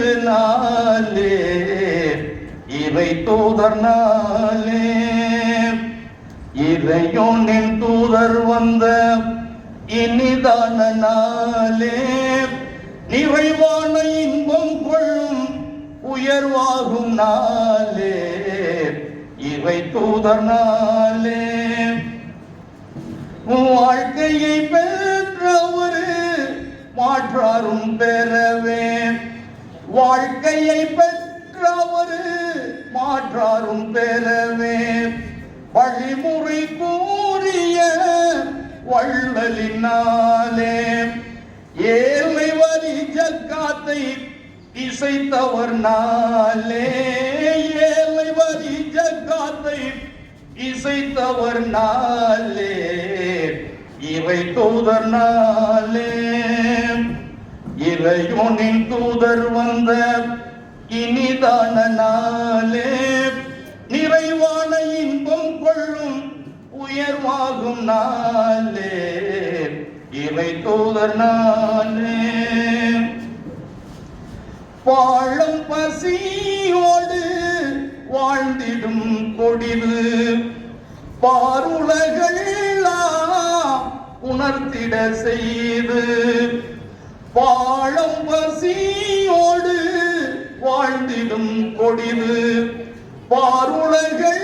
தவத்திருநாளே இறை தூதர் நாளே இறையோனின் தூதர் வந்த இனிதான நாளே நிறைவான இன்பம் கொள்ளும் உயர்வாகும் நாளே இறை தூதர் நாளே வாழ்க்கையை பெற்றவரு மாற்றாரும் பெறவே வாழ்க்கையை பெற்றவரு மாற்றாரும் பெறவே வழிமுறை கூறிய வள்ளலினாலே ஏழ்மை வரி ஜக்காத்தை இசைத்தவர் நாளே ஏழ்மை வரி ஜக்காத்தை இசைத்தவர் நாளே இறை தூதர் நாளே இறையோனின் தூதர் வந்த இனிதான நாளே நிறைவான இன்பம் கொள்ளும் உயர்வாகும் நாளே இறை தூதர் நாளே வாழும் பசியோடு வாழ்ந்திடும் கொடிது பாருலகெல்லாம் உணர்த்திட செய்து வாழும் பசியோடு வாழ்ந்திடும் கொடிது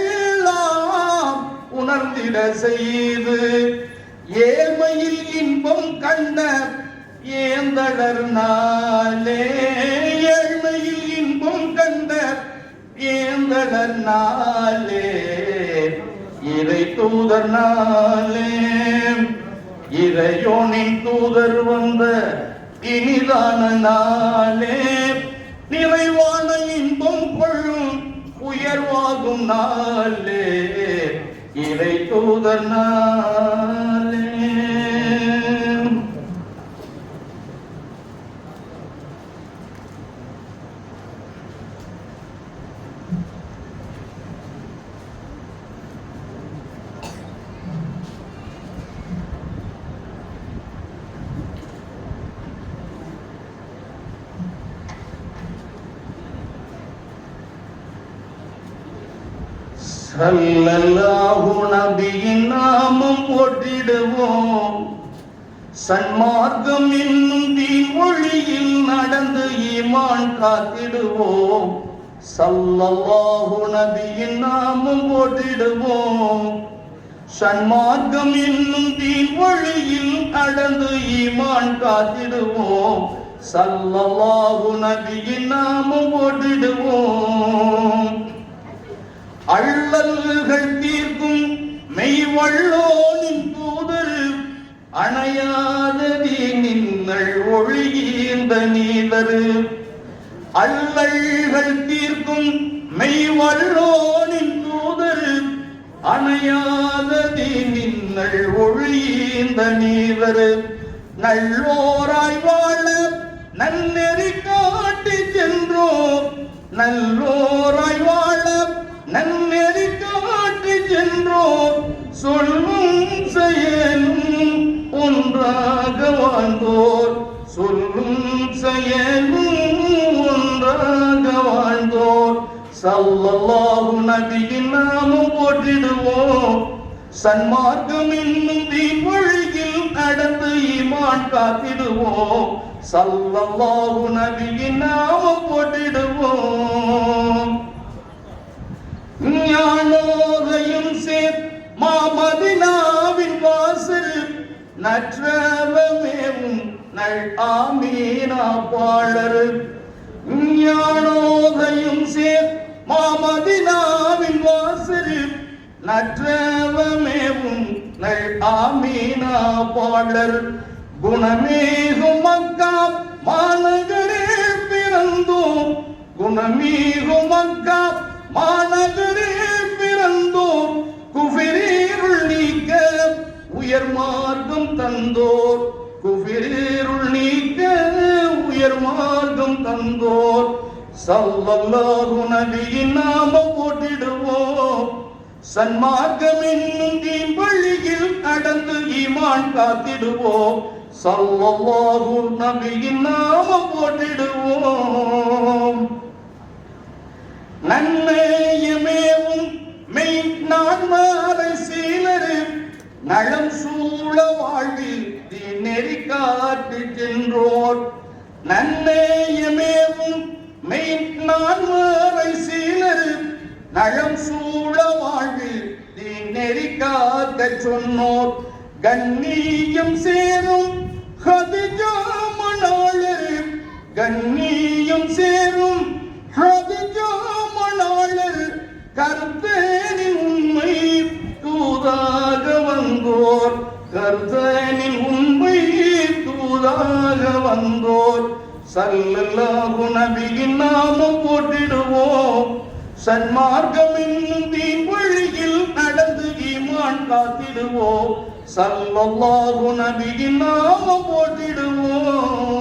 பாருலகெல்லாம் உணர்ந்திட செய்து ஏழ்மையில் இன்பம் கண்ட ஏந்தளர் நாளே ஏழ்மையில் இன்பம் கண்ட ஏந்தளர் நாளே இறை தூதர் நாளே இறையோனின் தூதர் வந்த இனிதான நாளே நிறைவான இன்பம் கொள்ளும் உயர்வாகும் நாளே இறை தூதர் நாளே ஸல்லல்லாஹு நபியின் நாமம் போற்றிடுவோம் சன்மார்க்கம் என்னும் தீன் ஒளியில் நடந்து ஈமான் காத்திடுவோம் ஸல்லல்லாஹு நபியின் நாமம் போற்றிடுவோம் சன்மார்க்கம் என்னும் தீன் ஒளியில் நடந்து ஈமான் காத்திடுவோம் ஸல்லல்லாஹு நபியின் நாமம் போற்றிடுவோம் அள்ளல்கள் தீர்க்கும் மெய்வள்ளோனின் தூதர் அணையாததி நின்னள் ஒளியீந்த நீதரு அல்லல்கள் தீர்க்கும் மெய்வள்ளோனின் தூதர் அணையாததி நின்னள் ஒளியீந்த நீதரு நல்லோராய் வாழ நன்னெறி காட்டி சென்றோம் நல்லோராய் வாழ நன்னெறி காட்டி சென்றோர் சொல்லும் செயலும் ஒன்றாக வாழ்ந்தோர் சொல்லும் செயலும் ஒன்றாக வாழ்ந்தோர் ஸல்லல்லாஹு நபியின் நாமம் போற்றிடுவோம் சன்மார்க்கம் என்னும் தீன் வழியில் நடந்து ஈமான் காத்திடுவோம் ஸல்லல்லாஹு நபியின் நாமம் போற்றிடுவோம் ஞானோதயம் சேர் மாமதினாவின் வாசல் நற்றவமேவும் நல் ஆமீனா பாளர் ஞானோதயம் சேர் மாமதினாவின் வாசல் நற்றவமேவும் நல் ஆமீனா பாளர் குணமேகும் மக்கா மாநகரில் பிறந்தோம் குணமேகும் மக்கா மாநகரில் பிறந்தோர் குஃபிரீருள் நீக்க உயர் மார்க்கம் தந்தோர் குஃபிரீருள் நீக்க உயர் மார்க்கம் தந்தோர் ஸல்லல்லாஹு நபியின் நாமம் போற்றிடுவோம் சன்மார்க்கம் என்னும் தீன் வழியில் நடந்து ஈமான் காத்திடுவோம் ஸல்லல்லாஹு நபியின் நாமம் போற்றிடுவோம். நன்மையமேவும் மெய் நான்மறை சீலரு நலம் சூழ வாழ்வில் நெறி காட்டு சென்றோர். நன்மையமேவும் மெய் நான்மறை சீலரு நலம் சூழ வாழ்வில் நெறி காக்க சொன்னோர். கண்ணியம் சேரும் ஹதிஜா மணாளர், கண்ணியம் சேரும் ஹதிஜா மணாளர் கர்த்தனின் உண்மை தூதாக வந்தோர், கர்த்தனின் உண்மை தூதாக வந்தோர். ஸல்லல்லாஹு நபியின் நாமம் போற்றிடுவோம். சன்மார்க்கம் என்னும் தீன் வழியில் நடந்து ஈமான் காத்திடுவோம். ஸல்லல்லாஹு நபியின் நாமம் போற்றிடுவோம்.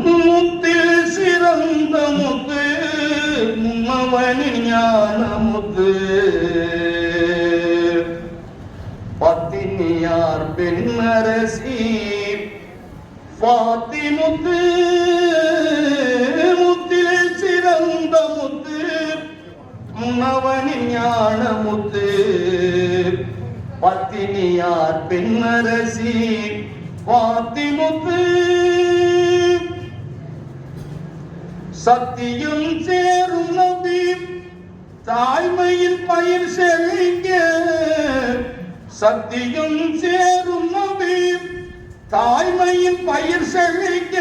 முத்தில் சிறந்த முத்து முன்னவனின் ஞான முத்து, பத்தினியார் பெண்ணரசி பாத்திமுத்து. முத்தில் சிறந்த முத்து முன்னவனின் ஞான முத்து, பத்தினியார் பெண்ணரசி பாத்திமுத்து. சத்தியம் சேரும் நபி தாய்மையில் பயிர் செழிக்க, சத்தியம் சேரும் நபி தாய்மையில் பயிர் செழிக்க,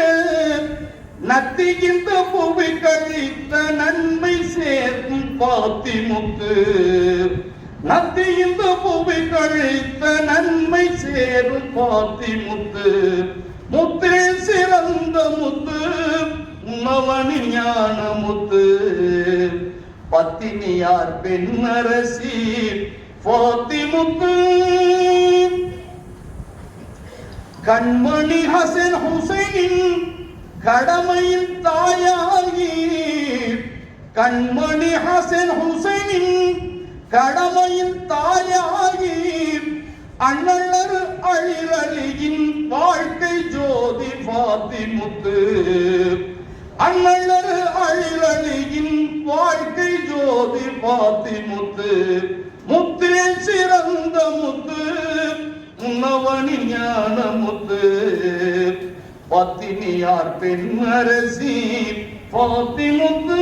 நத்திகின்ற புவி கழித்த நன்மை சேர்க்கும் பாத்திமுத்து. நத்திகின்ற புவி கழித்த நன்மை சேரும் பாத்திமுத்து. முத்தில் சிறந்த முத்து உன்னவனின் ஞான முத்து, பத்தினியார் பெண்ணரசி பாத்திமுத்து. கண்மணி ஹசன் ஹுசைனின் கடமையின் தாயாகி, கண்மணி ஹசன் ஹுசைனின் கடமையின் தாயாகி, அண்ணலர் அழிரலியின் வாழ்க்கை ஜோதி பாத்திமுத்து. அண்ணலர் அழிரலியின் வாழ்க்கை ஜோதி பாத்திமுத்து. முத்தில் சிறந்த முத்து உன்னவனின் ஞான முத்து, பத்தினியார் பெண்ணரசி பாத்திமுத்து.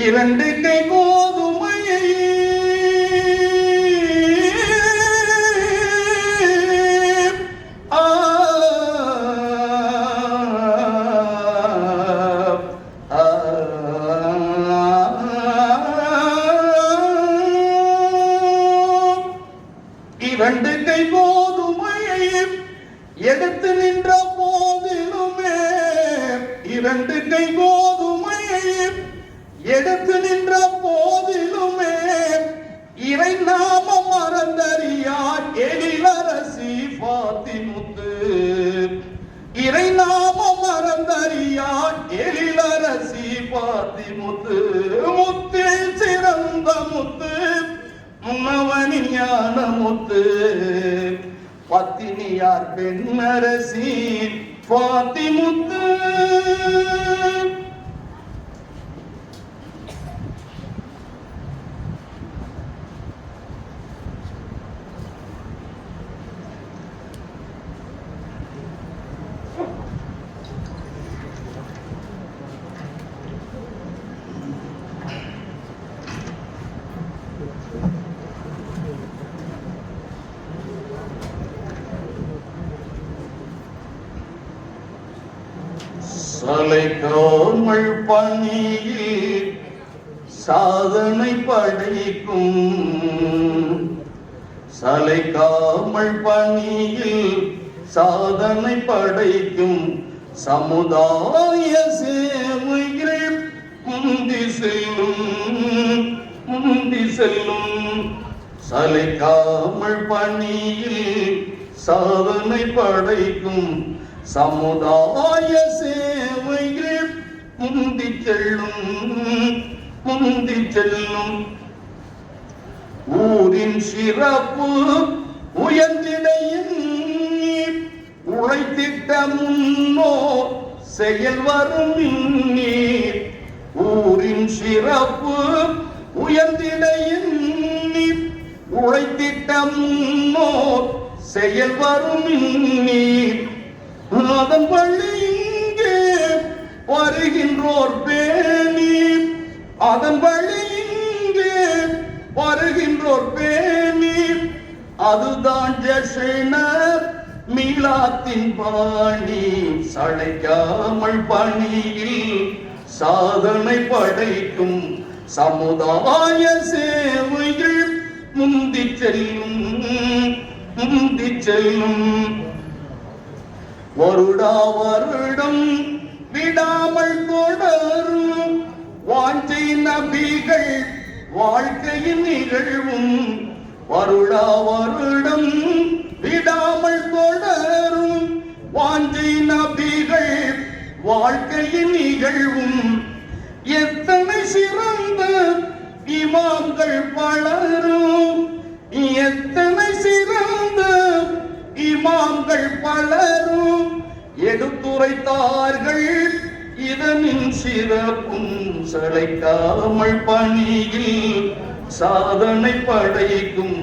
இரண்டு கை கோதுமையை இரண்டு கை கோதுமையை எடுத்து நின்ற போதிலுமே, இரண்டு கை கோதுமையை எடுத்து நின்ற போதிலுமே, இறை நாம மறந்தறியார் எழிலரசி பாத்திமுத்து. இறை நாம மறந்தறியார் எழிலரசி பாத்திமுத்து. முத்தில் சிறந்த முத்து உன்னவனின் ஞான முத்து, பத்தினியார் பெண்ணரசி பாத்திமுத்து. சளைக்காமல் பணியில் சாதனை படைக்கும், சளைக்காமல் பணியில் சாதனை படைக்கும் சமுதாய சேவைகள் முந்தி செல்லும் சளைக்காமல் பணியில் சாதனை படைக்கும் சமுதாய சேவைகள் முந்தி செல்லும் ஊரின் சிறப்பு உயர்ந்திடையின் உழைத்திட்ட முன்னோர் செயல் வரும் நீர் ஊரின் சிறப்பு உயர்ந்திடையின் உழைத்திட்ட முன்னோர் செயல் வரும் நீர் அதன் வழி இங்கே வருகின்றோர் பேணி அதன் வழி இங்கே வருகின்றோர் பேணி அதுதான் ஜெஷன மீளாத்தின் பாணி சளைக்காமல் பணியில் சாதனை படைக்கும் சமுதாய சேவைகள் முந்தி செல்லும் வருடம் விடாமல் தொடரும் வாஞ்சை நபிகள் வாழ்க்கையின் நிகழ்வும் வருடம் விடாமல் தொடரும் வாஞ்சை நபிகள் வாழ்க்கையின் நிகழ்வும் எத்தனை சிறந்த இமாம்கள் பலரும் எத்தனை சிறந்த இமாம்கள் பலரும் எடுத்துரைத்தார்கள் இதனின் சிறப்பும் சளைக்காமல் பணியில் சாதனை படைக்கும்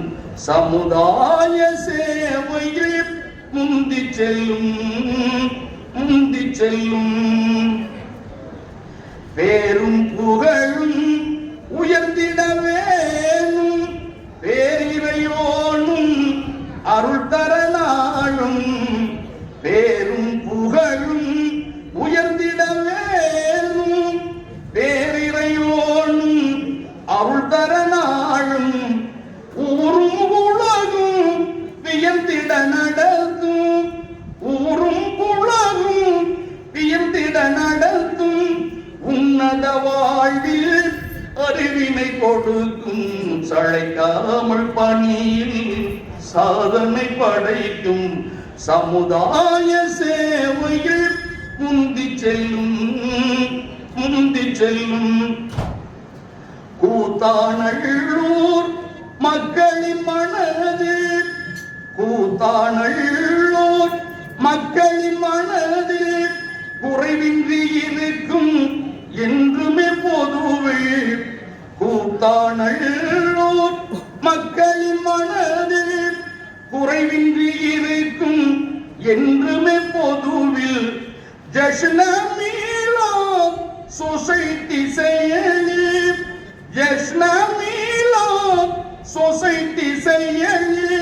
சமுதாய சேவையில் முந்தி செல்லும் பேரும் புகழும் உயர்ந்திட வேணும் பேரிரையோனும் அருள் தர நாளும் பேரும் புகழும் உயர்ந்திட வேணும் பேரிரையோனும் அருள் தர நாளும் ஊரும் உலகும் வியந்திட நடத்தும் ஊரும் உலகும் வியந்திட நடத்தும் உன்னத வாழ்வில் அறிவினை கொடுக்கும் சளைக்காமல் பணியில் சாதனை படைக்கும் சமுதாய சேவையில் முந்தி செல்லும் கூத்தானள்ளூர் மக்களின் மனதில் கூத்தானள்ளூர் மக்களின் மனதில் குறைவின்றி இருக்கும் என்றுமே பொதுவில் கூத்தானள்ளூர் மக்களின் மனதில் குறைவின்றி இருக்கும் என்றுமே பொதுவில் ஜஷ்ன மீலாத் சொசைட்டி செயலி ஜஷ்ன மீலாத் சொசைட்டி செயலி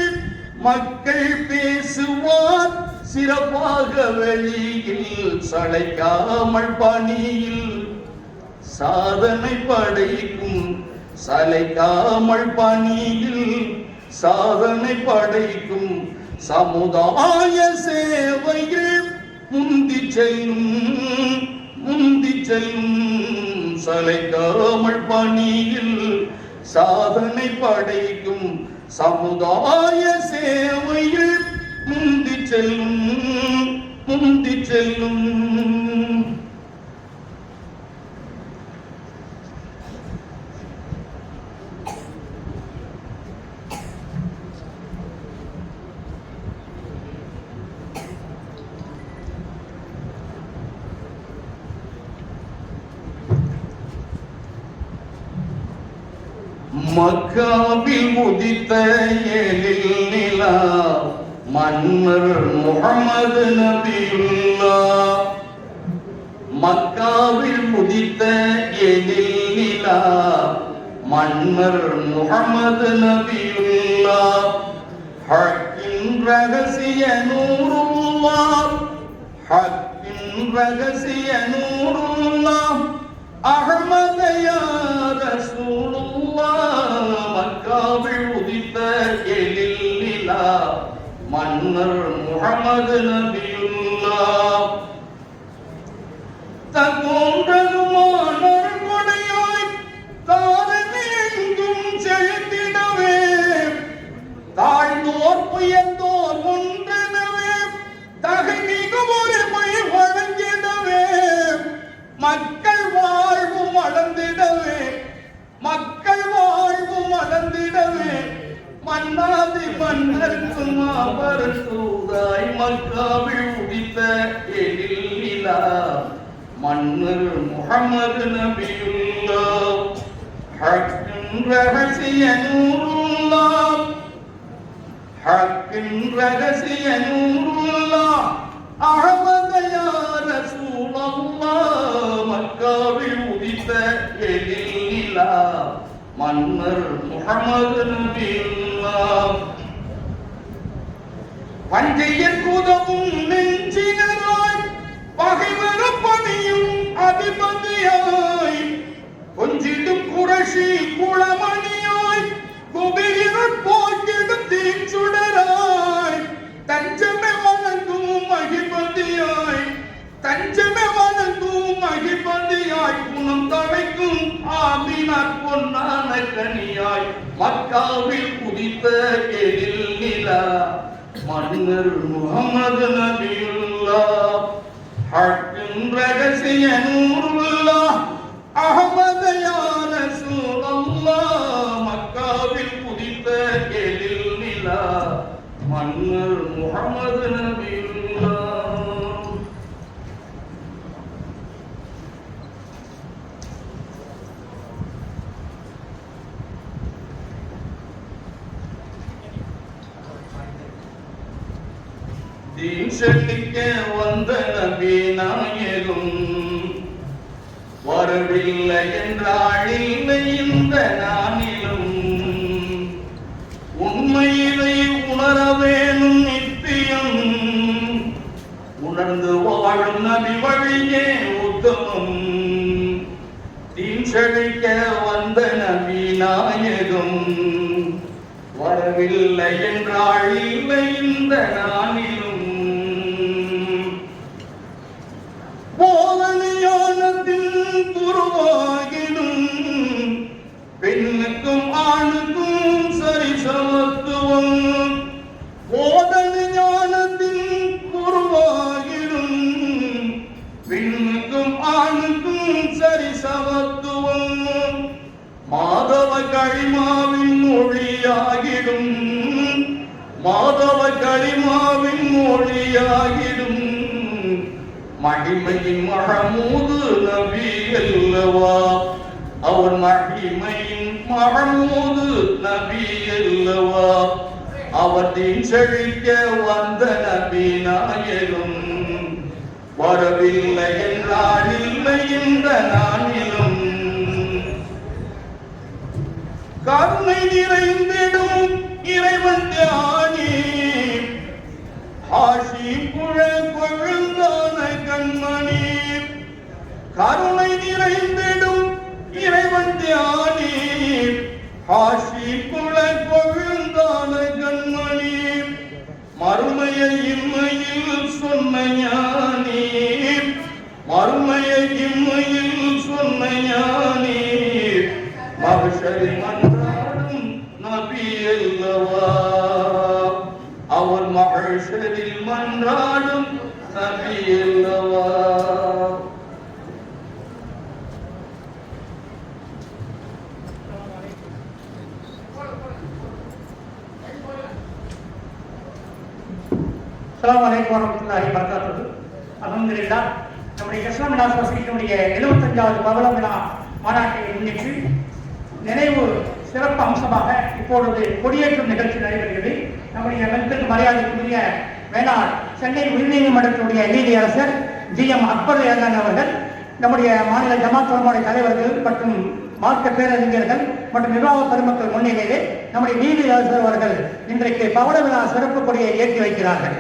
மக்கள் பேசுவார் சிறப்பாக வெளியில் சளைக்காமல் பணியில் சாதனை படைக்கும் சளைக்காமல் பணியில் சாதனை படைக்கும் சமுதாய சேவையில் முந்தி செல்லும் சளைக்காமல் பணியில் சாதனை படைக்கும் சமுதாய சேவையில் முந்தி செல்லும் மக்காவில் உதித்த எழில் நிலா மன்னர் முஹம்மது நபியுல்லா மக்காவில் உதித்த எழில் நிலா மன்னர் முஹம்மது நபியுல்லா ஹக்கின் ரகசிய நூறுல்லாஹ் ஹக்கின் ரகசிய நூறுல்லாஹ் அஹ்மத யா ரசூலுல்லாஹ் மக்காவில் உதித்த எழில் நிலா மன்னர் முஹம்மது முஹம்மது நபியுல்லாஹ் தகோன்றதுமான கொடையாய் தாரமெங்கும் செலுத்திடவே தாழ்ந்தோர் புயந்தோர் ஒன்றெனவே தகைமிகு ஒருமை வழங்கிடவே மக்கள் வாழ்வும் வளர்ந்திடவே மக்கள் வாழ்வும் வளர்ந்திடவே மன்னாதி மன்னருக்கு மாபெரும் தூதாய் மக்காவில் உதித்த எழில் நிலா மன்னர் முஹம்மது நபியுல்லாஹ் ஹக்கின் ரகசிய நூருல்லாஹ் ஹக்கின் ரகசிய நூருல்லாஹ் அஹ்மது யா ரசூலல்லாஹ் மக்காவில் உதித்த எழில் நிலா மன்னர் முஹம்மது நபியுல்லாஹ் வஞ்சையர் குதவும் நெஞ்சினராய் பகைவர பணியும் அதிபதியாய் கொஞ்சிடும் குரஷி குளமணியாய் குபிரினர் போக்கிடும் தீச்சுடராய் தஞ்சமே வணங்கும் மகிபதியாய் தஞ்சமே வணங்கும் மகிபதியாய் குணம் தழைக்கும் ஆமினார் பொன்னான கனியாய் மக்காவில் உதித்த எழில் நிலா மன்னர் முஹம்மது நபியுல்லாஹ் ஹக்கின் ரகசிய நூருல்லாஹ் அஹ்மது யா ரசூலல்லாஹ் மக்காவில் உதித்த எழில் நிலா மன்னர் முஹம்மது நபியுல்லாஹ் தீன் செழிக்க வந்த நபி நாயகம் வரவில்லை என்றால் இல்லை இந்த நானிலும் உண்மையிலை உணர வேணும் நித்தியம் உணர்ந்து வாழும் நபி வழியே உத்தமம் தீன் செழிக்க வந்த நபி நாயகம் வரவில்லை என்றால் இல்லை இந்த நானிலும் போதனையானத்தில் குருவாகிடும் பெண்ணுக்கும் ஆணுக்கும் சரி சமத்துவம் போதனையானத்தில் குருவாகிடும் பெண்ணுக்கும் ஆணுக்கும் சரி சமத்துவம் மாதவ களிமாவின் மொழியாகிடும் மாதவ களிமாவின் மொழியாகிடும் மகிமையின் மஹமூது நபி அல்லவா அவர் மகிமையின் மஹமூது நபி அல்லவா அவர் தீன் செழிக்க வந்த நபி நாயகம் வரவில்லை என்றால் இல்லை இந்த நானிலும் கருணை நிறைந்திடும் இறைவன் தியானி ஆசி புழ கொழுந்தான கண்மணி கருணை நிறைந்திடும் இறைவன் தியானி ஆசி புழ கொழுந்தான கண்மணி மறுமையை இம்மையில் சொன்ன ஞானி மறுமையை இம்மையில் சொன்ன ஞானி மகஷரி மன்றாடும் நபி அல்லவா அவர் மகஷரில் மன்றாடும் நபி அல்லவா அஸ்ஸலாமு அலைக்கும் வரஹ்மத்துல்லாஹி வபரகாத்துஹு. அல்ஹம்துலில்லாஹ். நம்முடைய இஸ்லாம் விழா சொசைட்டியுடைய 75வது பவள விழா மாநாட்டை முன்னிட்டு நினைவு சிறப்பு அம்சமாக இப்பொழுது கொடியேற்றும் நிகழ்ச்சி நடைபெறுகிறது. நம்முடைய மெல்பெருக்கு மரியாதைக்குரிய வேளாண் சென்னை உயர்நீதிமன்றத்தினுடைய நீதியரசர் GM அக்பர் ஏலான் அவர்கள், நம்முடைய மாநில ஜமாத் உலமாவுடைய தலைவர்கள் மற்றும் மார்க்க பேரறிஞர்கள் மற்றும் நிர்வாக பெருமக்கள் முன்னிலையிலே நம்முடைய நீதியரசர் அவர்கள் இன்றைக்கு பவள விழா சிறப்பு கொடியை ஏற்றி வைக்கிறார்கள்.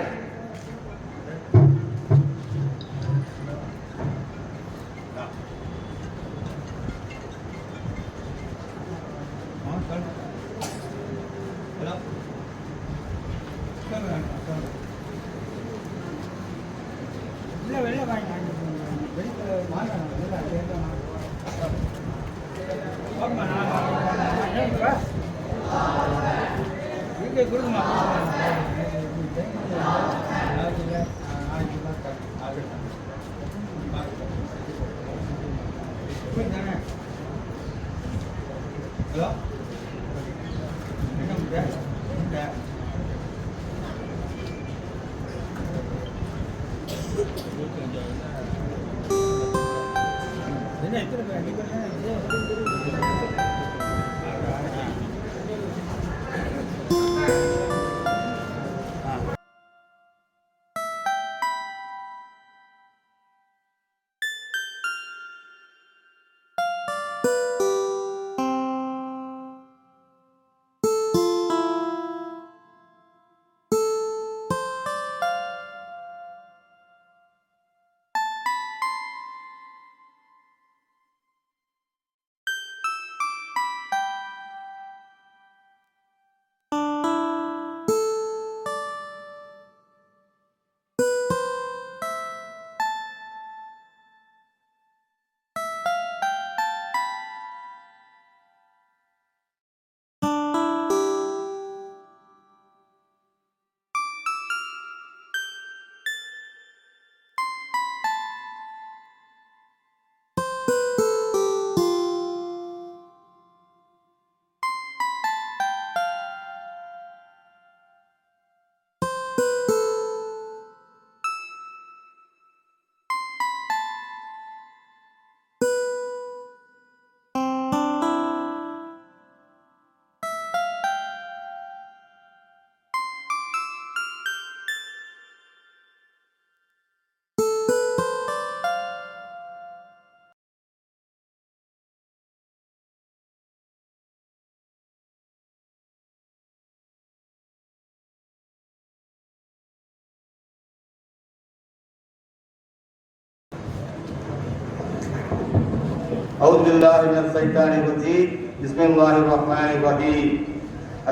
أعوذ بالله من الشيطان الرجيم بسم الله الرحمن الرحيم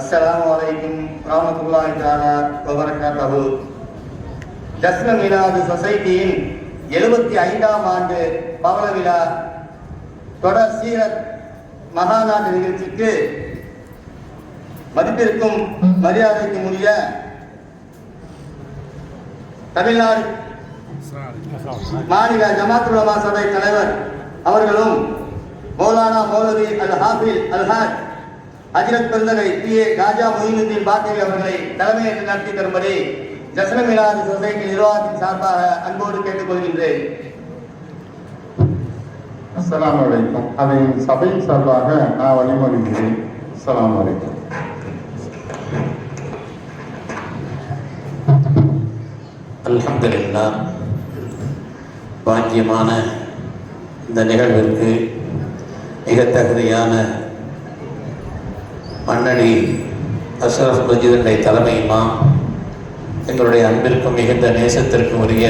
السلام عليكم ورحمة الله تعالى وبركاته. ஜஸ்ன மிலாது சொசைட்டியின் 75ஆம் ஆண்டு பவள விழா தொடர் சீரத் மகாநாட்டு நிகழ்ச்சிக்கு மதிப்பிற்கும் மரியாதைக்கும் உரிய தமிழ்நாடு மாநில ஜமாத் உலமா சபை தலைவர் அவர்களும் மௌலானா மௌலவி அல் ஹாஃபில் அல் ஹாஜ் ஹஜ்ரத் பெருந்தகை PA காஜா மொயினுddin பாத்திரி அவர்களை தலைமையேற்று நடத்தி தரும்படி ஜஸ்ன மிலாது சொசைட்டி நிர்வாகத்தின் சார்பாக அன்போடு கேட்டுக்கொள்கின்றேன். அஸ்ஸலாமு அலைக்கும். அதை சபையின் சார்பாக நான் வழிமொழிகிறேன். அஸ்ஸலாமு அலைக்கும். அல்ஹம்துலில்லாஹ். பாக்கியமான இந்த நிகழ்விற்கு மிக தகுதியான மன்னடி அஷ்ரஃப் மஜீதுடைய தலைமையுமா எங்களுடைய அன்பிற்கும் மிகுந்த நேசத்திற்கும் உரிய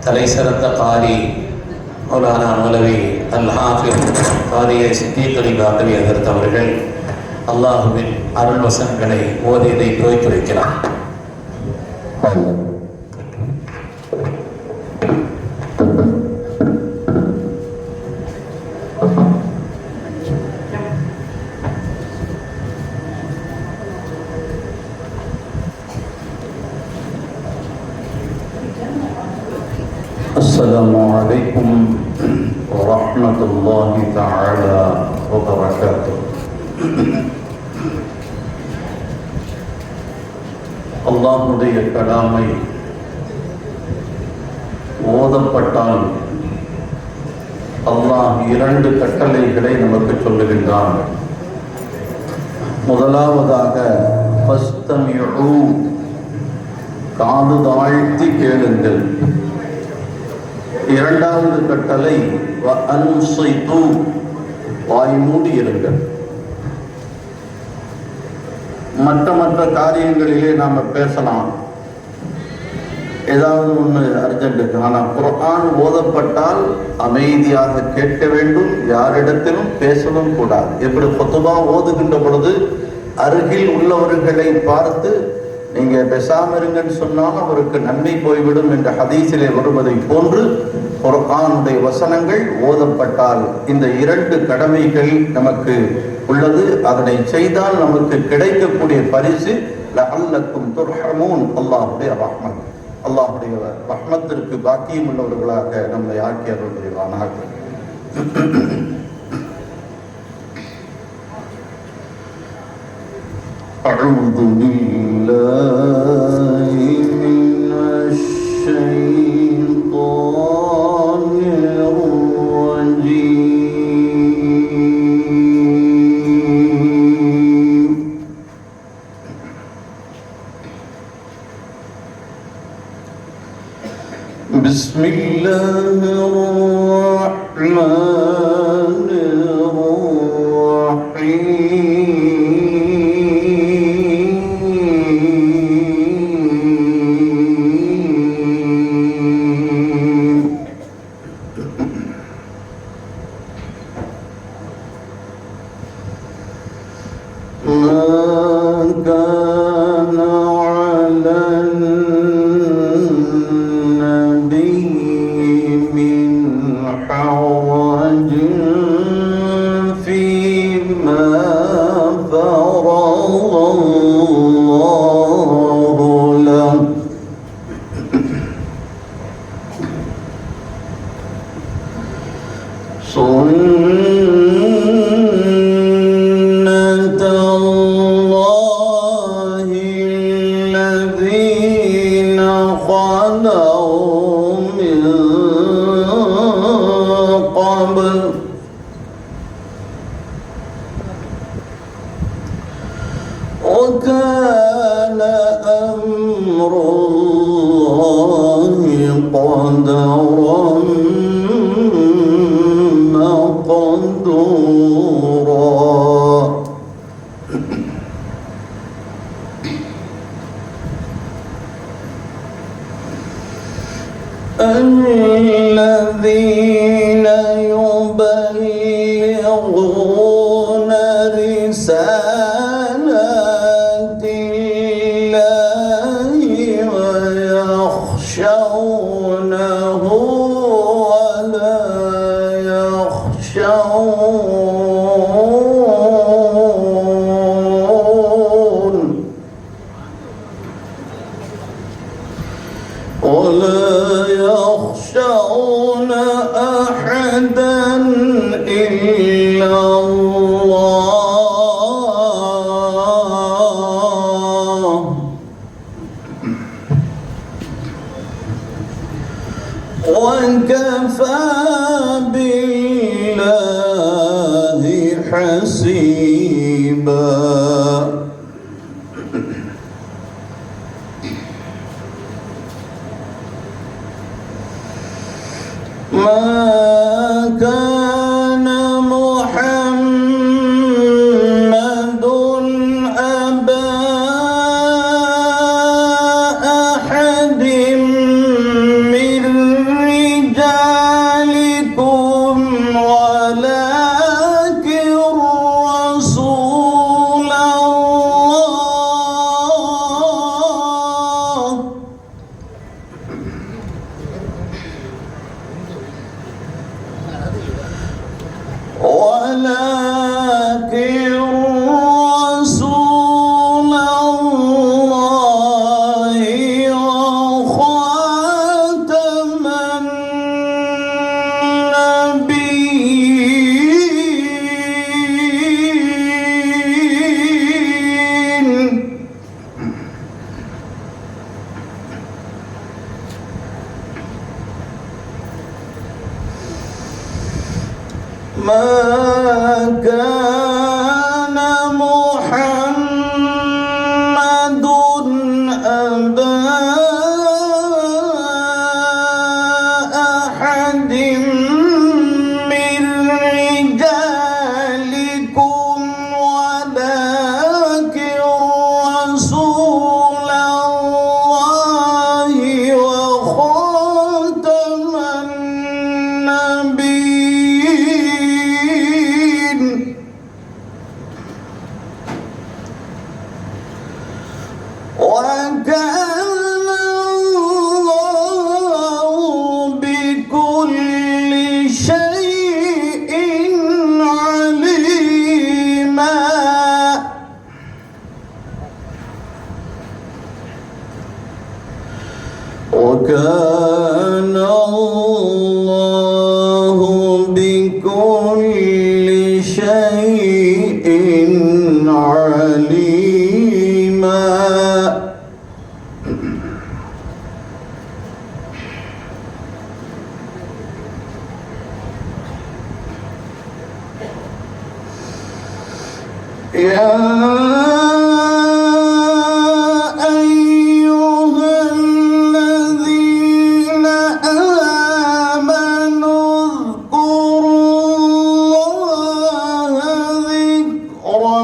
தலை சிறந்த காரி மௌலானா மௌலவி அல் ஹாஃபிஸ் காரியை சித்திக் அலி காதவி எதிர்த்தவர்கள் அல்லாஹுவின் அருள் வசனங்களை ஓதியதை துவக்கி வைக்கிறார். السلام عليكم ورحمة الله تعالى وبركاته. அல்லாஹ்வுடைய கலாமை ஓதப்பட்டால் அல்லாஹ் 2 கட்டளைகளை நமக்கு சொல்லுகின்றான். முதலாவதாக ஃபஸ்தமிஉ, காது தாழ்த்தி கேளுங்கள். இரண்டாவது கட்டளை வஅன்சிது, வாய் மூடி இருங்கள். மற்ற காரியங்களிலே நாம பேசலாம், ஏதாவது ஒன்று அர்ஜென்ட்டுக்கு. ஆனால் குர்ஆன் ஓதப்பட்டால் அமைதியாக கேட்க வேண்டும், யாரிடத்திலும் பேசவும் கூடாது. எப்படி குத்பா ஓதுகின்ற பொழுது அருகில் உள்ளவர்களை பார்த்து நீங்க பேசாம இருங்கன்னு சொன்னால் அவருக்கு நன்மை போய்விடும் என்ற ஹதீஸிலே வருவதை போன்று குர்ஆனுடைய வசனங்கள் ஓதப்பட்டால் இந்த 2 கடமைகள் நமக்கு உள்ளது. அதனை செய்தால் நமக்கு கிடைக்கக்கூடிய பரிசு லஅல்லக்கும் துர்ஹமூன், அல்லாஹ்வுடைய ரஹ்மத். அல்லாஹ்வுடைய ரஹ்மத்திற்கு பாக்கியம் உள்ளவர்களாக நம்மை ஆக்கி அருள் புரிவானாக. أعوذ بالله من الشيطان الرجيم. بسم الله الرحمن الرحيم. ما كان على النبي من حرج فيما فرض الله له، سنة الله الذين خلوا من قبل، وكان أمر الله قدرا مقدورا. الذين يبلغون رسالات الله ويخشونه ولا يخشون أحدا إلا الله، وكفى بالله حسيبا. ما كان محمد أبا أحد من رجالكم ولكن رسول الله، ولكن رسول الله وخاتم النبيين. ما كان محمد أبا أحد من رجالكم ولكن رسول الله وخاتم النبيين. بكل شيء عليما. يا أيها الذين آمنوا اذكروا الله ذكرا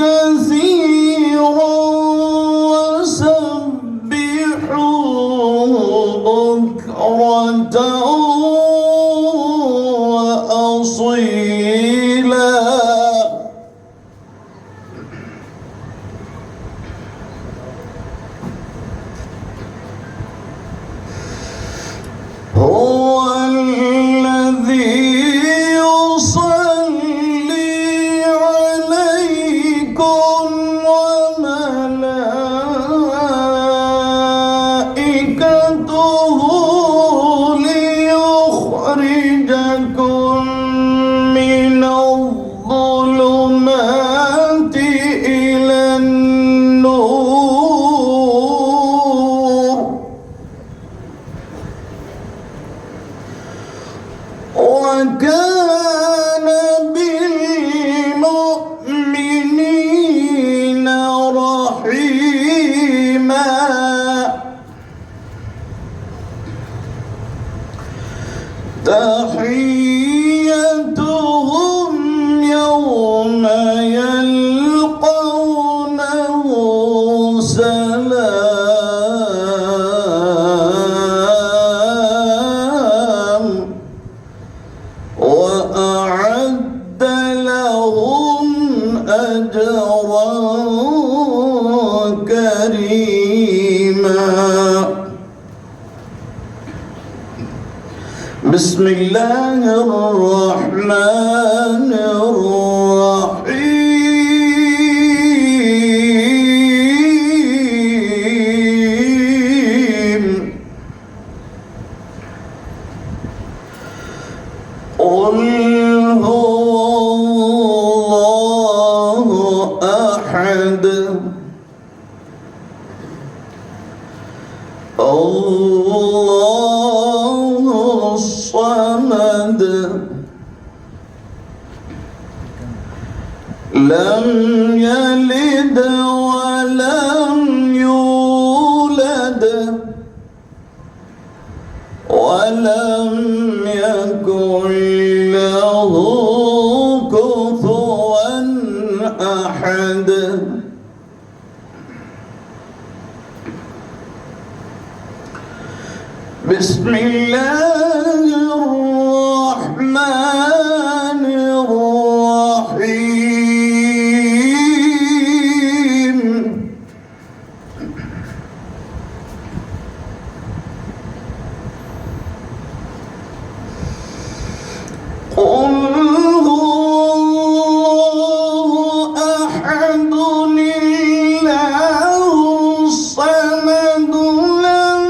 كثيرا وسبحوه بكرة وأصيلا. هو الذي يصلي عليكم وملائكته ليخرجكم من الظلمات إلى النور وكان بالمؤمنين رحيما. تحيتهم يوم يلقونه سلام وأعد لهم أجرا كريما. بسم الله الرحمن الرحيم. قل هو الله أحد الله الصمد لم يلد ولم يولد ولم يكن له كفوا أحد. بسم الله الرحمن الرحيم. قل هو الله أحد الله الصمد لم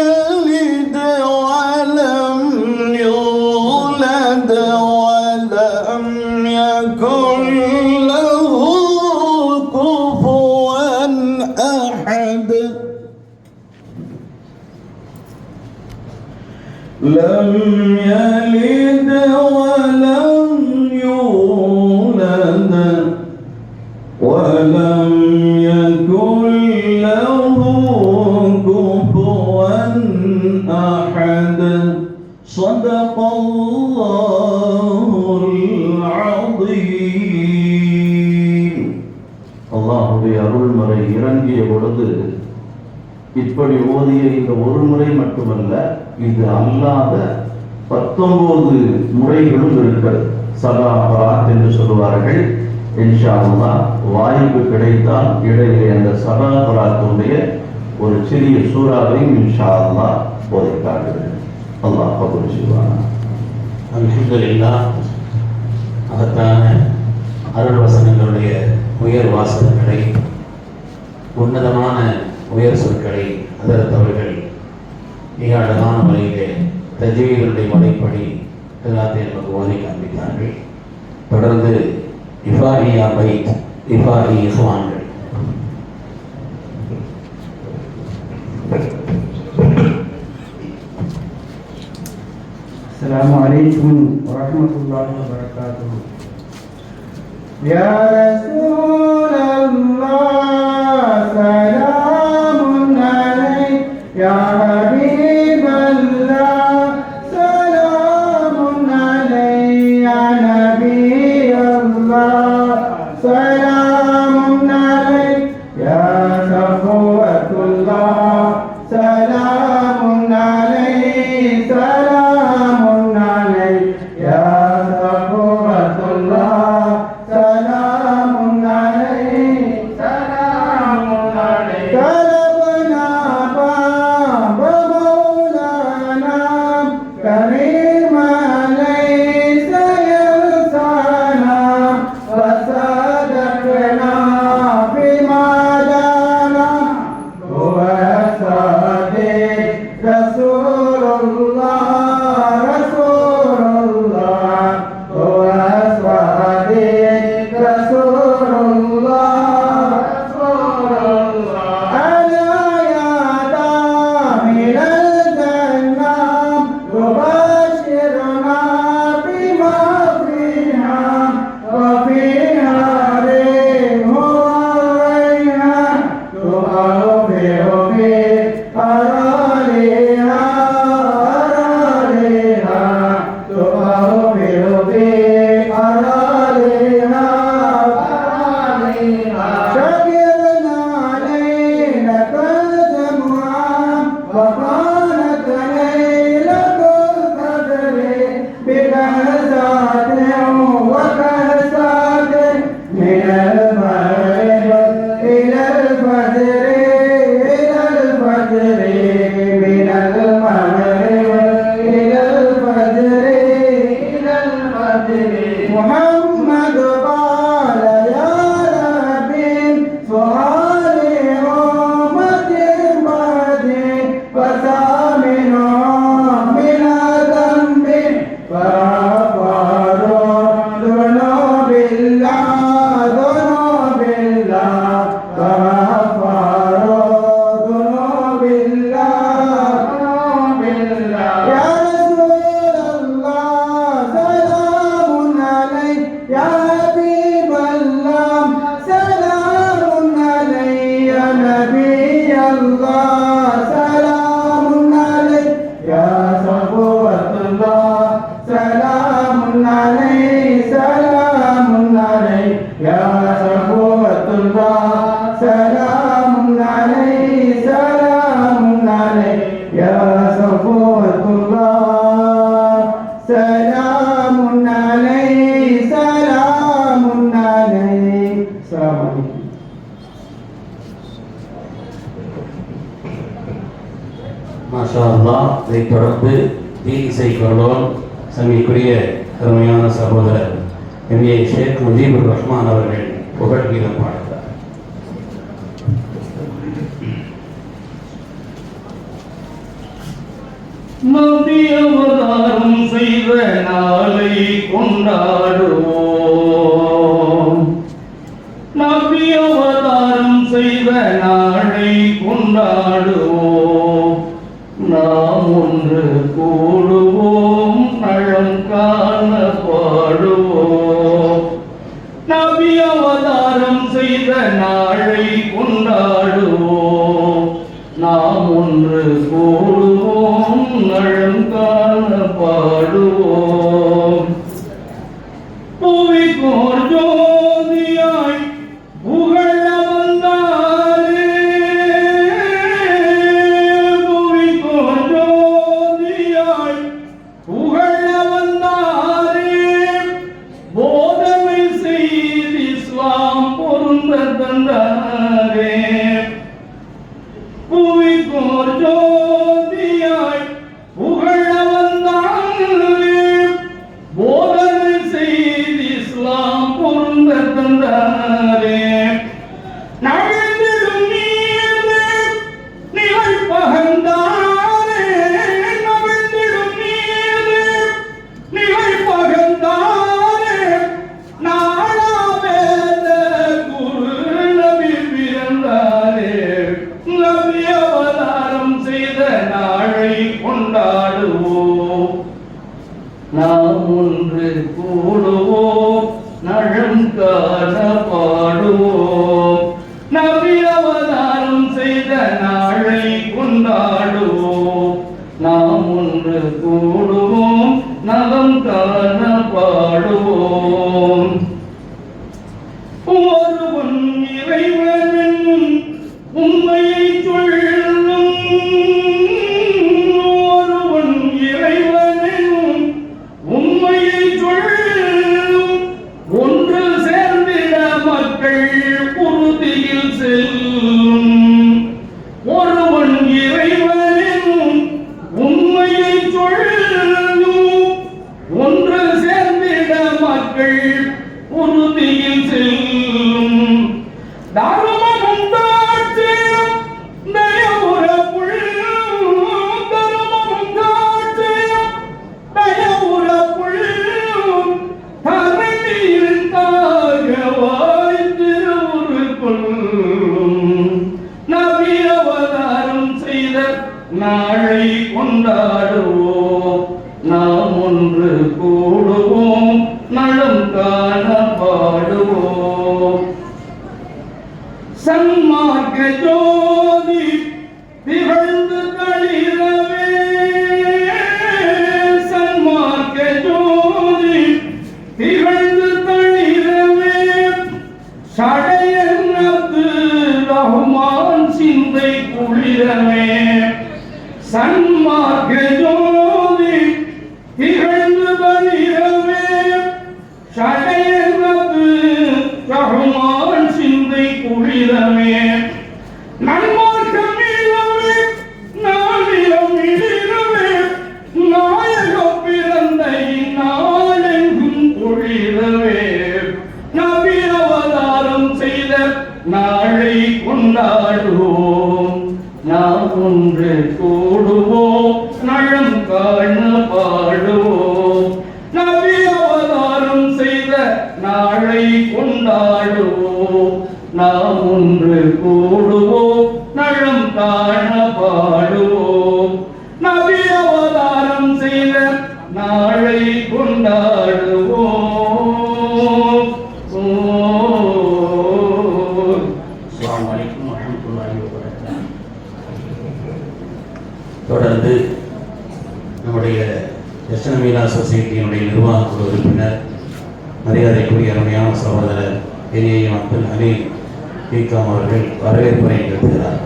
يلد ولم يولد ولم يكن له كفوا أحد. لم يلد ولم يولد ولم يكن له كفوا أحد. صدق الله العظيم. அல்லாஹ்வுடைய அருள்மறை இறங்கிய பொழுது இப்படி ஓதிய இந்த ஒரு முறை மட்டுமல்ல, இது அல்லாத 19 முறைகளும் இருக்கிறது. சலா பராத் என்று சொல்லுவார்கள். இன்ஷா அல்லாஹ் வாய்ப்பு கிடைத்தால் இடையிலே அந்த சலா பராத்துடைய ஒரு சிறிய சூறாவையும் இன்ஷா அல்லாஹ் போதிக்கார்கள். அல்லாஹ் கபூல் செய்வானா. அல்ஹம்துலில்லாஹ். மகத்தான அருள் வசனங்களுடைய உயர் வாசகங்களை, உன்னதமான உயர் சொற்களை ஹதரத் அவர்கள் மிக அழகான முறையிலே தஜ்வீதுடைய முறைப்படி கிராத்தை நமக்கு ஓதி காண்பித்தார்கள். தொடர்ந்து இஃபாரியா பைத் இஃபாரி இஹ்வான்கள். السلام عليكم ورحمة الله وبركاته. يا رسول الله سلام عليك، يا حبيب الله سلام عليك، يا نبي الله سلام عليك، يا صفوة الله سلام عليك، سلام عليك، يا صفوة الله سلام عليك، سلام عليك. طلبنا باب مولانا كريما ليس ينسانا، وصدقنا فيما دانا، هو صادق رسول الله، رسول الله، هو صادق رسول الله، رسول الله. ألا يا داخل الجنة تبشرنا بما فيها، وفيها ريح الريحان تؤوبئ بأراريها، أراريها تؤوبئ بأراريها، أراريها. شكرنا ليلة الجمعة وكانت ليلة القدر بكهسات وكهسات من المغرب إلى الفجر، إلى الفجر، من المغرب إلى الفجر، إلى الفجر. محمد قال يا ربي سؤال أمة بعدي، فثامنهم من ذنب فغفروا ذنوب الله، ذنوب الله، فغفروا ذنوب الله، ذنوب الله. يا رسول الله سلام عليك، يا حبيب الله سلام عليك، يا نبي الله سلام عليك، يا صفوة الله سلام عليك، سلام عليك، يا صفوة الله سلام عليك، سلام عليك، يا صفوة الله سلام عليك، سلام عليك. السلام عليكم. மாஷா அல்லாஹ். இதைத் தொடர்ந்து தீனிசை குரலோன் சங்கைக்குரிய அருமையான சகோதரர் எம்ஏ ஷேக் முஜீபுர் ரஹ்மான் அவர்கள் புகழ்கீதம் பாடுகிறார். நபி அவதாரம் செய்த நாளை கொண்டாடுவோம், நபி அவதாரம் செய்த நாளை கொண்டாடுவோம். நாம் ஒன்று கூடுவோம், நலம் காண பாடுவோம். நபி அவதாரம் செய்த நாளை கொண்டாடுவோம், நாம் ஒன்று கூடுவோம், நலம் காண பாடுவோம். புவிக்கோர் ஜோதியாய் புகழ வந்தாரே, புவிக்கோர் ஜோதியாய் புகழ வந்தாரே, போதனை செய்து இஸ்லாம் பொருந்த தந்தாரே. புவிக்கோர் ஜோதியாய் புகழ வந்தாரே, போதனை செய்து இஸ்லாம் பொருந்த தந்தாரே. நகழ்ந்திடும் மீது நிகழ் பகந்தாரே, நகழ்ந்திடும் மீது நிகழ் கூடுவோம் நலம் காண பாடுவோம் நபி அவதாரம் செய்த நாளை கொண்டாடுவோம் நாம் ஒன்று கூடுவோம் நலம் காண பாடுவோம் ஒருவன் இறைவன் உண்மையை சொல்லும் ஒருவன் இறைவனும் உண்மையை சொல்லும் ஒன்று சேர்ந்திட மக்கள் உறுதியில் செல்லும் ஒருவன் இறைவனும் உண்மையை சொல்லும் ஒன்று சேர்ந்திட மக்கள் உறுதியில் செல்லும் தர்மமும் தாட்சியம் தயவுற புள்ளும் தர்மமும் தாட்சியம் தயவுற புள்ளும் தரணியில் தாகவாய் திருவுரு கொள்ளும் நபி அவதாரம் செய்த நாளை கொண்டாடுவோம் நாம் ஒன்று கூடுவோம் நலம் காண பாடுவோம் சன்மார்க்க ஜோதி திகழ்ந்து தளிரவே சன்மார்க்க ஜோதி திகழ்ந்து தளிரவே சடையன் அப்துல் ரஹ்மான் சிந்தை குளிரவே சன்மார்க்க ஜோதி திகழ்ந்து தளிரவே சடையன் அப்துல் ரஹ்மான் சிந்தை குளிரவே நன்மார்க்கம் இளவே நாளிலம் இளிரவே நாயகம் பிறந்த இந்நாளெங்கும் ஒளிரவே நபி அவதாரம் செய்த நாளை கொண்டாடுவோம் நாம் ஒன்று கூடுவோம் நலம் காண பாடுவோம் நபி அவதாரம் செய்த நாளை கொண்டாடுவோம் நாம் ஒன்று கூடுவோம் நலம் காண பாடுவோம் நபி அவதாரம் செய்த நாளை கொண்டாடுவோம் அஸ்ஸலாமு அலைக்கும் வரஹ்மத்துல்லாஹி வபரகாத்துஹு. தொடர்ந்து நம்முடைய தர்ஷனமீலா சொசைட்டியினுடைய நிர்வாக குழு உறுப்பினர் மரியாதைக்குரிய அருமையான சகோதரர் ஏஎம் அப்துல் ஹமீத் பிகாம் அவர்கள் வரவேற்புரை நிகழ்த்துகிறார்.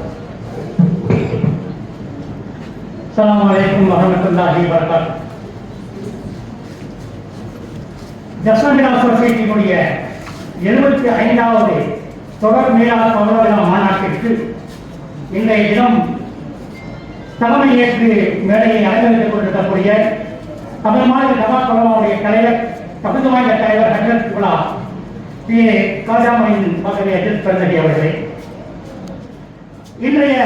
அஸ்ஸலாமு அலைக்கும் வரஹ்மத்துல்லாஹி வபரகாத்துஹு. தர்ஷனமீலா சொசைட்டியினுடைய 75வது தொடர் மீலாத் பவளவிழா மாநாட்டிற்கு இன்றைய தினம் தலைமை ஏற்று மேடையை அலங்கரித்துக் கொண்டிருக்கக்கூடிய தமிழ் மாநில ஜமாத் உலமாவுடைய தலைவர் தகுதி வாய்ந்த தலைவர் ஹஜ்ரத் உலா பி.ஏ. காஜாமணியின் மகனை அஜித் பந்தடி அவர்களே, இன்றைய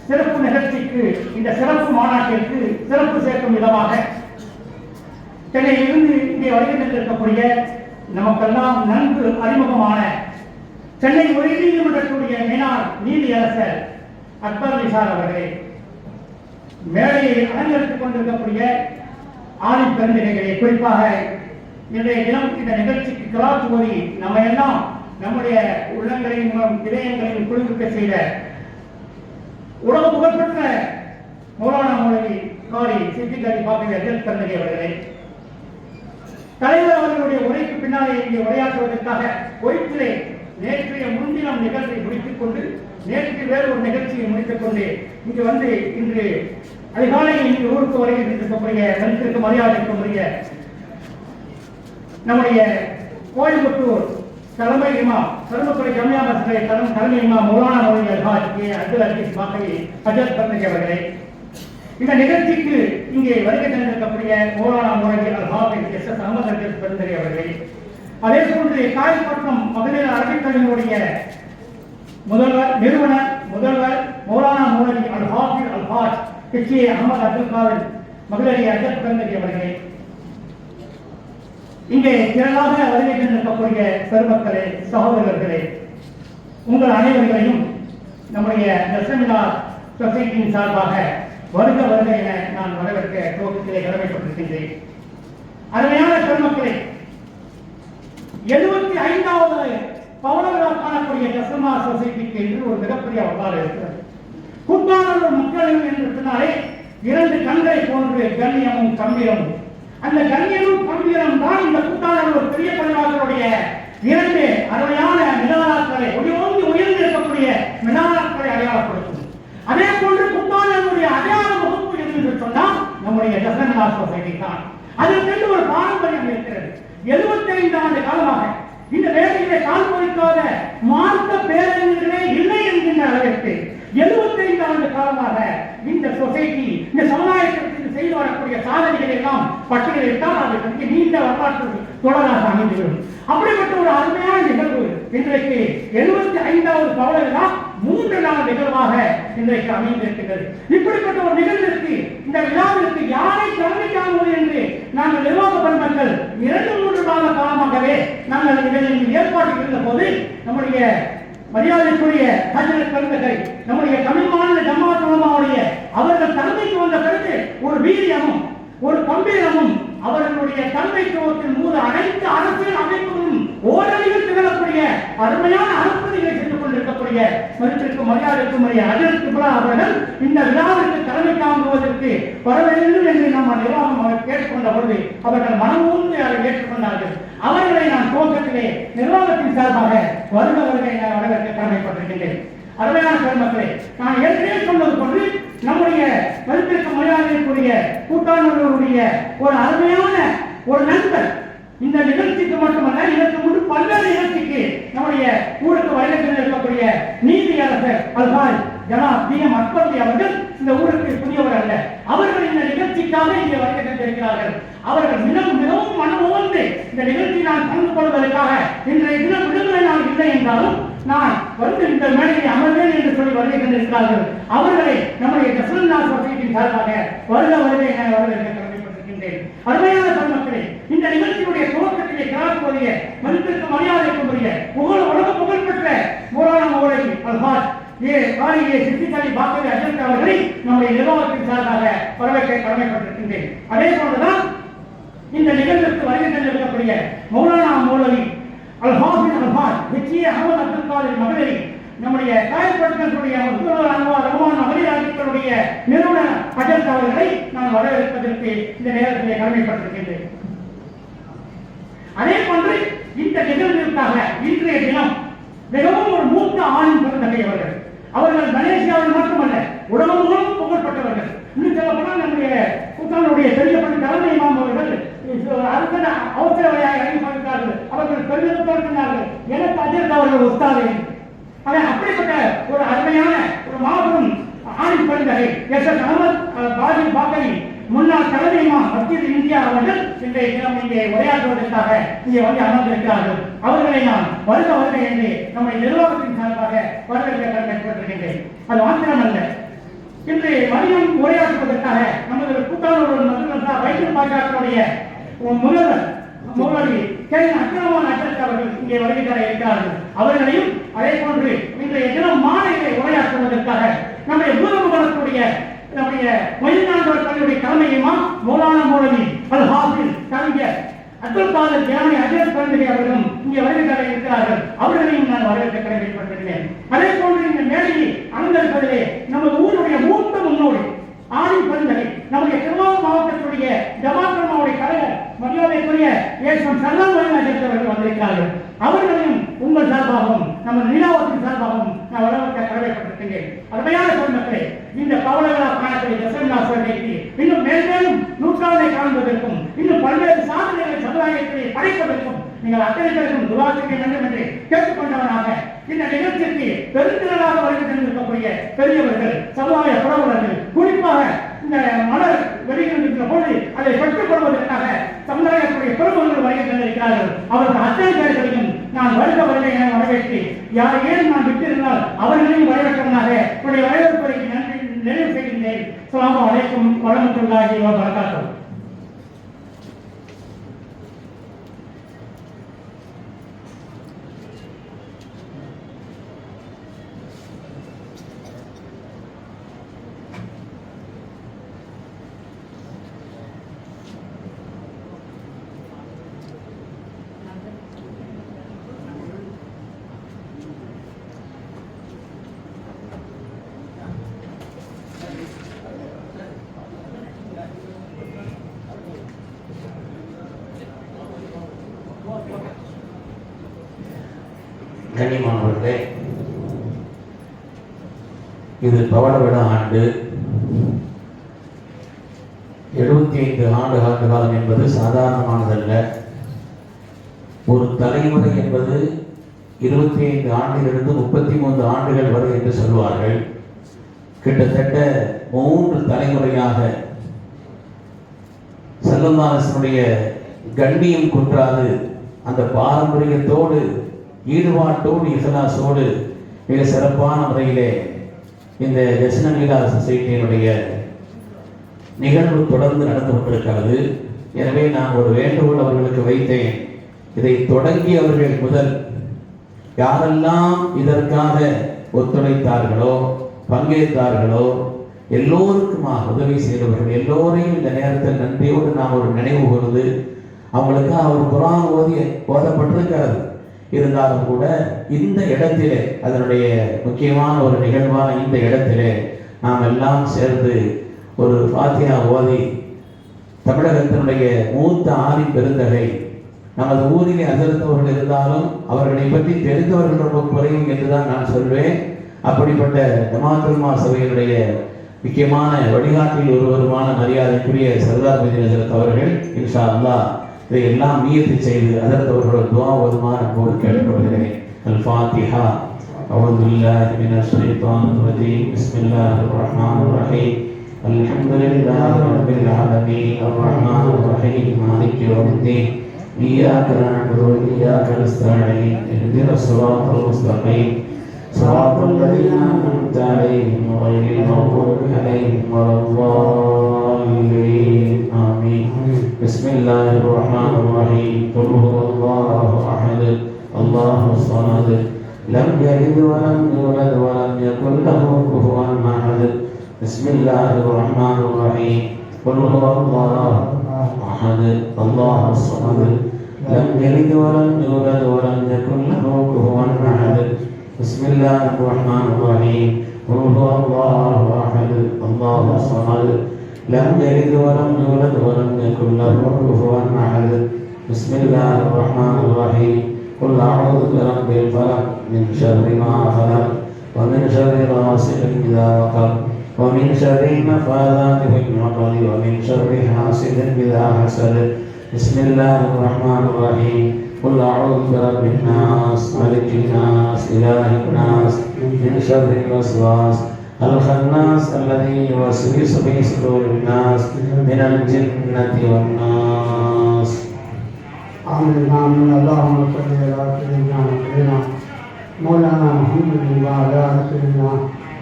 சிறப்பு நிகழ்ச்சிக்கு இந்த சிறப்பு மாநாட்டிற்கு சிறப்பு சேர்க்கும் விதமாக சென்னையிலிருந்து இங்கே வருகின்றிருக்கக்கூடிய நமக்கெல்லாம் நன்கு அறிமுகமான சென்னை உயர்நீதிமன்றத்துடைய மேனாள் நீதியரசர் அக்பர் நிசார் அவர்களே, மேடையை அலங்கரித்துக் கொண்டிருக்கக்கூடிய ஆலிம் பெருந்தகைகளே, குறிப்பாக இன்றைய தினம் இந்த நிகழ்ச்சிக்கு கிராத் ஓதி நம்ம எல்லாம் நம்முடைய உள்ளங்களையும் இதயங்களையும் குளிர்விக்க செய்த உலக புகழ்பெற்ற மௌலானா மௌலவி காரி சித்திக் அலி பாக்கவி அஜித் பெருந்தகை அவர்களே, தலைவர் அவர்களுடைய உரைக்கு பின்னாலே இங்கே உரையாற்றுவதற்காக குவைத்திலே நேற்றைய முன்தினம் நிகழ்வை முடித்துக் கொண்டு நேற்று வேறு ஒரு நிகழ்ச்சியை முடித்துக் கொண்டு இங்கு வந்து இன்று அதிகாலை இங்கு ஊருக்கு வருகின்றிருக்கக்கூடிய மனிதருக்கு மரியாதைக்கு உரிய நம்முடைய கோயம்புத்தூர் தலைமை இமாம் கருமத்துறை ஜமியா மஸ்ஜிதை தலைமை இமாம் மௌலானா மௌலவி அல்ஹாஜ் கே அப்துல் அஜீஸ் பாக்கவி அஜத் பந்தகி அவர்களே, இந்த நிகழ்ச்சிக்கு இங்கே வருகை தந்திருக்கக்கூடிய மௌலானா மௌலவி அல்ஹாஜ் எஸ்.எஸ். அஹமது அஜத் பந்தகி அவர்களே, அதே போன்று காயப்பட்டினம் மகளிர் அரபிக்கல்வியினுடைய முதல்வர் மௌலானா மௌலவி அல்ஹாஜ் கே அஹமது அப்துல் காதர் மகளிர் அஜத் பந்தகி அவர்களே, இங்கே திரளாக வருகை தந்திருக்கக்கூடிய பெருமக்களே, சகோதரர்களே, உங்கள் அனைவர்களையும் நம்முடைய தர்ஷனமீலா சொசைட்டியின் சார்பாக வருக என நான் வரவேற்க துவக்கத்திலே கடமைப்பட்டிருக்கின்றேன். அருமையான பெருமக்களே, 75வது பவள விழா காணக்கூடிய ஜஸ்மா சொசைட்டிக்கு என்று ஒரு மிகப்பெரிய வரலாறு இருக்கிறது. கூத்தானூர் மக்கள் என்று சொன்னாலே இரண்டு கண்களை போன்று கண்ணியமும் கம்பீரமும். அந்த கண்ணியமும் கம்பீரம் தான் இந்த கூத்தானூர் பெரிய பள்ளிவாசலுடைய இரண்டு அருமையான மினாராக்களை உயர்ந்து இருக்கக்கூடிய மினாராக்களை அடையாளப்படுத்தும். அதே போன்று கூத்தானூருடைய அடையாள முகப்பு என்று சொன்னால் நம்முடைய ஜஸ்மா சொசைட்டி தான். அதற்கு ஒரு பாரம்பரியம் இருக்கிறது. 75 ஆண்டு காலமாக இந்த வேலையிலே கால் பதிக்காத மார்க்க பேரறிஞர்களே இல்லை என்கின்ற அளவிற்கு 75 ஆண்டு காலமாக இந்த சொசைட்டி இந்த சமுதாயத்திற்கு செய்து வரக்கூடிய சாதனைகளை எல்லாம் பட்டியலிட்டால் அதை பற்றி நீண்ட வரலாற்று தொடராக அமைந்துவிடும். அப்படிப்பட்ட ஒரு அருமையான நிகழ்வு இன்றைக்கு 75வது பவள விழா 3 நாள் நிகழ்வாக இன்றைக்கு அமைந்திருக்கிறது. இப்படிப்பட்ட ஒரு நிகழ்விற்கு இந்த விழாவிற்கு யாரை தலைமை காண்பது என்று நாங்கள் நிர்வாக பெருமக்கள் 2-3 மாத காலமாகவே நாங்கள் நிகழ்ச்சியின் ஏற்பாடு இருந்த போது நம்முடைய மரியாதைக்குரிய ஹஜ்ரத் பெருந்தகை நம்முடைய தமிழ் மாநில ஜமாத் உலமாவுடைய அவர்கள் தலைமைக்கு வந்த பிறகு ஒரு வீரியமும் ஒரு கம்பீரமும் அவர்களுடைய தலைமைத்துவத்தின் மூலம் அனைத்து அரசியல் அமைப்புகளும் ஓரணியில் திகழக்கூடிய அருமையான அனுப்பணிகளை செய்து கொண்டிருக்கக்கூடிய மதிப்பிற்கும் மரியாதைக்கும் ஹஜ்ரத் கிப்லா அவர்கள் இந்த விழாவிற்கு தலைமை தாங்குவதற்கு வர வேண்டும் என்று நம்ம நிர்வாகம் கேட்டுக்கொண்ட பொழுது அவர்கள் மனமூர்ந்து அதை ஏற்றுக்கொண்டார்கள். அவர்களை நான் துவக்கத்திலே நிர்வாகத்தின் சார்பாக வருக என வரவேற்க கடமைப்பட்டிருக்கின்றேன். அருமையான பெருமக்களே, நான் ஏற்கனவே சொன்னது போன்று நம்முடைய மதிப்பிற்கு மரியாதைக்குரிய கூட்டாளர்களுடைய ஒரு அருமையான ஒரு நண்பர் இந்த நிகழ்ச்சிக்கு மட்டுமல்ல இதற்கு முன்பு பல்வேறு நிகழ்ச்சிக்கு நம்முடைய ஊருக்கு வயதில் இருக்கக்கூடிய நீதியரசர் அல்ஹாஜ் ஜனாப் டி.எம். அக்பர் அவர்கள் இந்த ஊருக்கு புதியவர் அல்ல. அவர்கள் இந்த நிகழ்ச்சிக்காக இங்கே வருகை தந்திருக்கிறார்கள். அவர்கள் மிகவும் மனமுவந்து இந்த நிகழ்ச்சி நான் கலந்து கொள்வதற்காக இன்றைய தினம் விடுமுறை நாள் இல்லை என்றாலும் நான் வந்து இந்த மேடையை அமர்வேன் என்று சொல்லி வருகை தந்திருக்கிறார்கள். அவர்களை நம்முடைய ஜஸ்மா சொசைட்டியின் சார்பாக வருகை என வரவேற்க கடமைப்பட்டிருக்கின்றேன். அருமையான பெருமக்களே, இந்த நிகழ்ச்சியுடைய துவக்கத்திலே கலாச்சாரிய மதிப்பிற்கு மரியாதைக்குரிய உலக புகழ்பெற்ற மௌலானா மௌலவி அல்ஹாஜ் சித்திகாலி பாக்கவி அஜத் அவர்களை நம்முடைய நிர்வாகத்தின் சார்பாக வரவேற்க கடமைப்பட்டிருக்கின்றேன். அதே போன்றுதான் இந்த நிகழ்வுக்கு வருகை தந்திருக்கக்கூடிய மௌலானா மௌலவி அல்ஹாஃபிஸ் அல்ஹாஜ் ஹெச்ஏ அஹமது அப்துல் காதிர் மகளிரி நம்முடைய காயப்பட்டனுடைய ரஹ்மான் மகளிர் ஆகியோருடைய நிறுவன அஜத் அவர்களை நான் வரவேற்பதற்கு இந்த நேரத்திலே கடமைப்பட்டிருக்கின்றேன். அதே போன்று இந்த நிகழ்விற்காக இன்றைய தினம் மிகவும் ஒரு மூத்த ஆணின் பெருந்தகை அவர்கள் மலேசியாவில் மட்டுமல்ல உலகம் முழுவதும் புகழ்பெற்றவர்கள். இன்னும் சொல்ல போனால் நம்முடைய கூட்டாளருடைய பெரியப்பட்ட தலைமை இமாம் அவர்கள் அவசர வழியாக அறிவிப்பார்கள். அவர்கள் பெருமிதத்தோடு சொன்னார்கள், எனக்கு அஜத் அவர்கள் உஸ்தாது. அப்படிப்பட்ட ஒரு அருமையான ஒரு மாபெரும் ஆணின் பெருந்தகை எஸ்.எஸ். அஹமது பாக்கவி முன்னாள் தலைமை இமாம் மஸ்ஜித் இந்தியா அவர்கள் இன்றைய தினம் இங்கே உரையாற்றுவதற்காக இங்கே வந்து அமர்ந்திருக்கிறார்கள். அவர்களை நான் வருக என்று நம்முடைய நிர்வாகத்தின் சார்பாக வரவேற்க கடமைப்பட்டிருக்கின்றேன். அது மாத்திரமல்ல, இன்று மதியம் உரையாற்றுவதற்காக நமது கூட்டாளர் மதுரா வைத்திய பாஜகவுடைய முதல்வர் மௌலவி அக்ரமான் அஜத் அவர்கள் இங்கே வருகை தர இருக்கிறார்கள். அவர்களையும் அதே போன்று இன்றைய தினம் மாலையிலே உரையாற்றுவதற்காக நம்முடைய ஊரக வரக்கூடிய நம்முடைய மொழிநாடுவர் பள்ளியுடைய தலைமையுமா மௌலானா மௌலவி அல்ஹாஃபிஸ் கவிஞர் அப்துல் காதிர் ஜிலானி அஜத் பெருந்தகை அவர்களும் இங்கே வருகை தர இருக்கிறார்கள். அவர்களையும் நான் வரவேற்க கடமைப்பட்டிருக்கிறேன். அதே போன்று இந்த மேடையை அலங்கரிப்பதிலே நமது ஊருடைய மூத்த முன்னோடி ஆணின் பெருந்தகை நம்முடைய திருவாரூர் மாவட்டத்துடைய ஜமாத் உலமாவுடைய தலைவர் மரியாதைக்குரிய ஏசம் சல்லாம் அஜத் அவர்கள் வந்திருக்கிறார்கள். அவர்களையும் உங்கள் சார்பாகவும் நமது நிலாவத்தின் சார்பாகவும் நான் வரவேற்க கடமைப்பட்டிருக்கின்றேன். அருமையான பெருமக்களே, இந்த பவள விழா காணக்கூடிய ஜஸ்மா சொசைட்டி இன்னும் மேலும் நூற்றாண்டை காண்பதற்கும் இன்னும் பல்வேறு சாதனைகளை சமுதாயத்தை படைப்பதற்கும் நீங்கள் அத்தனை பேருக்கும் துஆ செய்ய வேண்டும் என்று கேட்டுக்கொண்டவனாக இந்த நிகழ்ச்சிக்கு பெருந்திரளாக வருகை தந்திருக்கக்கூடிய பெரியவர்கள், சமுதாய புரவலர்கள், குறிப்பாக இந்த மலர் வெளியிட்டிருக்கிற போது அதை பெற்றுக் கொள்வதற்காக சமுதாயத்துடைய பிரமுகர்கள் வருகை தந்திருக்கிறார்கள். அவர்கள் அத்தனை பேர்களையும் நான் வருக என வரவேற்று யாரையும் நான் விட்டிருந்தால் அவர்களையும் வரவேற்றவனாக உடைய வரவேற்புரை நன்றி நிறைவு செய்கின்றேன். அஸ்ஸலாமு அலைக்கும் வரஹ்மத்துல்லாஹி வ பரகாத்துஹு. கண்ணியமானவர்களே, இது பவள விழா ஆண்டு. 75 ஆண்டு காலம் என்பது சாதாரணமானதல்ல. ஒரு தலைமுறை என்பது 25 ஆண்டிலிருந்து 33 ஆண்டுகள் வரை என்று சொல்வார்கள். கிட்டத்தட்ட 3 தலைமுறையாக ஸல்லல்லாஹு கண்ணியம் குன்றாது அந்த பாரம்பரியத்தோடு, ஈடுபாட்டோடு, இஹ்லாஸோடு மிக சிறப்பான முறையிலே இந்த ஜஸ்ன மீலாது சொசைட்டியினுடைய நிகழ்வு தொடர்ந்து நடந்து கொண்டிருக்கிறது. எனவே நான் ஒரு வேண்டுகோள் அவர்களுக்கு வைத்தேன். இதை தொடங்கியவர்கள் முதல் யாரெல்லாம் இதற்காக ஒத்துழைத்தார்களோ, பங்கேற்றார்களோ, எல்லோருக்குமாக உதவி செய்தவர்கள் எல்லோரையும் இந்த நேரத்தில் நன்றியோடு நாம் ஒரு நினைவு கூர்ந்து, அவங்களுக்கு அவர் குர்ஆன் ஓதப்பட்டிருக்கிறது. இருந்தாலும் கூட இந்த இடத்திலே, அதனுடைய முக்கியமான ஒரு நிகழ்வான இந்த இடத்திலே நாம் எல்லாம் சேர்ந்து ஒரு ஃபாத்திஹா ஓதி, தமிழகத்தினுடைய மூத்த ஆலிம் பெருந்தகை, நமது ஊரிலே அதிர்ந்தவர்கள் இருந்தாலும் அவர்களை பற்றி தெரிந்தவர்கள் ரொம்ப குறையும் என்றுதான் நான் சொல்வேன். அப்படிப்பட்ட ஜமாத்துல் உலமா சபையினுடைய முக்கியமான வழிகாட்டில் ஒருவருமான மரியாதைக்குரிய சர்தார் மதீனா ஹஜ்ரத் அவர்கள் இன்ஷா அல்லாஹ் இதையெல்லாம் நியத்து செய்து அதற்கவர்களோட துஆ ஓதுமாறு அன்போடு கேட்டுக்கொள்கிறேன். அல் ஃபாத்திஹா. அஊது பில்லாஹி மினஷ் ஷைத்தானிர் ரஜீம். பிஸ்மில்லாஹிர் ரஹ்மானிர் ரஹீம். அல்ஹம்துலில்லாஹி ரப்பில் ஆலமீன். அர்ரஹ்மானிர் ரஹீம். மாலிகி யௌமிddin. إياك نعبد وإياك نستعين. اهدنا الصراط المستقيم صراط الذين أنعمت عليهم غير المغضوب عليهم ولا الضالين. آمين. بسم الله الرحمن الرحيم. قل هو الله أحد الله الصمد لم يلد ولم يولد ولم يكن له كفوا أحد. بسم الله الرحمن الرحيم. قل هو الله أحد الله الصمد لم يلد ولم يولد ولم يكن له كفوا أحد. بسم الله الرحمن الرحيم. قل هو الله أحد الله الصمد لم يلد ولم يولد ولم يكن له كفوا أحد. بسم الله الرحمن الرحيم. قل أعوذ برب الفلق من شر ما خلق ومن شر غاسق إذا وقب ومن شر النفاثات في العقد ومن شر حاسد إذا حسد. بسم الله الرحمن الرحيم. قل أعوذ برب الناس ملك الناس إله الناس من شر الوسواس الخناس الذي يوسوس في صدور الناس من الجنة والناس. آمين آمين. اللهم صل على سيدنا محمد مولانا محمد وعلى آل سيدنا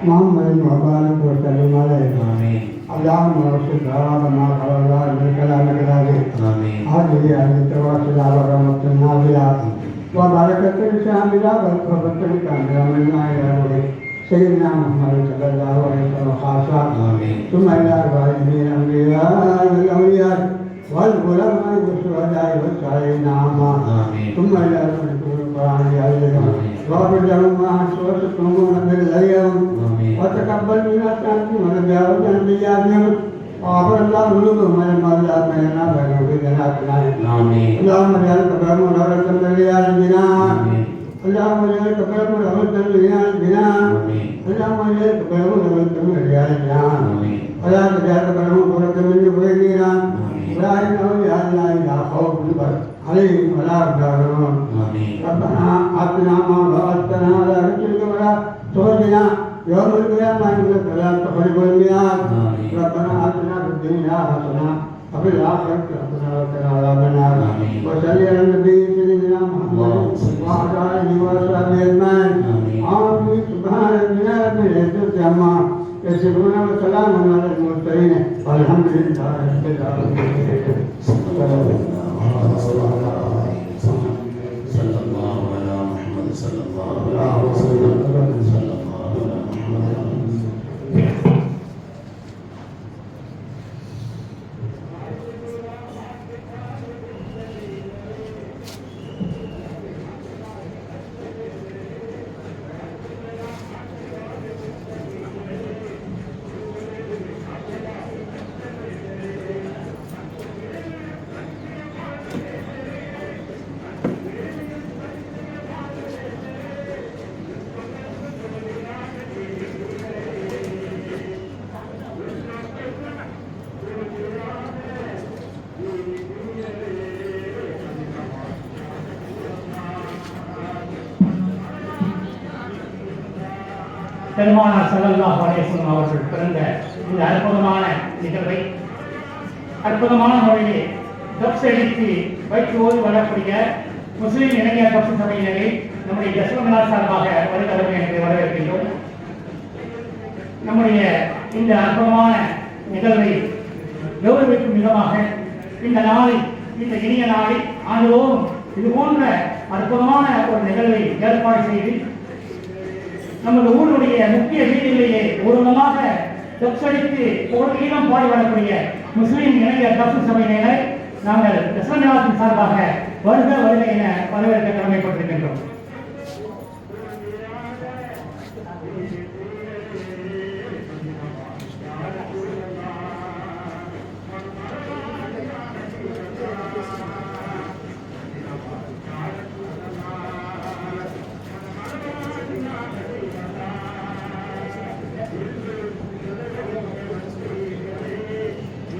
محمد وبارك وسلم عليه. آمين. اللهم ارشد ما قال من كلامك العظيم. آمين. هذه التواصل على رحمة النازلة وبركة الشاملة والقربة الكاملة من إلى سيدنا محمد صلى الله عليه وسلم خاصة. آمين. ثم إلى الغائبين الأنبياء والأولياء والعلماء والشهداء والصالحين عامة. آمين. ثم إلى الملك القرآن عليهم واغفر لهم ما أشركتمون بالغيهم وتقبل منا التوبة ونجاوز عن سيئاتهم وغفر الله ذنوبهم والمغفرة بيننا وبينهم في جنات النعيم. آمين. اللهم اجعل قبرهم روضة من رياض الجنان. اللهم اجعل قبرهم روضة من رياض الجنان. اللهم اجعل قبرهم روضة من رياض الجنان. ولا تجعل قبرهم روضة من نفور النيران. ولا إنه يا الله لا خوف عليهم ولا هم يحزنون. ربنا آتنا ما وعدتنا على رسلك ولا تخزنا يوم القيامة إنك لا تخلف الميعاد. ربنا آتنا في الدنيا حسنة وفي الآخرة حسنة وقنا عذاب النار. وصل على النبي سيدنا محمد وعلى آله وصحبه أجمعين. آمين. سبحان ربك رب العزة عما يصفون وسلام على المرسلين والحمد لله رب العالمين. صلى الله على محمد صلى الله عليه وسلم. صلى الله على محمد. பெருமானார் ஸல்லல்லாஹு அலைஹி வஸல்லம் அவர்கள் பிறந்த இந்த அற்புதமான நிகழ்வை அற்புதமான முறையிலே தப்ஸ் அடித்து வைத்து ஓதி வரக்கூடிய முஸ்லீம் இளைஞர் தப்ஸ் சபையினரை நம்முடைய ஜஸ்வந்த் சார்பாக வருகிறவர்கள் என்று வரவேற்கின்றோம். நம்முடைய இந்த அற்புதமான நிகழ்வை கௌரவிக்கும் விதமாக இந்த நாளில், இந்த இனிய நாளில் ஆண்டுதோறும் இது போன்ற அற்புதமான ஒரு நிகழ்வை ஏற்பாடு செய்து நமது ஊருடைய முக்கிய வீதிகளிலே ஊர்வலமாக தப்சடித்து ஒரு கீதம் பாடி வரக்கூடிய முஸ்லீம் இளைஞர் தப்ஸ் சபையினரை நாங்கள் ஜஸ்வந்த் சார்பாக வருக வருக என வரவேற்க கடமைப்பட்டிருக்கின்றோம்.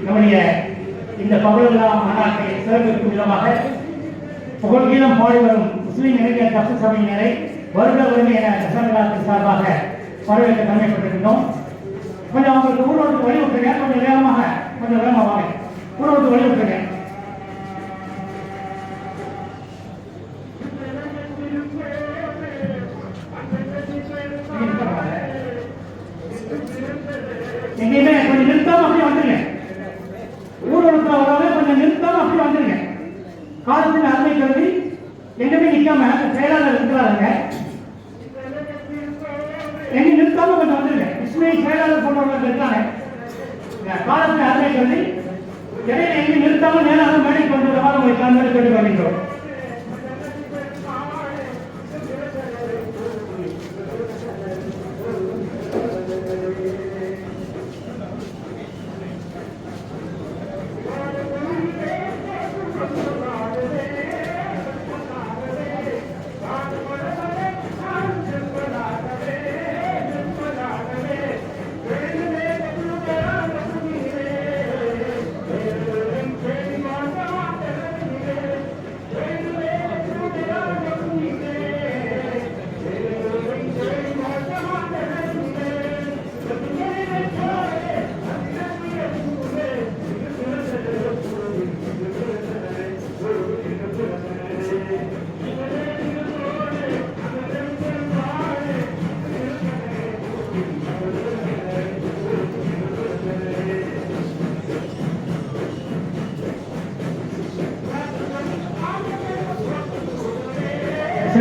நம்முடைய இந்த பகலா மாநாட்டை சிறப்பிக்கும் விதமாக புகழ்கீதம் பாடி வரும் முஸ்லீம் இளைஞர் தப்ஸ் சபையினரை வருக வருக என ஜஸ்வந்த் சார்பாக வரவேற்க கடமைப்பட்டிருக்கின்றோம். கொஞ்சம் அவங்களுக்கு ஊரோடு வழி விட்டுருங்க, கொஞ்சம் வேகமாக வாங்க, ஊரோடு வழி விட்டுருங்க. எங்கேயுமே கொஞ்சம் நிறுத்தாம அப்படியே வந்துருங்க. ஊர்வலத்தில் வரவே கொஞ்சம் நிறுத்தாம அப்படி வந்துருங்க. காலத்தின் அருமை கருதி எங்கேயுமே நிற்காம செயலாளர் இருக்கிறாருங்க, எங்க நிறுத்தாம கொஞ்சம் வந்துருங்க. இஸ்மாயில் செயலாளர் போன்றவர்கள் இருக்காங்க. காலத்தின் அருமை கருதி இடையில எங்க நிறுத்தாம நேராக மேடை கொண்டு வரவாறு உங்களை கலந்து கேட்டு வருகின்றோம்.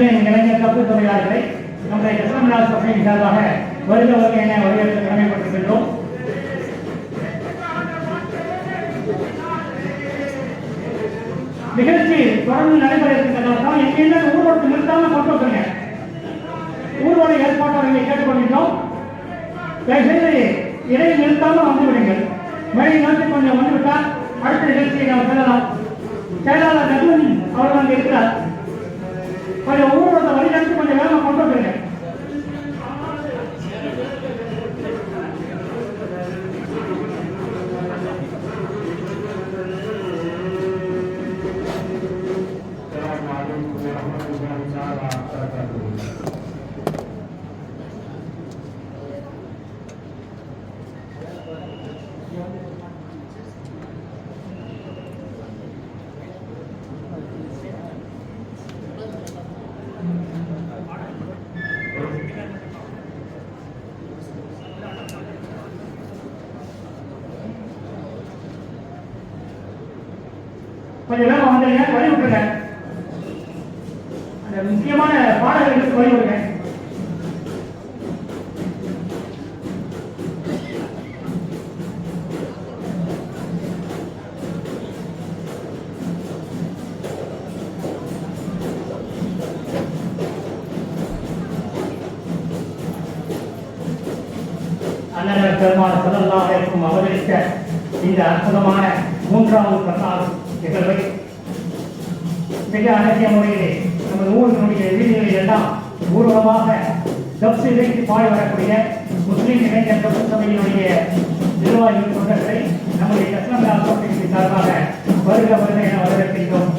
இளைஞர் தப்ஸ் தொழிலாளர்களை நம்முடைய ஜஸ்வந்த் சபையின் சார்பாக வருக வருக என வரவேற்க கடமைப்பட்டிருக்கின்றோம். நிகழ்ச்சி தொடர்ந்து நடைபெற இருக்கின்றதால் எங்கேயுமே ஊர்வலத்தை நிறுத்தாம கொண்டு வந்துருங்க. ஊர்வல ஏற்பாட்டாளர்களை கேட்டுக்கொள்கின்றோம். தயவுசெய்து இடையில் நிறுத்தாமல் வந்து விடுங்கள். மேடை நோக்கி கொஞ்சம் வந்துவிட்டால் அடுத்த நிகழ்ச்சியை நாம் செல்லலாம். செயலாளர் நகுன் அவர்கள் அங்கே இருக்கிறார். கொஞ்சம் ஊர்வலத்தை வழிநடத்தி கொஞ்சம் வேகமாக கொண்டு வந்துருங்க. கொஞ்சம் வேகமாக வந்துருங்க, வழி விட்டுருங்க. அந்த முக்கியமான பாடல்களுக்கு வழி விடுங்க. அண்ணன் பெருமாள் ஸல்லல்லாஹு அலைஹி வஸல்லம் அவதரித்த இந்த அற்புதமான மூன்றாவது பிரசாத நிகழ்வை மிக அழகிய முறையிலே நமது ஊரினுடைய வீதிகளில் எல்லாம் ஊர்வலமாக தப்ஸ் இசைத்து பாடி வரக்கூடிய முஸ்லீம் இளைஞர் தப்ஸ் சபையினுடைய நிர்வாகிகள் தொண்டர்களை நம்முடைய ஜஸ்வந்த் சபையின் சார்பாக வருக வருக என வரவேற்கின்றோம்.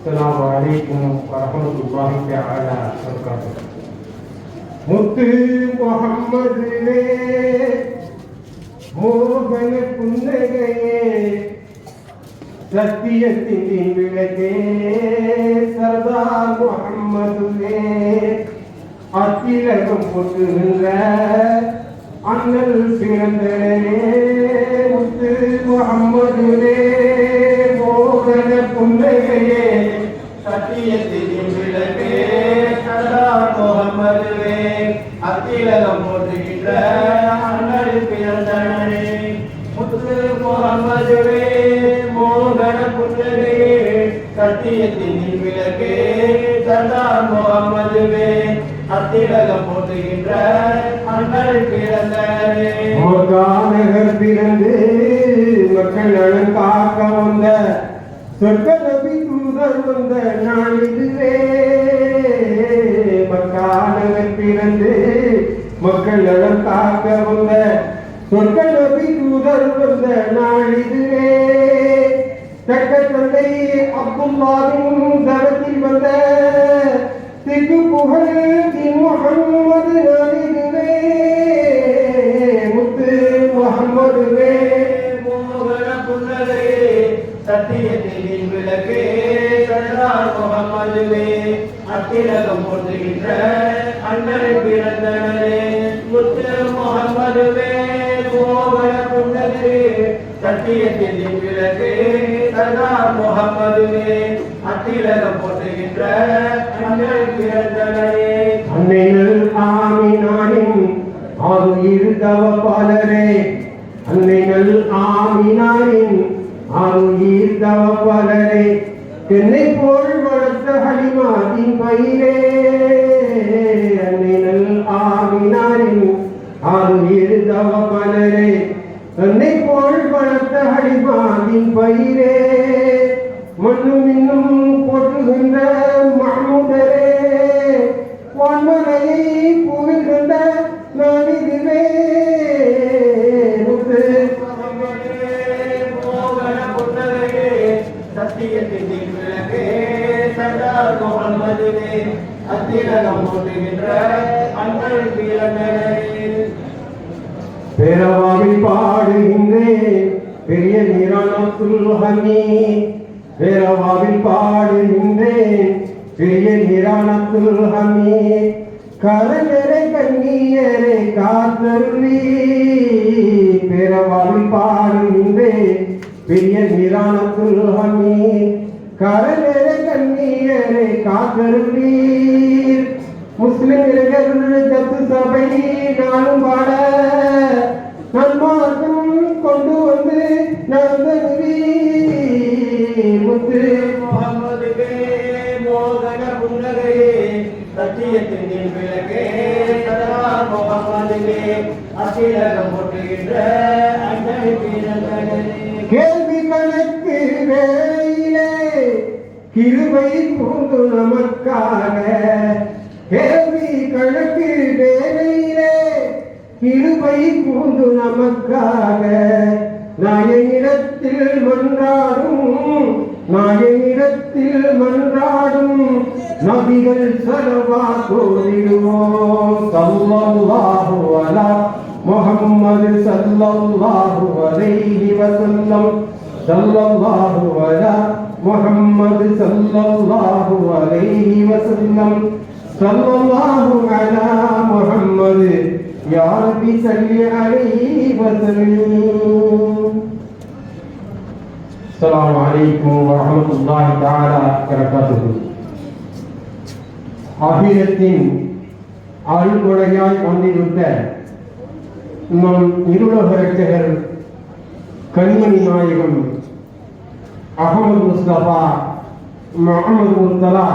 السلام عليكم ورحمة الله تعالى وبركاته. முத்து முகம்மதுவே மோகன புன்னகையே சத்தியத்தின் விளக்கே சர்தார் முகம்மதுவே அத்திலகம் பொட்டுகின்ற அண்ணல் பிறந்தனே முத்து முகம்மதுவே மோகன புன்னகையே சத்தியத்தின் விளக்கே சர்தார் முகம்மதுவே அத்திலகம் போற்றுகின்ற அண்ணல் பிறந்தனே முத்து முகம்மதுவே மோகன புன்னகையே சத்தியத்தின் விளக்கே சர்தார் முகம்மதுவே அத்திலகம் போற்றுகின்ற அண்ணல் பிறந்தனே. நகர் பிறந்து மக்கள் நலன் காக்க வந்த சொர்க்க நபி தூதர் வந்த நாள் இதுவே. மக்கா நகர் பிறந்து மக்கள் நலன் காக்க வந்த சொர்க்க நபி தூதர் வந்த நாள் இதுவே. தக்க தந்தை அப்துல்லாவின் தரத்தில் வந்த திக்கு புகழ் முகம்மது நாளிதுவே. முத்து முகம்மதுவே மோகன புன்னகையே சத்தியத்தின் விளக்கே சர்தார் முகம்மதுவே அத்திலகம் போற்றுகின்ற அண்ணல் பிறந்தனே. முத்து முகம்மதுவே மோகன புன்னகையே சத்தியத்தின் விளக்கே சர்தார் முகம்மதுவே அத்திலகம் போற்றுகின்ற அண்ணல் பிறந்தனே. அன்னைகள் ஆமினானின் ஆறுயிர் தவப்பாளரே அன்னைகள் ஆமினானின் ஆறுயிர் தவப்பாளரே என்னை போல் வளர்த்த ஹலிமாவின் பயிரே. அன்னைகள் ஆமினானின் ஆறுயிர் தவப்பாளரே என்னை போல் வளர்த்த ஹலிமாவின் பயிரே. மண்ணும் இன்னும் போற்றுகின்ற மஹ்மூதரே வான்மலையை பூவில் கண்ட நாளிதுவே. முத்து மோகன புன்னகையே சத்தியத்தின் விளக்கே சர்தார் முகம்மதுவே அத்திலகம் போற்றுகின்ற அண்ணல் பிறந்தனே. பேரவாவில் பாடுகின்றேன் பெரிய நிரானத்துல் ஹமீத். பேரவாவில் பாடுகின்றேன் பெரிய நிரானத்துல் ஹமீத். கரஞரை கண்ணியரை காத்தருளி. பேரவாவில் பாடுகின்றேன் பெரிய நிரானத்துல் ஹமீத். கரஞரை கண்ணியரை காத்தருளி. முஸ்லிம் இளைஞர்கள் ஜத்து சபை நாளும் பாட நன்மார்க்கம் கொண்டு வந்து நடந்தது. முத்து முகம்மதுவே மோகன புன்னகையே சத்தியத்தின் விளக்கே சர்தார் முகம்மதுவே அத்திலகம் போற்றுகின்ற அண்ணல் பிறந்தனே. கேள்வி கணக்கு வேளையிலே கிருபை கூண்டு நமக்காக. கேள்வி கணக்கு வேளையிலே கிருபை கூண்டு நமக்காக. நாயனிடத்தில் மன்றாடும் நாயனிடத்தில் மன்றாடும் நபிகள் ஸலவா தோதிடுவோம். ஸல்லல்லாஹு அலா முஹம்மது ஸல்லல்லாஹு அலைஹி வஸல்லம். ஸல்லல்லாஹு அலா முஹம்மது ஸல்லல்லாஹு அலைஹி வஸல்லம். ஸல்லல்லாஹு அலா முஹம்மது யா ரப்பி ஸல்லி அலைஹி வஸல்லம். அஸ்ஸலாமு அலைக்கும் வரஹ்மத்துல்லாஹி தஆலா வபரகாத்துஹு. ஆகிரத்தின் அருள்கொடையாய் வந்திருந்த நம் இருளக இரட்சகர் கண்மணி நாயகம் அஹமது முஸ்தபா முஹம்மது முர்தலா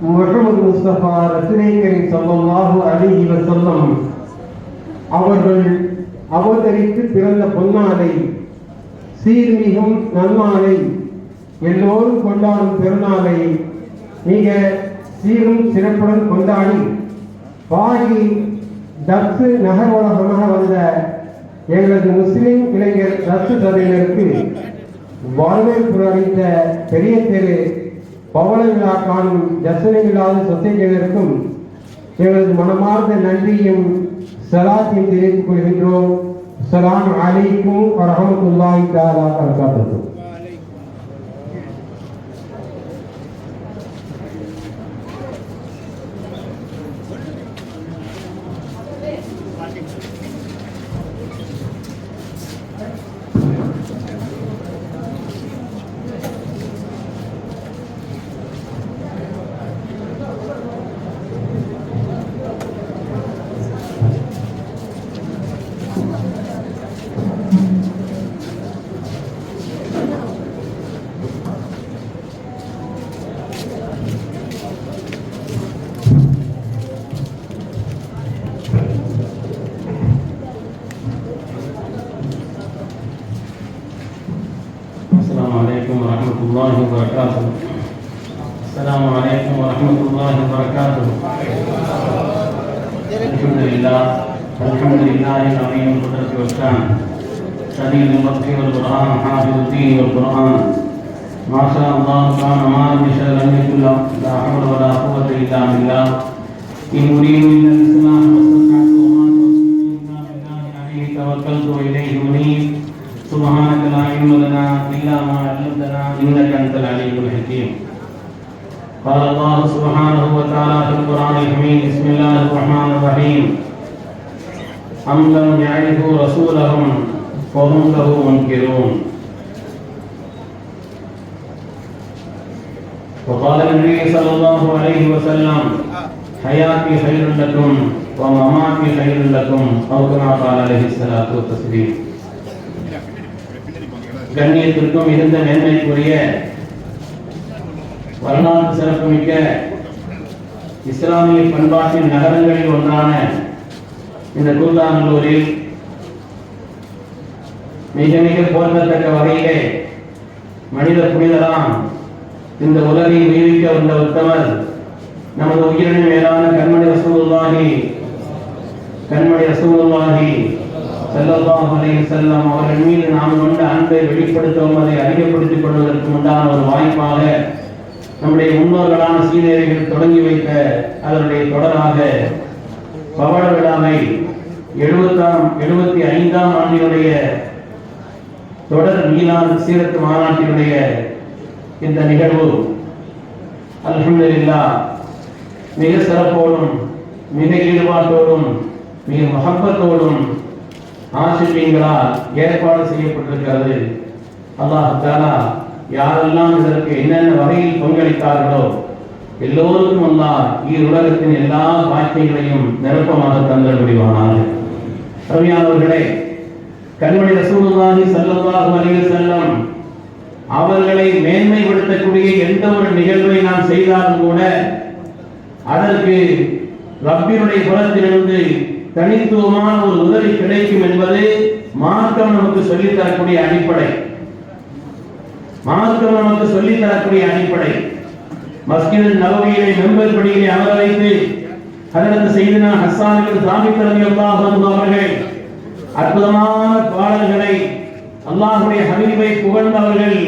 முஹம்மது முஸ்தபா ரசூலே கரீம் ஸல்லல்லாஹு அலைஹி வஸல்லம் அவர்கள் அவதரித்து பிறந்த பொன்னாலை சீர்மிகும் நன்னாளை எல்லோரும் கொண்டாடும் பெருநாளை மிக சீரும் சிறப்புடன் கொண்டாடி பாடி தப்சு நகர்வலகமாக வந்த எங்களது முஸ்லிம் இளைஞர் தப்சு சபையினருக்கு வரவேற்பு அளித்த பெரிய தெரு பவள விழா காணும் தர்சன விழாத சொசைட்டியினருக்கும் எங்களது மனமார்ந்த நன்றியும் சலாத்தையும் தெரிவித்துக் கொள்கின்றோம். அஸ்ஸலாமு அலைக்கும் வரஹ்மத்துல்லாஹி தஆலா வபரகாத்துஹு. السلام عليكم ورحمة الله وبركاته. السلام عليكم ورحمة الله وبركاته. الحمد لله العظيم القدرة والشان شديد البطش والقرآن حافظ الدين والقرآن ما شاء الله كان ما لم يشاء لم يكن له لا حول ولا قوة إلا بالله إن أريد إلا الإسلام واستطعت وما توفيقي إلا بالله عليه توكلت وإليه أنيب سبحانك لا علم لنا إلا ما علمتنا إنك أنت العليم الحكيم. قال الله سبحانه وتعالى في القرآن الحميد بسم الله الرحمن الرحيم أم لم يعرفوا رسولهم وهم له منكرون. وقال النبي صلى الله عليه وسلم حياتي خير لكم ومماتي خير لكم أو كما قال عليه الصلاة والتسليم. கண்ணியத்திற்கும் இருந்த மேன்மைக்குரிய வரலாற்று சிறப்புமிக்க இஸ்லாமிய பண்பாட்டின் நகரங்களில் ஒன்றான இந்த கூத்தாநல்லூரில் மிக மிக போற்றத்தக்க வகையிலே மனித புனிதராம் இந்த உலகை உயிர்விக்க வந்த உத்தமர் நமது உயிரின் மேலான கண்மணி ரசூலுல்லாஹி ஸல்லல்லாஹு அலைஹி வஸல்லம் அவர்கள் மீது நாம் கொண்ட அன்பை வெளிப்படுத்தவும் அதை அதிகப்படுத்திக் கொள்வதற்கு உண்டான ஒரு வாய்ப்பாக நம்முடைய முன்னோர்களான சீதேவிகள் தொடங்கி வைத்த அதனுடைய தொடராக பவள விழாவை 75ஆம் ஆண்டினுடைய தொடர் மீலாது சீரத்து மாநாட்டினுடைய இந்த நிகழ்வு அல்ஹம்துலில்லாஹ் மிக சிறப்போடும் மிக ஈடுபாட்டோடும் மிக மஹப்பத்தோடும் ஆசிரியர்களால் ஏற்பாடு செய்யப்பட்டிருக்கிறது. அல்லாஹ் தஆலா யாரெல்லாம் இதற்கு என்னென்ன வகையில் பங்களித்தார்களோ எல்லோருக்கும் அல்லாஹ் உலகத்தின் எல்லா பாக்கியங்களையும் நிரப்பமாக தந்தல் புரிவானாக. அருமையானவர்களே, கண்மணி ரசூலுல்லாஹி ஸல்லல்லாஹு அலைஹி வஸல்லம் அவர்களை மேன்மைப்படுத்தக்கூடிய எந்த ஒரு நிகழ்வை நாம் செய்தாலும் கூட அதற்கு ரப்பினுடைய புறத்திலிருந்து தனித்துவமான ஒரு உதவி கிடைக்கும் என்பது மார்க்கம் நமக்கு சொல்லித் தரக்கூடிய அடிப்படை. மஸ்ஜித் நபவியிலே மெம்பர் படியிலே அமர வைத்து ஹஜ்ரத் சையதுனா ஹஸ்ஸான் இப்னு சாபித் ரலியல்லாஹு அன்ஹு அவர்கள் அற்புதமான பாடல்களை அல்லாஹ்வுடைய ஹபீபை புகழ்ந்தவர்கள்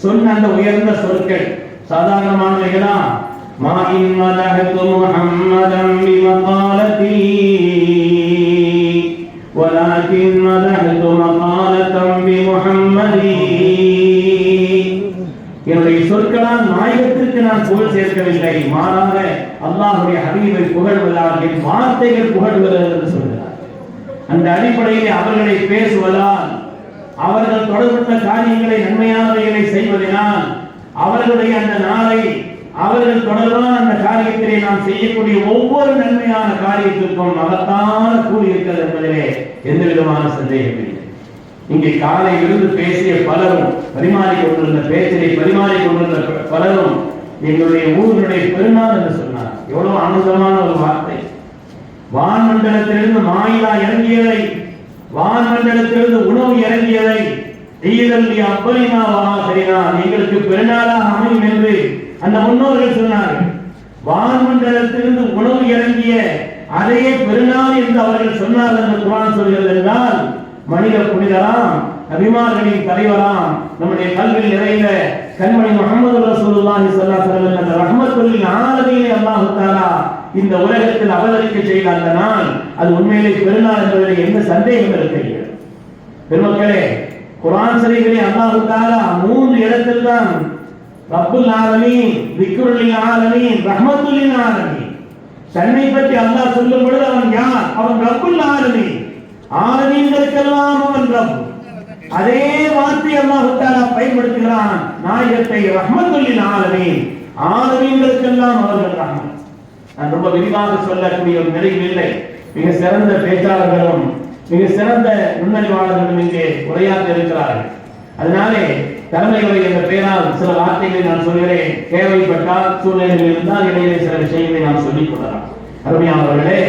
சொன்ன அந்த உயர்ந்த சொற்கள் சாதாரணமானவைகளா? மா இன் மதஹது முஹம்மதன் பிமகாலதி வலாகின் மதஹது மகாலதன் பிமுஹம்மதி. என்னுடைய சொற்களால் நாயகத்திற்கு நான் புகழ் சேர்க்கவில்லை, மாறாக அல்லாஹ்வுடைய ஹபீபை புகழ்வதால் என் வார்த்தைகள் புகழ்கிறது என்று சொல்கிறார். அந்த அடிப்படையில் அவர்களை பேசுவதால், அவர்கள் தொடர்புள்ள காரியங்களை நன்மையானவைகளை செய்வதனால், அவர்களுடைய அந்த நாளை அவர்கள் தொடர்பான அந்த காரியத்திலே நாம் செய்யக்கூடிய ஒவ்வொரு நன்மையான காரியத்திற்கும் மகத்தான கூலி இருக்கிறது என்பதிலே எந்த விதமான சந்தேகமில்லை. இங்கே காலை இருந்து பேசிய பலரும் பரிமாறிக்கொண்டிருந்த பேச்சினை பரிமாறிக்கொண்டிருந்த பலரும் எங்களுடைய ஊர்களுடைய பெருநாள் என்று சொன்னார். எவ்வளவு ஆனந்தமான ஒரு வார்த்தை! வான்மண்டலத்திலிருந்து மாயிலா இறங்கியதை, வான்மண்டலத்திலிருந்து உணவு இறங்கியதை ஈதல்லி அப்பலினா வாசரினா எங்களுக்கு பெருநாளாக அமையும் என்று அந்த முன்னோர்கள் சொன்னார்கள். வான்மண்டலத்திலிருந்து உணவு இறங்கிய அதையே பெருநாள் என்று அவர்கள் சொன்னார்கள் என்று குர்ஆன் சொல்கிறது என்றால், மனித புனிதராம் நபிமார்களின் தலைவராம் நம்முடைய கல்வியில் நிறைந்த கண்மணி முஹம்மது ரசூலுல்லாஹி ஸல்லல்லாஹு அலைஹி வஸல்லம் அந்த ரஹ்மத்துல் லில் ஆலமீன் அல்லாஹ் தஆலா இந்த உலகத்தில் அவதரிக்க செய்த அந்த நாள் அது உண்மையிலே பெருநாள் என்பதில் எந்த சந்தேகம் இருக்கையில்லை. பெருமக்களே, குர்ஆன் ஷரீஃபிலே அல்லாஹ் தஆலா 3 இடத்தில் தான் ரப்புல் ஆலமீன், திக்ருல் லில் ஆலமீன், ரஹ்மத்துல் லில் ஆலமீன் தன்னை பற்றி அல்லாஹ் சொல்லும் பொழுது அவன் யார்? அவன் ரப்புல் ஆலமீன், ஆலமீன்களுக்கெல்லாம் அவன் ரப். அதே வார்த்தை அல்லாஹ் தஆலா பயன்படுத்துகிறான் நாயகத்தை ரஹ்மத்துல் லில் ஆலமீன், ஆலமீன்களுக்கெல்லாம் அவர்கள் ரஹ்மத். நான் ரொம்ப விரிவாக சொல்லக்கூடிய ஒரு நிலையில் இல்லை. மிக சிறந்த பேச்சாளர்களும் மிக சிறந்த நுண்ணறிவாளர்களும் இங்கே உரையாற்ற இருக்கிறார்கள். அதனாலே தலைமை உரை என்ற பெயரால் சில வார்த்தைகளை நான் சொல்கிறேன். தேவைப்பட்டால் சூழ்நிலையில் இருந்தால் இடையிலே சில விஷயங்களை நாம் சொல்லிக் கொள்ளலாம். அருமையானவர்களே,